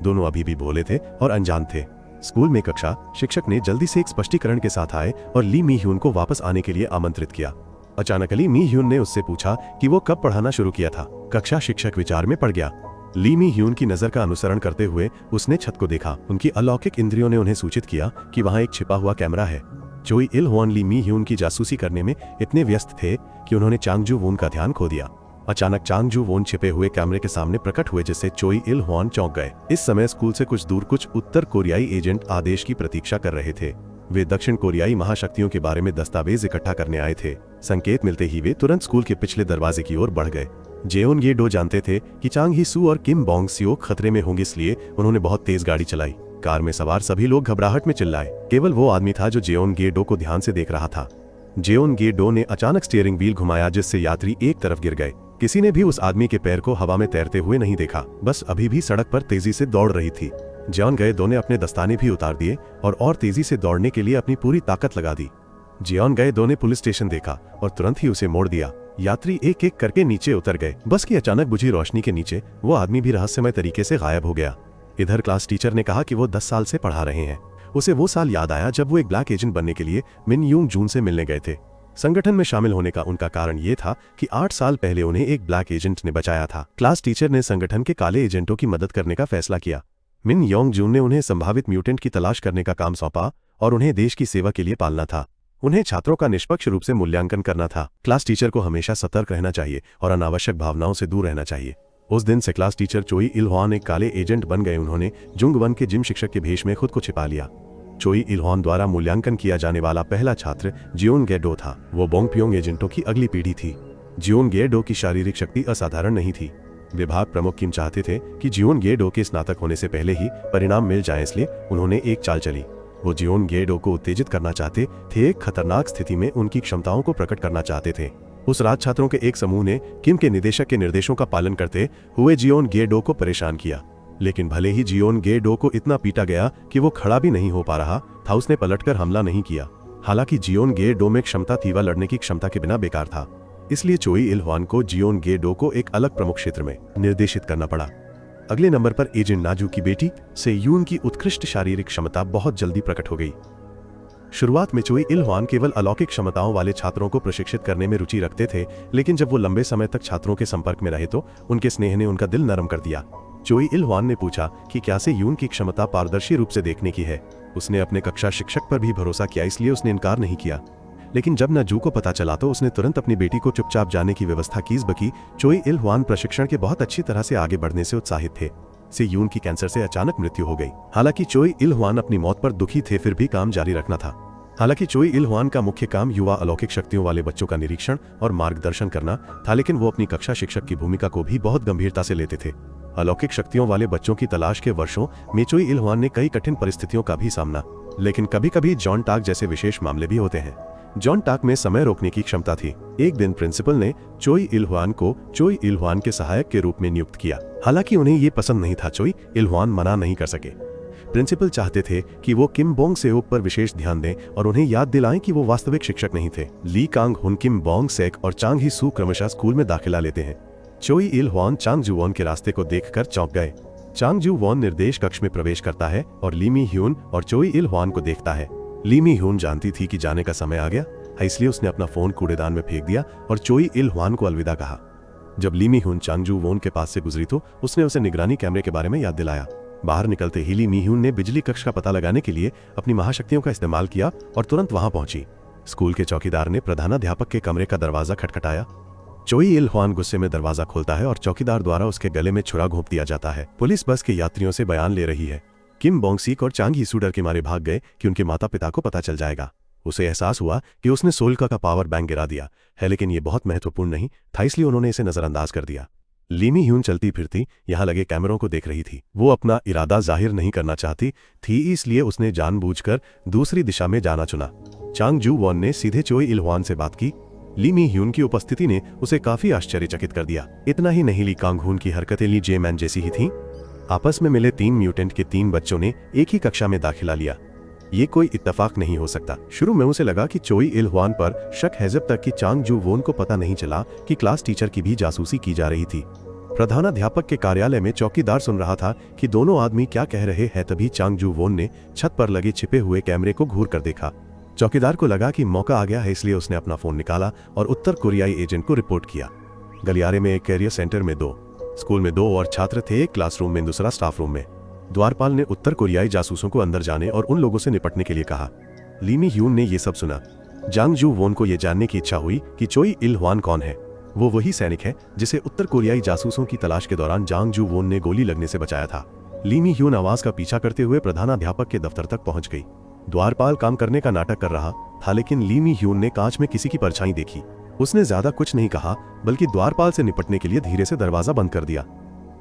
दोनों अभी भी भोले थे और अनजान थे। स्कूल में कक्षा शिक्षक ने जल्दी से एक स्पष्टीकरण के साथ आए और ली मी ह्यून को वापस आने के लिए आमंत्रित किया। अचानक ली मी ह्यून ने उससे पूछा कि वो कब पढ़ाना शुरू किया था। कक्षा शिक्षक विचार में पड़ गया। ली मी ह्यून की नजर का अनुसरण करते हुए उसने छत को देखा। उनकी अलौकिक इंद्रियों ने उन्हें सूचित किया कि वहां एक छिपा हुआ कैमरा है। चोई इल ह्वान ली मी ह्यून की जासूसी करने में इतने व्यस्त थे कि उन्होंने चांग जू वोन का ध्यान खो दिया। अचानक चांग जू वोन छिपे हुए कैमरे के सामने प्रकट हुए, जिससे चोई इल ह्वान चौंक गए। इस समय स्कूल से कुछ दूर कुछ उत्तर कोरियाई एजेंट आदेश की प्रतीक्षा कर रहे थे। वे दक्षिण कोरियाई महाशक्तियों के बारे में दस्तावेज इकट्ठा करने आए थे। संकेत मिलते ही वे तुरंत स्कूल के पिछले दरवाजे की ओर बढ़ गए। जेओन गे डो जानते थे कि चांग ही सू और किम बोंग सियोक खतरे में होंगे, इसलिए उन्होंने बहुत तेज गाड़ी चलाई। कार में सवार सभी लोग घबराहट में चिल्लाए। केवल वो आदमी था जो जेओन गे डो को ध्यान से देख रहा था। जेओन गे डो ने अचानक स्टीयरिंग व्हील घुमाया, जिससे यात्री एक तरफ गिर गए। किसी ने भी उस आदमी के पैर को हवा में तैरते हुए नहीं देखा, बस अभी भी सड़क पर तेजी से दौड़ रही थी। जेओन गे डो ने अपने दस्ताने भी उतार दिए और तेजी से दौड़ने के लिए अपनी पूरी ताकत लगा दी। जेओन गे डो ने पुलिस स्टेशन देखा और तुरंत ही उसे मोड़ दिया। यात्री एक एक करके नीचे उतर गए। बस की अचानक बुझी रोशनी के नीचे वो आदमी भी रहस्यमय तरीके से गायब हो गया। इधर क्लास टीचर ने कहा कि वो 10 साल से पढ़ा रहे हैं। उसे वो साल याद आया जब वो एक ब्लैक एजेंट बनने के लिए मिन यूंग जून से मिलने गए थे। संगठन में शामिल होने का उनका कारण ये था कि 8 साल पहले उन्हें एक ब्लैक एजेंट ने बचाया था। क्लास टीचर ने संगठन के काले एजेंटों की मदद करने का फैसला किया। मिन योंग जून ने उन्हें संभावित म्यूटेंट की तलाश करने का काम सौंपा और उन्हें देश की सेवा के लिए पालना था। उन्हें छात्रों का निष्पक्ष रूप से मूल्यांकन करना था। क्लास टीचर को हमेशा सतर्क रहना चाहिए और अनावश्यक भावनाओं से दूर रहना चाहिए। उस दिन से क्लास टीचर चोई इल ह्वान एक काले एजेंट बन गए। उन्होंने जुंग वन के जिम शिक्षक के भेष में खुद को छिपा लिया। चोई इल ह्वान द्वारा मूल्यांकन किया जाने वाला पहला छात्र जियोन गे डो था। वो बोंग प्योंग एजेंटों की अगली पीढ़ी थी। जियोन गे डो की शारीरिक शक्ति असाधारण नहीं थी। विभाग प्रमुख किम चाहते थे कि जियोन गे डो के स्नातक होने से पहले ही परिणाम मिल जाए, इसलिए उन्होंने एक चाल चली। वो जियोन गे डो को उत्तेजित करना चाहते थे, एक खतरनाक स्थिति में उनकी क्षमताओं को प्रकट करना चाहते थे। उस रात छात्रों के एक समूह ने किम के निदेशक के निर्देशों का पालन करते हुए जियोन गे डो को परेशान किया। लेकिन भले ही जियोन गे डो को इतना पीटा गया कि वो खड़ा भी नहीं हो पा रहा था, उसने पलटकर हमला नहीं किया। हालांकि जियोन गे डो में क्षमता थी, वह लड़ने की क्षमता के बिना बेकार था। इसलिए चोई इल ह्वान को जियोन गे डो को एक अलग प्रमुख क्षेत्र में निर्देशित करना पड़ा। अगले नंबर पर एजेंट नाजू की बेटी से यून की उत्कृष्ट शारीरिक क्षमता बहुत जल्दी प्रकट हो गई। शुरुआत में चोई इल ह्वान केवल अलौकिक क्षमताओं वाले छात्रों को प्रशिक्षित करने में रुचि रखते थे, लेकिन जब वो लंबे समय तक छात्रों के संपर्क में रहे तो उनके स्नेह ने उनका दिल नरम कर दिया। चोई इल ह्वान ने पूछा कि क्या से यून की क्षमता पारदर्शी रूप से देखने की है। उसने अपने कक्षा शिक्षक पर भी भरोसा किया, इसलिए उसने इनकार नहीं किया। लेकिन जब नाजू को पता चला तो उसने तुरंत अपनी बेटी को चुपचाप जाने की व्यवस्था की। बकी चोई इल ह्वान प्रशिक्षण के बहुत अच्छी तरह से आगे बढ़ने से उत्साहित थे। से यून की कैंसर से अचानक मृत्यु हो गई। हालांकि चोई इल ह्वान अपनी मौत पर दुखी थे, फिर भी काम जारी रखना था। हालांकि चोई इल ह्वान का मुख्य काम युवा अलौकिक शक्तियों वाले बच्चों का निरीक्षण और मार्गदर्शन करना था, लेकिन वो अपनी कक्षा शिक्षक की भूमिका को भी बहुत गंभीरता से लेते थे। अलौकिक शक्तियों वाले बच्चों की तलाश के वर्षों में चोई इल ह्वान ने कई कठिन परिस्थितियों का भी सामना, लेकिन कभी कभी जॉन टाक जैसे विशेष मामले भी होते हैं। जॉन टाक में समय रोकने की क्षमता थी। एक दिन प्रिंसिपल ने चोई इल ह्वान को चोई इल ह्वान के सहायक के रूप में नियुक्त किया। हालांकि उन्हें ये पसंद नहीं था। चोई इल ह्वान मना नहीं कर सके। प्रिंसिपल चाहते थे कि वो किम बोंग सेओक पर विशेष ध्यान दें और उन्हें याद दिलाएं कि वो वास्तविक शिक्षक नहीं थे। ली कांग हुन किम बोंग सेक और चांग ही सू क्रमशः स्कूल में दाखिला लेते हैं। चोई इल हुआन चांग जू वॉन के रास्ते को देखकर चौंक गए। चांग जू वॉन निर्देश कक्ष में प्रवेश करता है और ली मी ह्यून और चोई इल हुआन को देखता है। ली मी ह्यून जानती थी कि जाने का समय आ गया, इसलिए उसने अपना फोन कूड़ेदान में फेंक दिया और चोई इल हुआन को अलविदा कहा। जब ली मी ह्यून चांग जू वॉन के पास से गुजरी तो उसने उसे निगरानी कैमरे के बारे में याद दिलाया। बाहर निकलते ही ली मी ह्यून ने बिजली कक्ष का पता लगाने के लिए अपनी महाशक्तियों का इस्तेमाल किया और तुरंत वहां पहुंची। स्कूल के चौकीदार ने प्रधानाध्यापक के कमरे का दरवाजा खटखटाया। चोई इल हुआन गुस्से में दरवाजा खोलता है और चौकीदार द्वारा उसके गले में छुरा घोंप दिया जाता है। पुलिस बस के यात्रियों से बयान ले रही है। किम बोंग सीक और चांग ही सू डर के मारे भाग गए कि उनके माता पिता को पता चल जाएगा। उसे एहसास हुआ कि उसने सोल्का का पावर बैंक गिरा दिया है, लेकिन ये बहुत महत्वपूर्ण नहीं था, इसलिए उन्होंने इसे नजरअंदाज कर दिया। ली मी ह्यून चलती फिरती यहाँ लगे कैमरों को देख रही थी। वो अपना इरादा जाहिर नहीं करना चाहती थी, इसलिए उसने जानबूझकर दूसरी दिशा में जाना चुना। चांग जू वॉन ने सीधे चोई इल हुआन से बात की। ली मी ह्यून की उपस्थिति ने उसे काफी आश्चर्यचकित कर दिया। इतना ही नहीं, ली कांग हुन की हरकतें ली जे मैन जैसी ही थीं। आपस में मिले 3 म्यूटेंट के 3 बच्चों ने एक ही कक्षा में दाखिला लिया। ये कोई इत्तेफाक नहीं हो सकता। शुरू में उसे लगा कि चोई इल हुआन पर शक है, जब तक कि चांग जू वॉन को पता नहीं चला कि क्लास टीचर की भी जासूसी की जा रही थी। प्रधानाध्यापक के कार्यालय में चौकीदार सुन रहा था कि दोनों आदमी क्या कह रहे हैं, तभी चांग जू वॉन ने छत पर लगे छिपे हुए कैमरे को घूर कर देखा। चौकीदार को लगा कि मौका आ गया है, इसलिए उसने अपना फोन निकाला और उत्तर कोरियाई एजेंट को रिपोर्ट किया। गलियारे में एक कैरियर सेंटर में 2, स्कूल में 2 और छात्र थे, एक क्लासरूम में, दूसरा स्टाफ रूम में। द्वारपाल ने उत्तर कोरियाई जासूसों को अंदर जाने और उन लोगों से निपटने के लिए कहा। ली मी ह्यून ने यह सब सुना। जांग जू वॉन को यह जानने की इच्छा हुई कि चोई इल हुआन कौन है। वो वही सैनिक है जिसे उत्तर कोरियाई जासूसों की तलाश के दौरान जांग जू वॉन ने गोली लगने से बचाया था। ली मी ह्यून आवाज का पीछा करते हुए प्रधानाध्यापक के दफ्तर तक पहुंच गई। द्वारपाल काम करने का नाटक कर रहा था, लेकिन ली मी ह्यून ने कांच में किसी की परछाई देखी। उसने ज्यादा कुछ नहीं कहा, बल्कि द्वारपाल से निपटने के लिए धीरे से दरवाजा बंद कर दिया।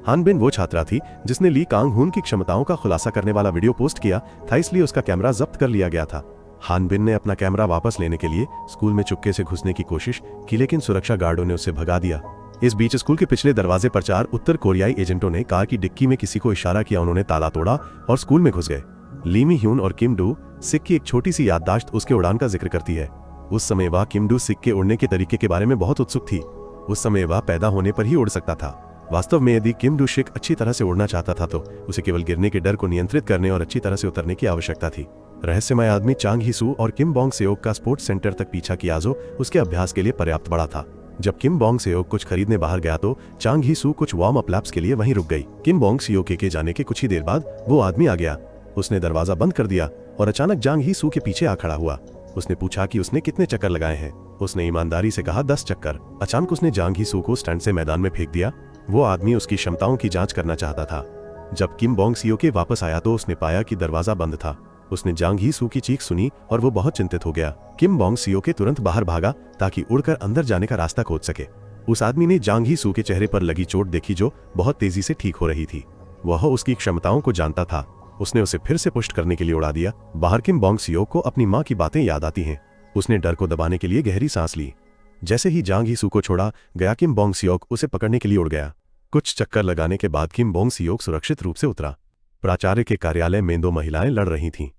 हान बिन वो छात्रा थी जिसने ली कांग हुन की क्षमताओं का खुलासा करने वाला वीडियो पोस्ट किया था, इसलिए उसका कैमरा जब्त कर लिया गया था। हान बिन ने अपना कैमरा वापस लेने के लिए स्कूल में चुपके से घुसने की कोशिश की, लेकिन सुरक्षा गार्डों ने उसे भगा दिया। इस बीच स्कूल के पिछले दरवाजे पर 4 उत्तर कोरियाई एजेंटों ने कार की डिक्की में किसी को इशारा किया। उन्होंने ताला तोड़ा और स्कूल में घुस गए। ली मी ह्यून और किम डू सिक की एक छोटी सी याददाश्त उसके उड़ान का जिक्र करती है। उस समय वह किम डू सिक के उड़ने के तरीके के बारे में बहुत उत्सुक थी। उस समय वह पैदा होने पर ही उड़ सकता था। वास्तव में यदि किम डू सिक अच्छी तरह से उड़ना चाहता था तो उसे केवल गिरने के डर को नियंत्रित करने और अच्छी तरह से उतरने की आवश्यकता थी। रहस्यमय आदमी चांग ही सू और किम बोंग सेओक का स्पोर्ट्स सेंटर तक पीछा किया, जो उसके अभ्यास के लिए पर्याप्त बड़ा था। जब किम बोंग सेओक कुछ खरीदने बाहर गया तो चांग ही सू कुछ वार्म अप लैप्स के लिए वहीं रुक गई। किम बोंग सेओक के जाने के कुछ ही देर बाद वो आदमी आ गया। उसने दरवाजा बंद कर दिया और अचानक जांग ही सू के पीछे आ खड़ा हुआ। उसने पूछा कि उसने कितने चक्कर लगाए हैं। उसने ईमानदारी से कहा 10 चक्कर। अचानक उसने जांग ही सू को स्टैंड से मैदान में फेंक दिया। वो आदमी उसकी क्षमताओं की जांच करना चाहता था। जब किम बोंग सेओक वापस आया तो उसने पाया कि दरवाजा बंद था। उसने जांग ही सू की चीख सुनी और वो बहुत चिंतित हो गया। किम बोंग सेओक तुरंत बाहर भागा ताकि उड़कर अंदर जाने का रास्ता खोज सके। उस आदमी ने जांग ही सू के चेहरे पर लगी चोट देखी, जो बहुत तेजी से ठीक हो रही थी। वह उसकी क्षमताओं को जानता था। उसने उसे फिर से पुष्ट करने के लिए उड़ा दिया। बाहर किम बोंग सेओक को अपनी माँ की बातें याद आती हैं। उसने डर को दबाने के लिए गहरी सांस ली। जैसे ही जांग ही सू को छोड़ा गया, किम बोंग सेओक उसे पकड़ने के लिए उड़ गया। कुछ चक्कर लगाने के बाद किम बोंग सेओक सुरक्षित रूप से उतरा। प्राचार्य के कार्यालय में 2 महिलाएं लड़ रही थीं।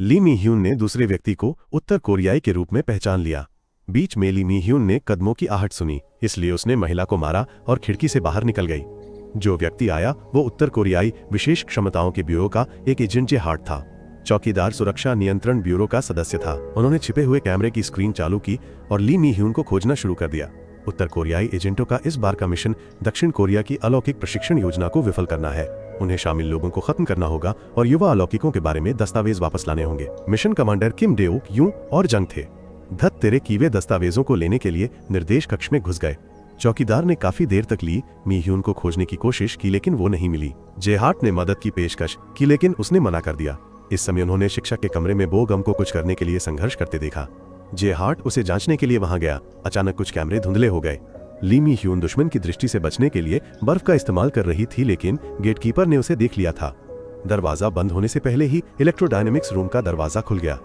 ली मी ह्यून ने दूसरे व्यक्ति को उत्तर कोरियाई के रूप में पहचान लिया। बीच में ली मी ह्यून ने कदमों की आहट सुनी, इसलिए उसने महिला को मारा और खिड़की से बाहर निकल गई। जो व्यक्ति आया वो उत्तर कोरियाई विशेष क्षमताओं के ब्यूरो का एक एजेंट जे हार्ट था। चौकीदार सुरक्षा नियंत्रण ब्यूरो का सदस्य था। उन्होंने छिपे हुए कैमरे की स्क्रीन चालू की और ली मी ह्यून को खोजना शुरू कर दिया। उत्तर कोरियाई एजेंटों का इस बार का मिशन दक्षिण कोरिया की अलौकिक प्रशिक्षण योजना को विफल करना है। उन्हें शामिल लोगों को खत्म करना होगा और युवा अलौकिकों के बारे में दस्तावेज वापस लाने होंगे। मिशन कमांडर किम डेओक यूं और जंग थे। धत तेरे कीवे दस्तावेजों को लेने के लिए निर्देश कक्ष में घुस गए। चौकीदार ने काफी देर तक ली मी ह्यून को खोजने की कोशिश की, लेकिन वो नहीं मिली। जे हार्ट ने मदद की पेशकश की, लेकिन उसने मना कर दिया। इस समय उन्होंने शिक्षक के कमरे में बो गम को कुछ करने के लिए संघर्ष करते देखा। जे हार्ट उसे जांचने के लिए वहां गया। अचानक कुछ कैमरे धुंधले हो गए। ली मी ह्यून दुश्मन की दृष्टि से बचने के लिए बर्फ का इस्तेमाल कर रही थी, लेकिन गेटकीपर ने उसे देख लिया था। दरवाजा बंद होने से पहले ही इलेक्ट्रोडायनेमिक्स रूम का दरवाजा खुल गया।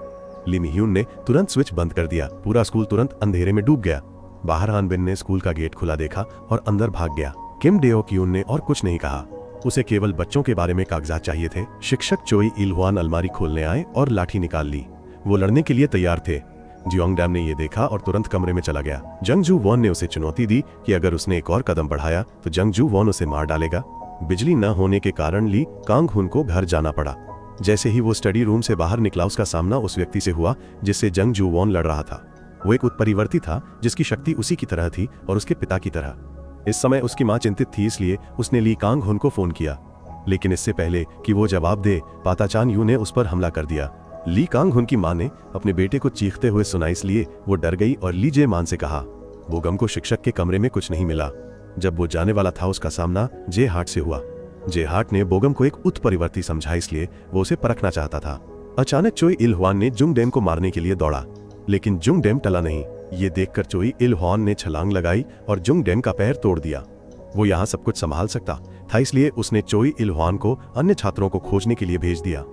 ली मी ह्यून ने तुरंत स्विच बंद कर दिया। पूरा स्कूल तुरंत अंधेरे में डूब गया। बाहर हान बिन ने स्कूल का गेट खुला देखा और अंदर भाग गया। किम डेओक यून ने और कुछ नहीं कहा। उसे केवल बच्चों के बारे में कागजात चाहिए थे। शिक्षक चोई इल हुआन अलमारी खोलने आए और लाठी निकाल ली। वो लड़ने के लिए तैयार थे। जियोंग डैम ने ये देखा और तुरंत कमरे में चला गया। जंग जू वॉन ने उसे चुनौती दी कि अगर उसने एक और कदम बढ़ाया तो जंग जू वॉन उसे मार डालेगा। बिजली न होने के कारण ली कांग हुन को घर जाना पड़ा। जैसे ही वो स्टडी रूम से बाहर निकला, उसका सामना उस व्यक्ति से हुआ जिससे जंग जू वॉन लड़ रहा था। वो एक उत्परिवर्ती था जिसकी शक्ति उसी की तरह थी और उसके पिता की तरह। इस समय उसकी मां चिंतित थी, इसलिए उसने ली कांग हुन को फोन किया। लेकिन इससे पहले कि वो जवाब दे, पाता चान यू ने उस पर हमला कर दिया। ली कांग हुन की मां ने अपने बेटे को चीखते हुए सुना, इसलिए वो डर गई और ली जे मान से कहा। बोगम को शिक्षक के कमरे में कुछ नहीं मिला। जब वो जाने वाला था, उसका सामना जे हार्ट से हुआ। जे हार्ट ने बोगम को एक उत्परिवर्ती समझा, इसलिए वो उसे परखना चाहता था। अचानक चोई इल हुआन ने जुंग डेम को मारने के लिए दौड़ा, लेकिन जुंग डेम टला नहीं। ये देखकर चोई इल हुआन ने छलांग लगाई और जुंग डेम का पैर तोड़ दिया। वो यहाँ सब कुछ संभाल सकता था, इसलिए उसने चोई इल हुआन को अन्य छात्रों को खोजने के लिए भेज दिया।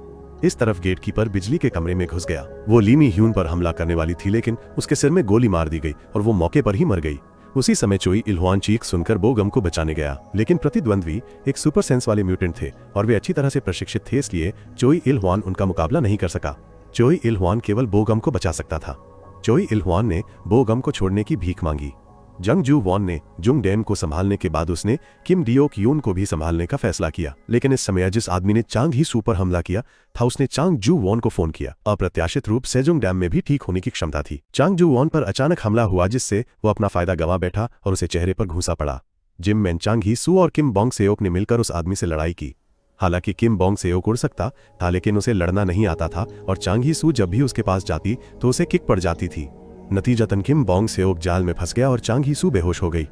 इस तरफ गेटकीपर बिजली के कमरे में घुस गया। वो ली मी ह्यून पर हमला करने वाली थी, लेकिन उसके सिर में गोली मार दी गई और वो मौके पर ही मर गई। उसी समय चोई इल हुआन चीख सुनकर बोगम को बचाने गया, लेकिन प्रतिद्वंद्वी एक सुपर सेंस वाले म्यूटेंट थे और वे अच्छी तरह से प्रशिक्षित थे, इसलिए चोई इल हुआन उनका मुकाबला नहीं कर सका। चोई इल हुआन केवल बोगम को बचा सकता था। चोई इल हुआन ने बोगम को छोड़ने की भीख मांगी। जंग जू वॉन ने जुंग डेम को संभालने के बाद उसने किम डियोक यून को भी संभालने का फैसला किया। लेकिन इस समय जिस आदमी ने चांग ही सू पर हमला किया था, उसने चांग जू वॉन को फोन किया। अप्रत्याशित रूप से जुंग डैम में भी ठीक होने की क्षमता थी। चांग जू वॉन पर अचानक हमला हुआ, जिससे वो अपना फायदा गंवा बैठा और उसे चेहरे पर घूसा पड़ा। जिम मैन चांग ही सू और किम बोंग सेओक ने मिलकर उस आदमी से लड़ाई की। हालांकि किम बोंग सेओक उड़ सकता था, लेकिन उसे लड़ना नहीं आता था और चांग ही सू जब भी उसके पास जाती तो उसे किक पड़ जाती थी। नतीजतन किम बोंग सेओक जाल में फंस गया और चांग ही सू बेहोश हो गई।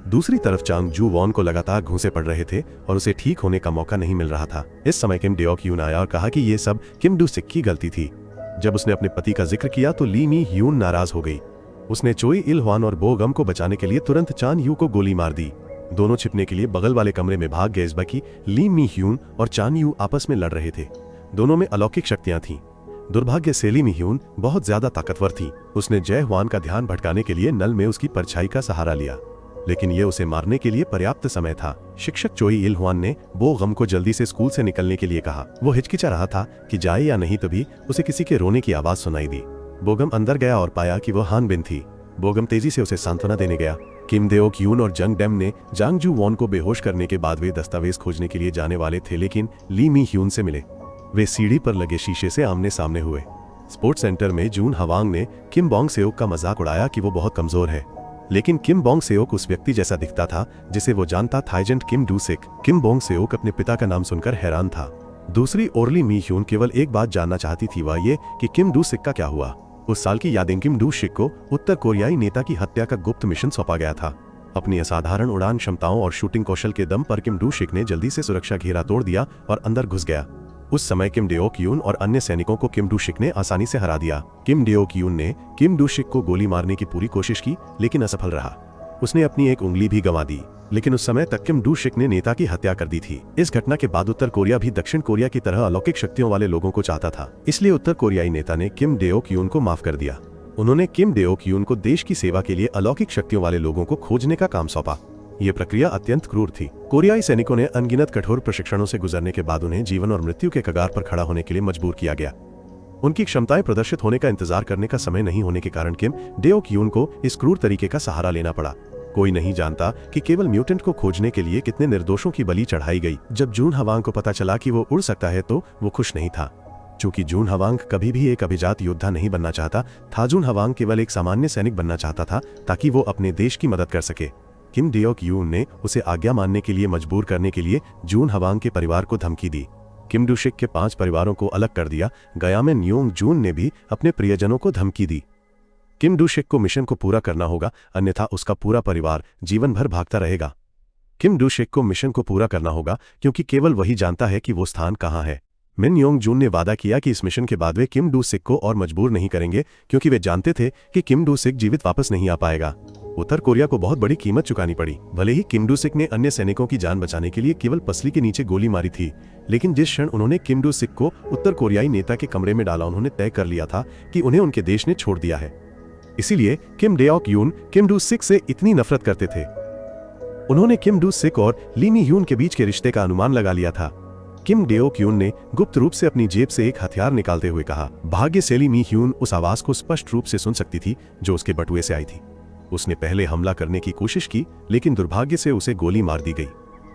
दूसरी तरफ चांग जू वॉन को लगातार घूंसे पड़ रहे थे और उसे ठीक होने का मौका नहीं मिल रहा था। इस समय किम डियोक यून आया और कहा कि ये सब किम डू सिक की गलती थी। जब उसने अपने पति का जिक्र किया तो ली मी ह्यून नाराज हो गई। उसने चोई इल हुआन और बोगम को बचाने के लिए तुरंत चान यू को गोली मार दी। दोनों छिपने के लिए बगल वाले कमरे में भाग गए। इस बाकी ली मी ह्यून और चान यू आपस में लड़ रहे थे। दोनों में अलौकिक शक्तियां थीं। दुर्भाग्य से ली मी ह्यून बहुत ज्यादा ताकतवर थी। उसने जय हुआन का ध्यान भटकाने के लिए नल में उसकी परछाई का सहारा लिया, लेकिन यह उसे मारने के लिए पर्याप्त समय था। शिक्षक चोई इल हुआन ने बोगम को जल्दी से स्कूल से निकलने के लिए कहा। वो हिचकिचा रहा था कि जाए या नहीं, तभी उसे किसी के रोने की आवाज सुनाई दी। बोगम अंदर गया और पाया कि वह हान बिन थी। बोगम तेजी से उसे सांत्वना देने गया। किम देओक यून और जंग डेम ने जांग जू वॉन को बेहोश करने के बाद वे दस्तावेज खोजने के लिए जाने वाले थे, लेकिन ली मी ह्यून से मिले। वे सीढ़ी पर लगे शीशे से आमने सामने हुए। स्पोर्ट्स सेंटर में जून हवांग ने किम बोंग सेओक का मजाक उड़ाया कि वो बहुत कमजोर है, लेकिन किम बोंग सेओक उस व्यक्ति जैसा दिखता था जिसे वो जानता था, agent Kim Do Sik. Kim Bong Seok अपने पिता का नाम सुनकर हैरान था। दूसरी ओर ली मी ह्यून केवल एक बात जानना चाहती थी, वह ये कि किम डू सिक का क्या हुआ। उस साल की यादें किम डू सिक को उत्तर कोरियाई नेता की हत्या का गुप्त मिशन सौंपा गया था। अपनी असाधारण उड़ान क्षमताओं और शूटिंग कौशल के दम पर किम डू सिक ने जल्दी से सुरक्षा घेरा तोड़ दिया और अंदर घुस गया। उस समय किम डेओक यून और अन्य सैनिकों को किम डू सिक ने आसानी से हरा दिया। किम डेओक यून ने किम डू सिक को गोली मारने की पूरी कोशिश की, लेकिन असफल रहा। उसने अपनी एक उंगली भी गंवा दी, लेकिन उस समय तक किम डू सिक ने नेता की हत्या कर दी थी। इस घटना के बाद उत्तर कोरिया भी दक्षिण कोरिया की तरह अलौकिक शक्तियों वाले लोगों को चाहता था, इसलिए उत्तर कोरियाई नेता ने किम डेओक यून को माफ कर दिया। उन्होंने किम डेओक यून को देश की सेवा के लिए अलौकिक शक्तियों वाले लोगों को खोजने का काम सौंपा। ये प्रक्रिया अत्यंत क्रूर थी। कोरियाई सैनिकों ने अनगिनत कठोर प्रशिक्षणों से गुजरने के बाद उन्हें जीवन और मृत्यु के कगार पर खड़ा होने के लिए मजबूर किया गया। उनकी क्षमताएं प्रदर्शित होने का इंतजार करने का समय नहीं होने के कारण किम डेओक यून को इस क्रूर तरीके का सहारा लेना पड़ा। कोई नहीं जानता कि केवल म्यूटेंट को खोजने के लिए कितने निर्दोषों की बलि चढ़ाई गई। जब जून हवांग को पता चला कि वो उड़ सकता है तो वो खुश नहीं था। चूंकि जून हवांग कभी भी एक अभिजात योद्धा नहीं बनना चाहता था, जून हवांग केवल एक सामान्य सैनिक बनना चाहता था ताकि वो अपने देश की मदद कर सके। किम डेओक यून ने उसे आज्ञा मानने के लिए मजबूर करने के लिए जून हवांग के परिवार को धमकी दी। किम डू सिक के 5 परिवारों को अलग कर दिया। गया में न्योंग जून ने भी अपने प्रियजनों को धमकी दी। किम डू सिक को मिशन को पूरा करना होगा, अन्यथा उसका पूरा परिवार जीवन भर भागता रहेगा। किम डू सिक को मिशन को पूरा करना होगा क्योंकि केवल वही जानता है कि वो स्थान कहाँ है। मिन योंग जून ने वादा किया कि इस मिशन के बाद वे किम डू सिक को और मजबूर नहीं करेंगे, क्योंकि वे जानते थे कि किम डू सिक जीवित वापस नहीं आ पाएगा। उत्तर कोरिया को बहुत बड़ी कीमत चुकानी पड़ी। भले ही किम डू सिक ने अन्य सैनिकों की जान बचाने के लिए केवल पसली के नीचे गोली मारी थी, लेकिन जिस क्षण उन्होंने किम डू सिक को उत्तर कोरियाई नेता के कमरे में डाला, उन्होंने तय कर लिया था कि उन्हें उनके देश ने छोड़ दिया है। इसीलिए किम डेओक यून किम डू सिक से इतनी नफरत करते थे। उन्होंने किम डू सिक और ली मी ह्यून के बीच के रिश्ते का अनुमान लगा लिया था। किम डेओ क्यून ने गुप्त रूप से अपनी जेब से एक हथियार निकालते हुए कहा। भाग्य से ली मी ह्यून उस आवाज को स्पष्ट रूप से सुन सकती थी जो उसके बटुए से आई थी। उसने पहले हमला करने की कोशिश की, लेकिन दुर्भाग्य से उसे गोली मार दी गई।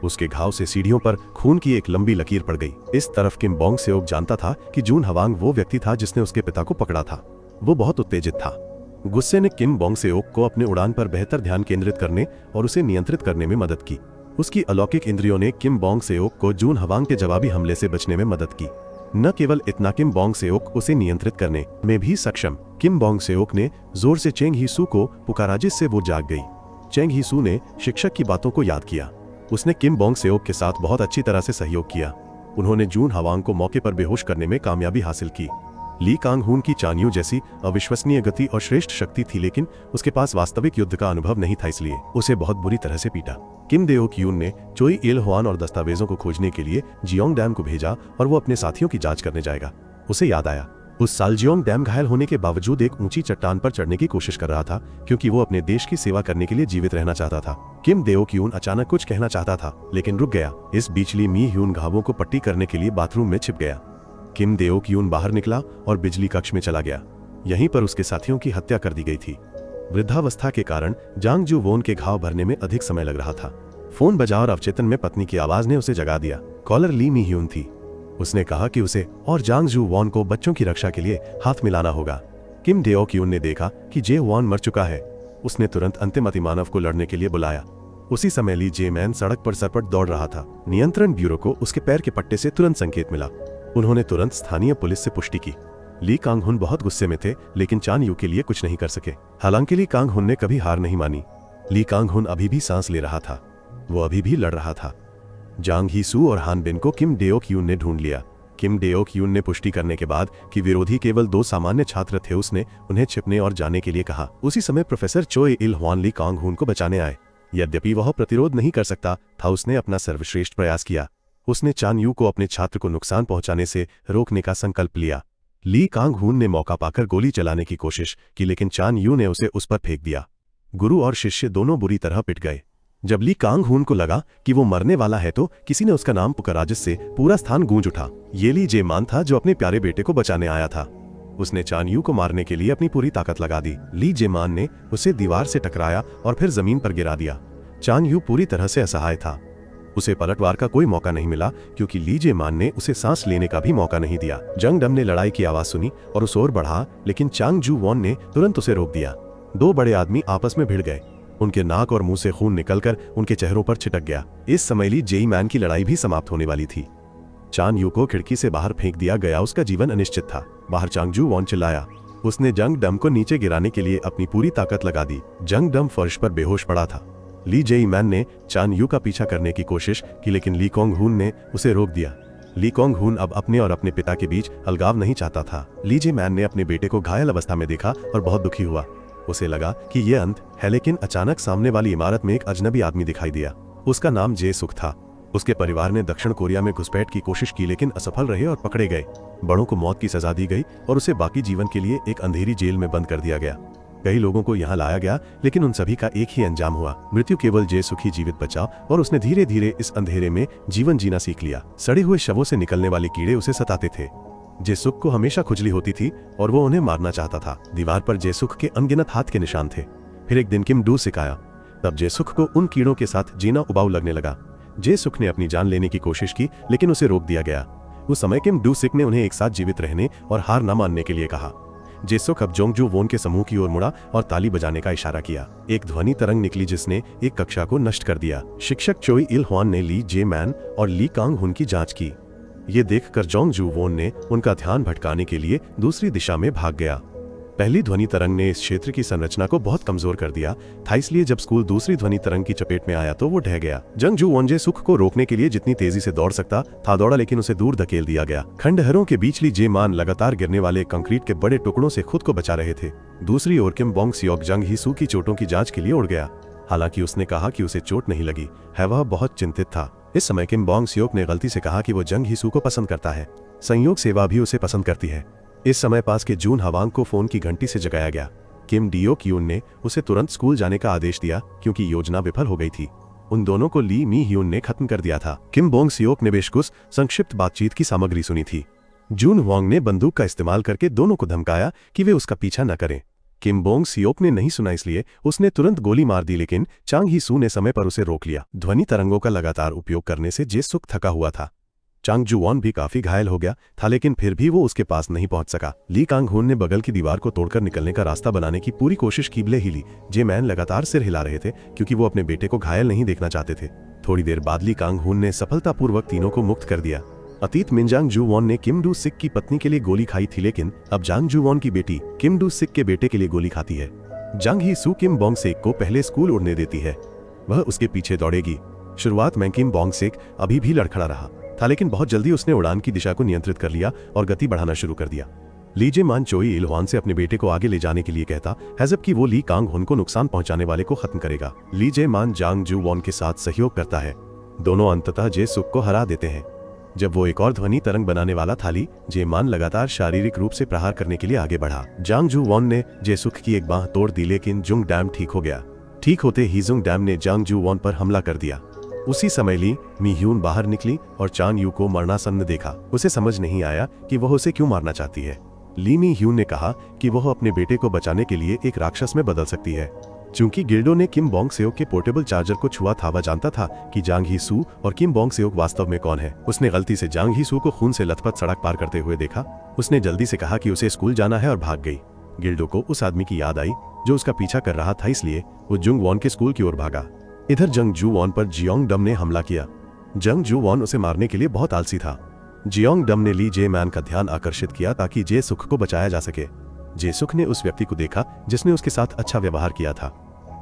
उसके घाव से सीढ़ियों पर खून की एक लंबी लकीर पड़ गई। इस तरफ किम बोंग सेओक जानता था कि जून हवांग वो व्यक्ति था जिसने उसके पिता को पकड़ा था। वो बहुत उत्तेजित था। गुस्से ने किम बोंग सेओक को अपने उड़ान पर बेहतर ध्यान केंद्रित करने और उसे नियंत्रित करने में मदद की। उसकी अलौकिक इंद्रियों ने किम बोंग सेओक को जून हवांग के जवाबी हमले से बचने में मदद की। न केवल इतना, किम बोंग सेओक उसे नियंत्रित करने में भी सक्षम। किम बोंग सेओक ने जोर से चेंग ही सू को पुकारा, जिससे वो जाग गई। चेंग ही सू ने शिक्षक की बातों को याद किया। उसने किम बोंग सेओक के साथ बहुत अच्छी तरह से सहयोग किया। उन्होंने जून हवांग को मौके पर बेहोश करने में कामयाबी हासिल की। ली कांग हुन की चान यू जैसी अविश्वसनीय गति और श्रेष्ठ शक्ति थी, लेकिन उसके पास वास्तविक युद्ध का अनुभव नहीं था, इसलिए उसे बहुत बुरी तरह से पीटा। किम देओ क्यून ने चोई इल हुआन और दस्तावेजों को खोजने के लिए जियोंग डैम को भेजा और वो अपने साथियों की जांच करने जाएगा। उसे याद आया, उस साल जियोंग डैम घायल होने के बावजूद एक ऊंची चट्टान पर चढ़ने की कोशिश कर रहा था, क्योंकि वो अपने देश की सेवा करने के लिए जीवित रहना चाहता था। किम देओ क्यून अचानक कुछ कहना चाहता था, लेकिन रुक गया। इस बीच ली मी ह्यून घावों को पट्टी करने के लिए बाथरूम में छिप गया। किम देओ क्यून बाहर निकला और बिजली कक्ष में चला गया। यहीं पर उसके साथियों की हत्या कर दी गई थी। वृद्धावस्था के कारण जांग जू वोन के घाव भरने में अधिक समय लग रहा था। फोन बजा और अवचेतन में पत्नी की आवाज ने उसे जगा दिया। कॉलर ली मी ह्यून थी। उसने कहा कि उसे और जांग जू वोन को बच्चों की रक्षा के लिए हाथ मिलाना होगा। किम डेओ क्यून ने देखा कि जे वोन मर चुका है। उसने तुरंत अंतिम अतिमानव को लड़ने के लिए बुलाया। उसी समय ली जे मैन सड़क पर सरपट दौड़ रहा था। नियंत्रण ब्यूरो को उसके पैर के पट्टे से तुरंत संकेत मिला। उन्होंने तुरंत स्थानीय पुलिस से पुष्टि की। ली कांग हुन बहुत गुस्से में थे, लेकिन चान यू के लिए कुछ नहीं कर सके। हालांकि ली कांग हुन ने कभी हार नहीं मानी। ली कांग हुन अभी भी सांस ले रहा था। वो अभी भी लड़ रहा था। जांग ही सू और हान बिन को किम डेओ क्यून ने ढूंढ लिया। किम डेओ क्यून ने पुष्टि करने के बाद कि विरोधी केवल 2 सामान्य छात्र थे, उसने उन्हें छिपने और जाने के लिए कहा। उसी समय प्रोफेसर चोए इल हुआन ली कांग हुन को बचाने आए। यद्यपि वह प्रतिरोध नहीं कर सकता था, उसने अपना सर्वश्रेष्ठ प्रयास किया। उसने चान यू को अपने छात्र को नुकसान पहुंचाने से रोकने का संकल्प लिया। ली कांग हुन ने मौका पाकर गोली चलाने की कोशिश की, लेकिन चान यू ने उसे उस पर फेंक दिया। गुरु और शिष्य दोनों बुरी तरह पिट गए। जब ली कांग हुन को लगा कि वो मरने वाला है, तो किसी ने उसका नाम पुकारा, जिससे पूरा स्थान गूंज उठा। ये ली जे मान था, जो अपने प्यारे बेटे को बचाने आया था। उसने चान यू को मारने के लिए अपनी पूरी ताकत लगा दी। ली जे मान ने उसे दीवार से टकराया और फिर जमीन पर गिरा दिया। चान यू पूरी तरह से असहाय था। उसे पलटवार का कोई मौका नहीं मिला, क्योंकि ली जे मान ने उसे सांस लेने का भी मौका नहीं दिया। जंग डम ने लड़ाई की आवाज सुनी और उस ओर बढ़ा, लेकिन चांग जू वॉन ने तुरंत उसे रोक दिया। 2 बड़े आदमी आपस में भिड़ गए। उनके नाक और मुंह से खून निकलकर उनके चेहरों पर छिटक गया। इस समय ली जे मैन की लड़ाई भी समाप्त होने वाली थी। चान यू को खिड़की से बाहर फेंक दिया गया। उसका जीवन अनिश्चित था। बाहर चांग जू वॉन चिल्लाया। उसने जंग डम को नीचे गिराने के लिए अपनी पूरी ताकत लगा दी। जंग डम फर्श पर बेहोश पड़ा था। ली जे मैन ने चान यू का पीछा करने की कोशिश की, लेकिन ली कोंग हुन ने उसे रोक दिया। ली कोंग हुन अब अपने और अपने पिता के बीच अलगाव नहीं चाहता था। ली जे मैन ने अपने बेटे को घायल अवस्था में देखा और बहुत दुखी हुआ। उसे लगा कि ये अंत है, लेकिन अचानक सामने वाली इमारत में एक अजनबी आदमी दिखाई दिया। उसका नाम जे सुख था। उसके परिवार ने दक्षिण कोरिया में घुसपैठ की कोशिश की, लेकिन असफल रहे और पकड़े गए। बड़ों को मौत की सजा दी गई और उसे बाकी जीवन के लिए एक अंधेरी जेल में बंद कर दिया गया। कई लोगों को यहाँ लाया गया, लेकिन उन सभी का एक ही अंजाम हुआ। मृत्यु। केवल जे सुखी जीवित बचा और उसने धीरे धीरे इस अंधेरे में जीवन जीना सीख लिया। सड़े हुए शवों से निकलने वाले कीड़े उसे सताते थे। जे सुख को हमेशा खुजली होती थी और वो उन्हें मारना चाहता था। दीवार पर जे सुख के अनगिनत हाथ के निशान थे। फिर एक दिन किम डू सिक आया। तब जे सुख को उन कीड़ों के साथ जीना उबाऊ लगने लगा। जे सुख ने अपनी जान लेने की कोशिश की, लेकिन उसे रोक दिया गया। उस समय किम डू सिक ने उन्हें एक साथ जीवित रहने और हार न मानने के लिए कहा। जे सुख अब जोंग जू वोन के समूह की ओर मुड़ा और ताली बजाने का इशारा किया। एक ध्वनि तरंग निकली जिसने एक कक्षा को नष्ट कर दिया। शिक्षक चोई इल हुआन ने ली जे मैन और ली कांग हुन की जांच की। ये देखकर जोंग जू वोन ने उनका ध्यान भटकाने के लिए दूसरी दिशा में भाग गया। पहली ध्वनि तरंग ने इस क्षेत्र की संरचना को बहुत कमजोर कर दिया था, इसलिए जब स्कूल दूसरी ध्वनि तरंग की चपेट में आया तो वो ढह गया। जंग जू वोन जे सुख को रोकने के लिए जितनी तेजी से दौड़ सकता था दौड़ा, लेकिन उसे दूर धकेल दिया गया। खंडहरों के बीच ली जे मान लगातार गिरने वाले कंक्रीट के बड़े टुकड़ों से खुद को बचा रहे थे। दूसरी ओर किम बोंग सियोक जंग ही सू की चोटों की जांच के लिए उड़ गया। हालांकि उसने कहा कि उसे चोट नहीं लगी है, वह बहुत चिंतित था। इस समय किम बोंग सियोक ने गलती से कहा कि वो जंग ही सू को पसंद करता है। संयोग सेवा भी उसे पसंद करती है। इस समय पास के जून हवांग को फोन की घंटी से जगाया गया। किम डियो क्यून ने उसे तुरंत स्कूल जाने का आदेश दिया, क्योंकि योजना विफल हो गई थी। उन दोनों को ली मी ह्यून ने खत्म कर दिया था। किम बोंग सियोक ने बेशकुस संक्षिप्त बातचीत की सामग्री सुनी थी। जून हुआंग ने बंदूक का इस्तेमाल करके दोनों को धमकाया कि वे उसका पीछा न करें। किम बोंग सियोक ने नहीं सुना, इसलिए उसने तुरंत गोली मार दी, लेकिन चांग ही सू ने समय पर उसे रोक लिया। ध्वनि तरंगों का लगातार उपयोग करने से जे सुक थका हुआ था। चांग जू वॉन भी काफी घायल हो गया था, लेकिन फिर भी वो उसके पास नहीं पहुंच सका। ली कांग हुन ने बगल की दीवार को तोड़कर निकलने का रास्ता बनाने की पूरी कोशिश की, ही ली जे मैन लगातार सिर हिला रहे थे क्योंकि वो अपने बेटे को घायल नहीं देखना चाहते थे। थोड़ी देर बाद ली कांग हुन ने सफलतापूर्वक तीनों को मुक्त कर दिया। अतीत में जांग जू वॉन ने किम डू सिक की पत्नी के लिए गोली खाई थी, लेकिन अब जांग जू वॉन की बेटी किम डू सिक के बेटे के लिए गोली खाती है। जांग ही सू किम बोंग सेक को पहले स्कूल उड़ने देती है, वह उसके पीछे दौड़ेगी। शुरुआत में किम बोंग सेक अभी भी लड़खड़ा रहा था, लेकिन बहुत जल्दी उसने उड़ान की दिशा को नियंत्रित कर लिया और गति बढ़ाना शुरू कर दिया। ली जे मान चोई इल हुआन से अपने बेटे को आगे ले जाने के लिए कहता है, जबकि वो ली कांग हुन को नुकसान पहुंचाने वाले को खत्म करेगा। ली जे मान जांग जू वॉन के साथ सहयोग करता है। दोनों अंततः जे सुक को हरा देते हैं। जब वो एक और ध्वनि तरंग बनाने वाला था, ली जे मान लगातार शारीरिक रूप से प्रहार करने के लिए आगे बढ़ा। जांग जू वॉन ने जे सुक की एक बांह तोड़ दी, लेकिन जुंग डैम ठीक हो गया। ठीक होते ही जुंग डैम ने जांग जू वॉन पर हमला कर दिया। उसी समय ली मी ह्यून बाहर निकली और चान यू को मरणासन्न देखा। उसे समझ नहीं आया कि वह उसे क्यों मारना चाहती है। ली मी ह्यून ने कहा कि वह अपने बेटे को बचाने के लिए एक राक्षस में बदल सकती है। चूंकि गिल्डो ने किम बोंग सेओक के पोर्टेबल चार्जर को छुआ था, वह जानता था कि जांग ही सू और किम बोंग सेओक वास्तव में कौन है। उसने गलती से जांग ही सू को खून से लथपथ सड़क पार करते हुए देखा। उसने जल्दी से कहा कि उसे स्कूल जाना है और भाग गई। गिल्डो को उस आदमी की याद आई जो उसका पीछा कर रहा था, इसलिए वो जुंग वॉन के स्कूल की ओर भागा। इधर जंग जू वॉन पर जियोंग डम ने हमला किया। जंग जू वॉन उसे मारने के लिए बहुत आलसी था। जियोंग डम ने ली जे मैन का ध्यान आकर्षित किया ताकि जे सुख को बचाया जा सके। जे सुख ने उस व्यक्ति को देखा जिसने उसके साथ अच्छा व्यवहार किया था।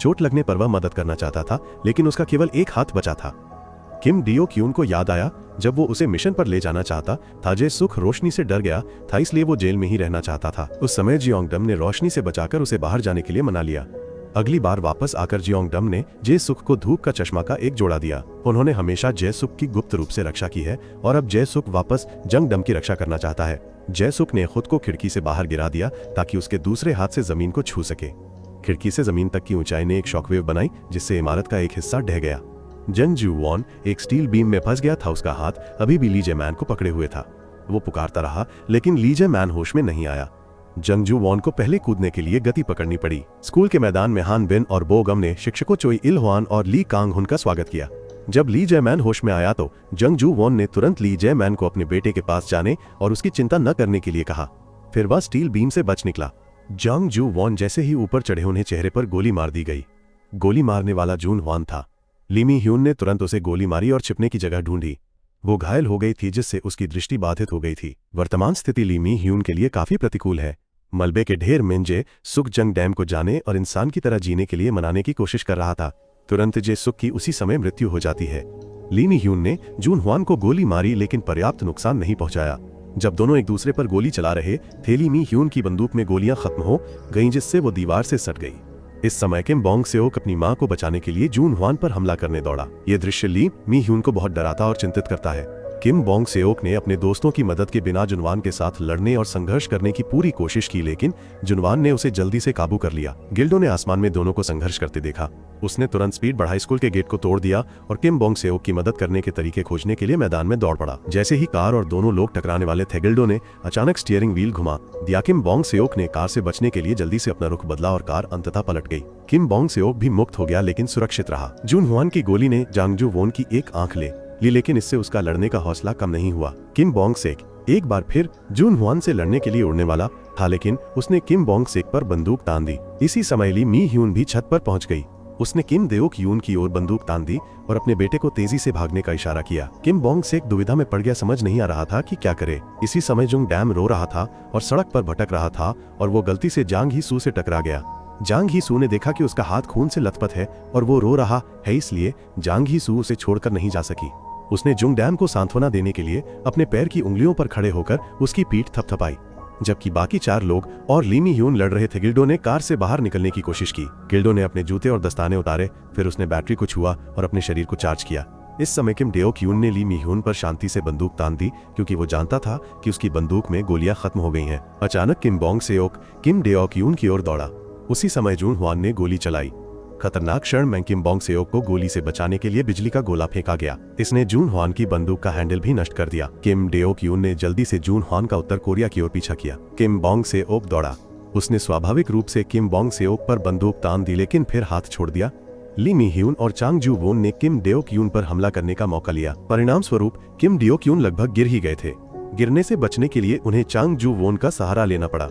चोट लगने पर वह मदद करना चाहता था, लेकिन उसका केवल एक हाथ बचा था। किम डियो क्यून को याद आया जब वो उसे मिशन पर ले जाना चाहता था। जे सुख रोशनी से डर गया था, इसलिए वो जेल में ही रहना चाहता था। उस समय जियोंग डम ने रोशनी से बचाकर उसे बाहर जाने के लिए मना लिया। अगली बार वापस आकर जियोंग डम ने जे सुख को धूप का चश्मा का एक जोड़ा दिया। उन्होंने हमेशा जय सुख की गुप्त रूप से रक्षा की है और अब जय सुख वापस जंग डम की रक्षा करना चाहता है। जय सुख ने खुद को खिड़की से बाहर गिरा दिया ताकि उसके दूसरे हाथ से जमीन को छू सके। खिड़की से जमीन तक की ऊंचाई ने एक शॉकवेव बनाई, जिससे इमारत का एक हिस्सा ढह गया। जंग जू वॉन एक स्टील बीम में फंस गया था। उसका हाथ अभी भी ली जे मैन को पकड़े हुए था। वो पुकारता रहा, लेकिन ली जे मैन होश में नहीं आया। जंग जू वॉन को पहले कूदने के लिए गति पकड़नी पड़ी। स्कूल के मैदान में हान बिन और बो गम ने शिक्षकों चोई इल हुआन और ली कांग हुन का स्वागत किया। जब ली जे मैन होश में आया तो जंग जू वॉन ने तुरंत ली जे मैन को अपने बेटे के पास जाने और उसकी चिंता न करने के लिए कहा। फिर वह स्टील बीम से बच निकला। जंग जू वॉन जैसे ही ऊपर चढ़े, उन्हें चेहरे पर गोली मार दी गई। गोली मारने वाला जून हुआन था। ली मी ह्यून ने तुरंत उसे गोली मारी और छिपने की जगह ढूंढी। वो घायल हो गई थी, जिससे उसकी दृष्टि बाधित हो गई थी। वर्तमान स्थिति ली मी ह्यून के लिए काफी प्रतिकूल है। मलबे के ढेर में जे सुक जंग डैम को जाने और इंसान की तरह जीने के लिए मनाने की कोशिश कर रहा था। तुरंत जे सुक की उसी समय मृत्यु हो जाती है। ली मी ह्यून ने जून हुआन को गोली मारी, लेकिन पर्याप्त नुकसान नहीं पहुंचाया। जब दोनों एक दूसरे पर गोली चला रहे थे, ली मी ह्यून की बंदूक में गोलियां खत्म हो गईं, जिससे वो दीवार से सट गई। इस समय किम बोंग सेओक अपनी मां को बचाने के लिए जून हुआन पर हमला करने दौड़ा। ये दृश्य ली मी ह्यून को बहुत डराता और चिंतित करता है। किम बोंग सेओक ने अपने दोस्तों की मदद के बिना जुनवान के साथ लड़ने और संघर्ष करने की पूरी कोशिश की, लेकिन जुनवान ने उसे जल्दी से काबू कर लिया। गिल्डो ने आसमान में दोनों को संघर्ष करते देखा। उसने तुरंत स्पीड बढ़ाई, स्कूल के गेट को तोड़ दिया और किम बोंग सेओक की मदद करने के तरीके खोजने के लिए मैदान में दौड़ पड़ा। जैसे ही कार और दोनों लोग टकराने वाले थे, गिल्डो ने अचानक स्टीयरिंग व्हील घुमा दिया। किम बोंग सेओक ने कार से बचने के लिए जल्दी से अपना रुख बदला और कार अंततः पलट गई। किम बोंग सेओक भी मुक्त हो गया, लेकिन सुरक्षित रहा। जून हुआन की गोली ने जांग जू वॉन की एक आंख ले ली, लेकिन इससे उसका लड़ने का हौसला कम नहीं हुआ। किम बोंग सेक एक बार फिर जून हुआन से लड़ने के लिए उड़ने वाला था, लेकिन उसने किम बोंग सेक पर बंदूक तान दी। इसी समय ली मी ह्यून भी छत पर पहुंच गई। उसने किम देओक यून की ओर बंदूक तान दी और अपने बेटे को तेजी से भागने का इशारा किया। किम बोंग सेक दुविधा में पड़ गया, समझ नहीं आ रहा था कि क्या करे। इसी समय जुंग डैम रो रहा था और सड़क पर भटक रहा था और वो गलती से जांग ही सू से टकरा गया। जांग ही सू ने देखा कि उसका हाथ खून से लथपथ है और वो रो रहा है, इसलिए जांग ही सू उसे छोड़कर नहीं जा सकी। उसने जुंग डैम को सांत्वना देने के लिए अपने पैर की उंगलियों पर खड़े होकर उसकी पीठ थपथपाई। जबकि बाकी 4 लोग और ली मी ह्यून लड़ रहे थे, गिल्डो ने कार से बाहर निकलने की कोशिश की। गिल्डो ने अपने जूते और दस्ताने उतारे, फिर उसने बैटरी को छुआ और अपने शरीर को चार्ज किया। इस समय किम डेओक यून ने ली मी ह्यून पर शांति से बंदूक तान दी, क्योंकि वो जानता था कि उसकी बंदूक में गोलियां खत्म हो गई हैं। अचानक किम बोंग सेओक किम डेओक यून की ओर दौड़ा। उसी समय जून हुआन ने गोली चलाई। खतरनाक क्षण में किम बोंग सेओक को गोली से बचाने के लिए बिजली का गोला फेंका गया। इसने जून ह्वान की बंदूक का हैंडल भी नष्ट कर दिया। किम डेओक यून ने जल्दी से जून ह्वान का उत्तर कोरिया की ओर पीछा किया। किम बोंग सेओक दौड़ा। उसने स्वाभाविक रूप से किम बोंग सेओक पर बंदूक तान दी, लेकिन फिर हाथ छोड़ दिया। ली मी ह्यून और चांग जू वोन ने किम डेओक यून पर हमला करने का मौका लिया। परिणाम स्वरूप किम डेओक यून लगभग गिर ही गए थे। गिरने से बचने के लिए उन्हें चांग जू वोन का सहारा लेना पड़ा।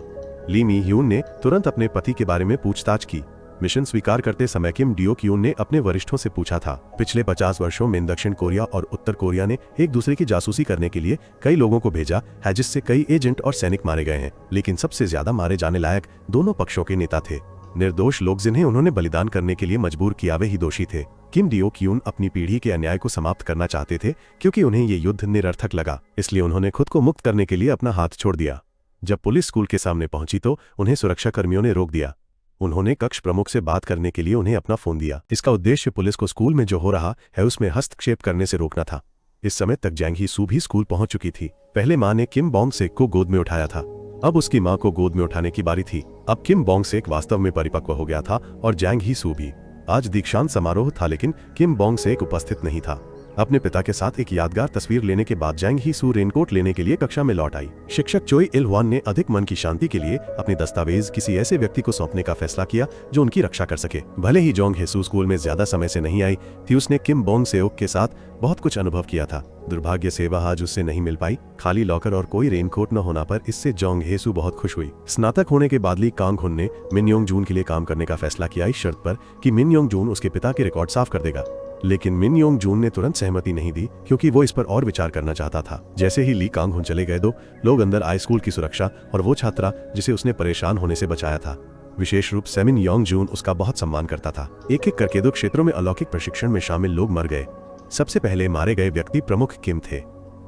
ली मी ह्यून ने तुरंत अपने पति के बारे में पूछताछ की। मिशन स्वीकार करते समय किम डेओक यून ने अपने वरिष्ठों से पूछा था। पिछले 50 वर्षों में दक्षिण कोरिया और उत्तर कोरिया ने एक दूसरे की जासूसी करने के लिए कई लोगों को भेजा है, जिससे कई एजेंट और सैनिक मारे गए हैं, लेकिन सबसे ज्यादा मारे जाने लायक दोनों पक्षों के नेता थे। निर्दोष लोग जिन्हें उन्होंने बलिदान करने के लिए मजबूर किया वे ही दोषी थे। किम डेओक यून अपनी पीढ़ी के अन्याय को समाप्त करना चाहते थे, क्योंकि उन्हें ये युद्ध निरर्थक लगा। इसलिए उन्होंने खुद को मुक्त करने के लिए अपना हाथ छोड़ दिया। जब पुलिस स्कूल के सामने पहुंची तो उन्हें सुरक्षा कर्मियों ने रोक दिया। उन्होंने कक्ष प्रमुख से बात करने के लिए उन्हें अपना फोन दिया। इसका उद्देश्य पुलिस को स्कूल में जो हो रहा है उसमें हस्तक्षेप करने से रोकना था। इस समय तक जैंग ही सू भी स्कूल पहुंच चुकी थी। पहले मां ने किम बोंग सेक को गोद में उठाया था, अब उसकी मां को गोद में उठाने की बारी थी। अब किम बोंग सेक वास्तव में परिपक्व हो गया था और जैंग ही सू भी। आज दीक्षांत समारोह था, लेकिन किम बोंग सेक उपस्थित नहीं था। अपने पिता के साथ एक यादगार तस्वीर लेने के बाद जैंग ही सू रेनकोट लेने के लिए कक्षा में लौट आई। शिक्षक चोई इल ह्वान ने अधिक मन की शांति के लिए अपने दस्तावेज किसी ऐसे व्यक्ति को सौंपने का फैसला किया जो उनकी रक्षा कर सके। भले ही जोंग हे सू स्कूल में ज्यादा समय से नहीं आई थी, उसने किम बोंग सेओक के साथ बहुत कुछ अनुभव किया था। दुर्भाग्य से वह आज उससे नहीं मिल पाई। खाली लॉकर और कोई रेनकोट न होना पर इससे जोंग हे सू बहुत खुश हुई। स्नातक होने के बाद ली कांग हुन ने मिन योंग जून के लिए काम करने का फैसला किया, इस शर्त पर कि मिन योंग जून उसके पिता के रिकॉर्ड साफ कर देगा। लेकिन मिन योंग जून ने तुरंत सहमति नहीं दी, क्योंकि वो इस पर और विचार करना चाहता था। जैसे ही ली कांग हुन चले गए, दो लोग अंदर आए। स्कूल की सुरक्षा और वो छात्रा जिसे उसने परेशान होने से बचाया था। विशेष रूप से मिन योंग जून उसका बहुत सम्मान करता था। एक एक करके दो क्षेत्रों में अलौकिक प्रशिक्षण में शामिल लोग मर गए। सबसे पहले मारे गए व्यक्ति प्रमुख किम थे।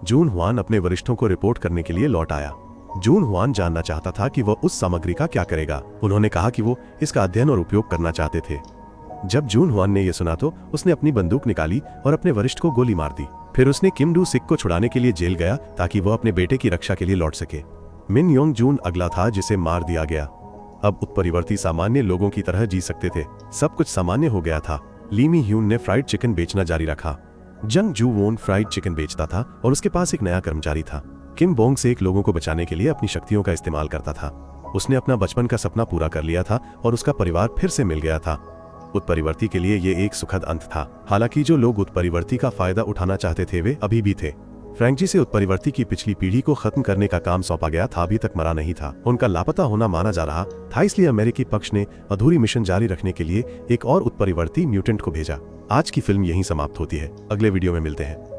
जून ह्वान अपने वरिष्ठों को रिपोर्ट करने के लिए लौट आया। जून ह्वान जानना चाहता था कि वह उस सामग्री का क्या करेगा। उन्होंने कहा कि वो इसका अध्ययन और उपयोग करना चाहते थे। जब जून ह्वान ने यह सुना तो उसने अपनी बंदूक निकाली और अपने वरिष्ठ को गोली मार दी। फिर उसने किम डू सिक को छुड़ाने के लिए जेल गया ताकि वह अपने बेटे की रक्षा के लिए लौट सके। मिन योंग जून अगला था जिसे मार दिया गया। अब उत्परिवर्ती सामान्य लोगों की तरह जी सकते थे। सब कुछ सामान्य हो गया था। ली मी ह्यून ने फ्राइड चिकन बेचना जारी रखा। जंग जू वोन फ्राइड चिकन बेचता था और उसके पास एक नया कर्मचारी था। किम बोंग सेक लोगों को बचाने के लिए अपनी शक्तियों का इस्तेमाल करता था। उसने अपना बचपन का सपना पूरा कर लिया था और उसका परिवार फिर से मिल गया था। उत्परिवर्ती के लिए ये एक सुखद अंत था। हालांकि जो लोग उत्परिवर्ती का फायदा उठाना चाहते थे वे अभी भी थे। फ्रैंकी से उत्परिवर्ती की पिछली पीढ़ी को खत्म करने का काम सौंपा गया था, अभी तक मरा नहीं था। उनका लापता होना माना जा रहा था, इसलिए अमेरिकी पक्ष ने अधूरी मिशन जारी रखने के लिए एक और उत्परिवर्ती म्यूटेंट को भेजा। आज की फिल्म यहीं समाप्त होती है। अगले वीडियो में मिलते हैं।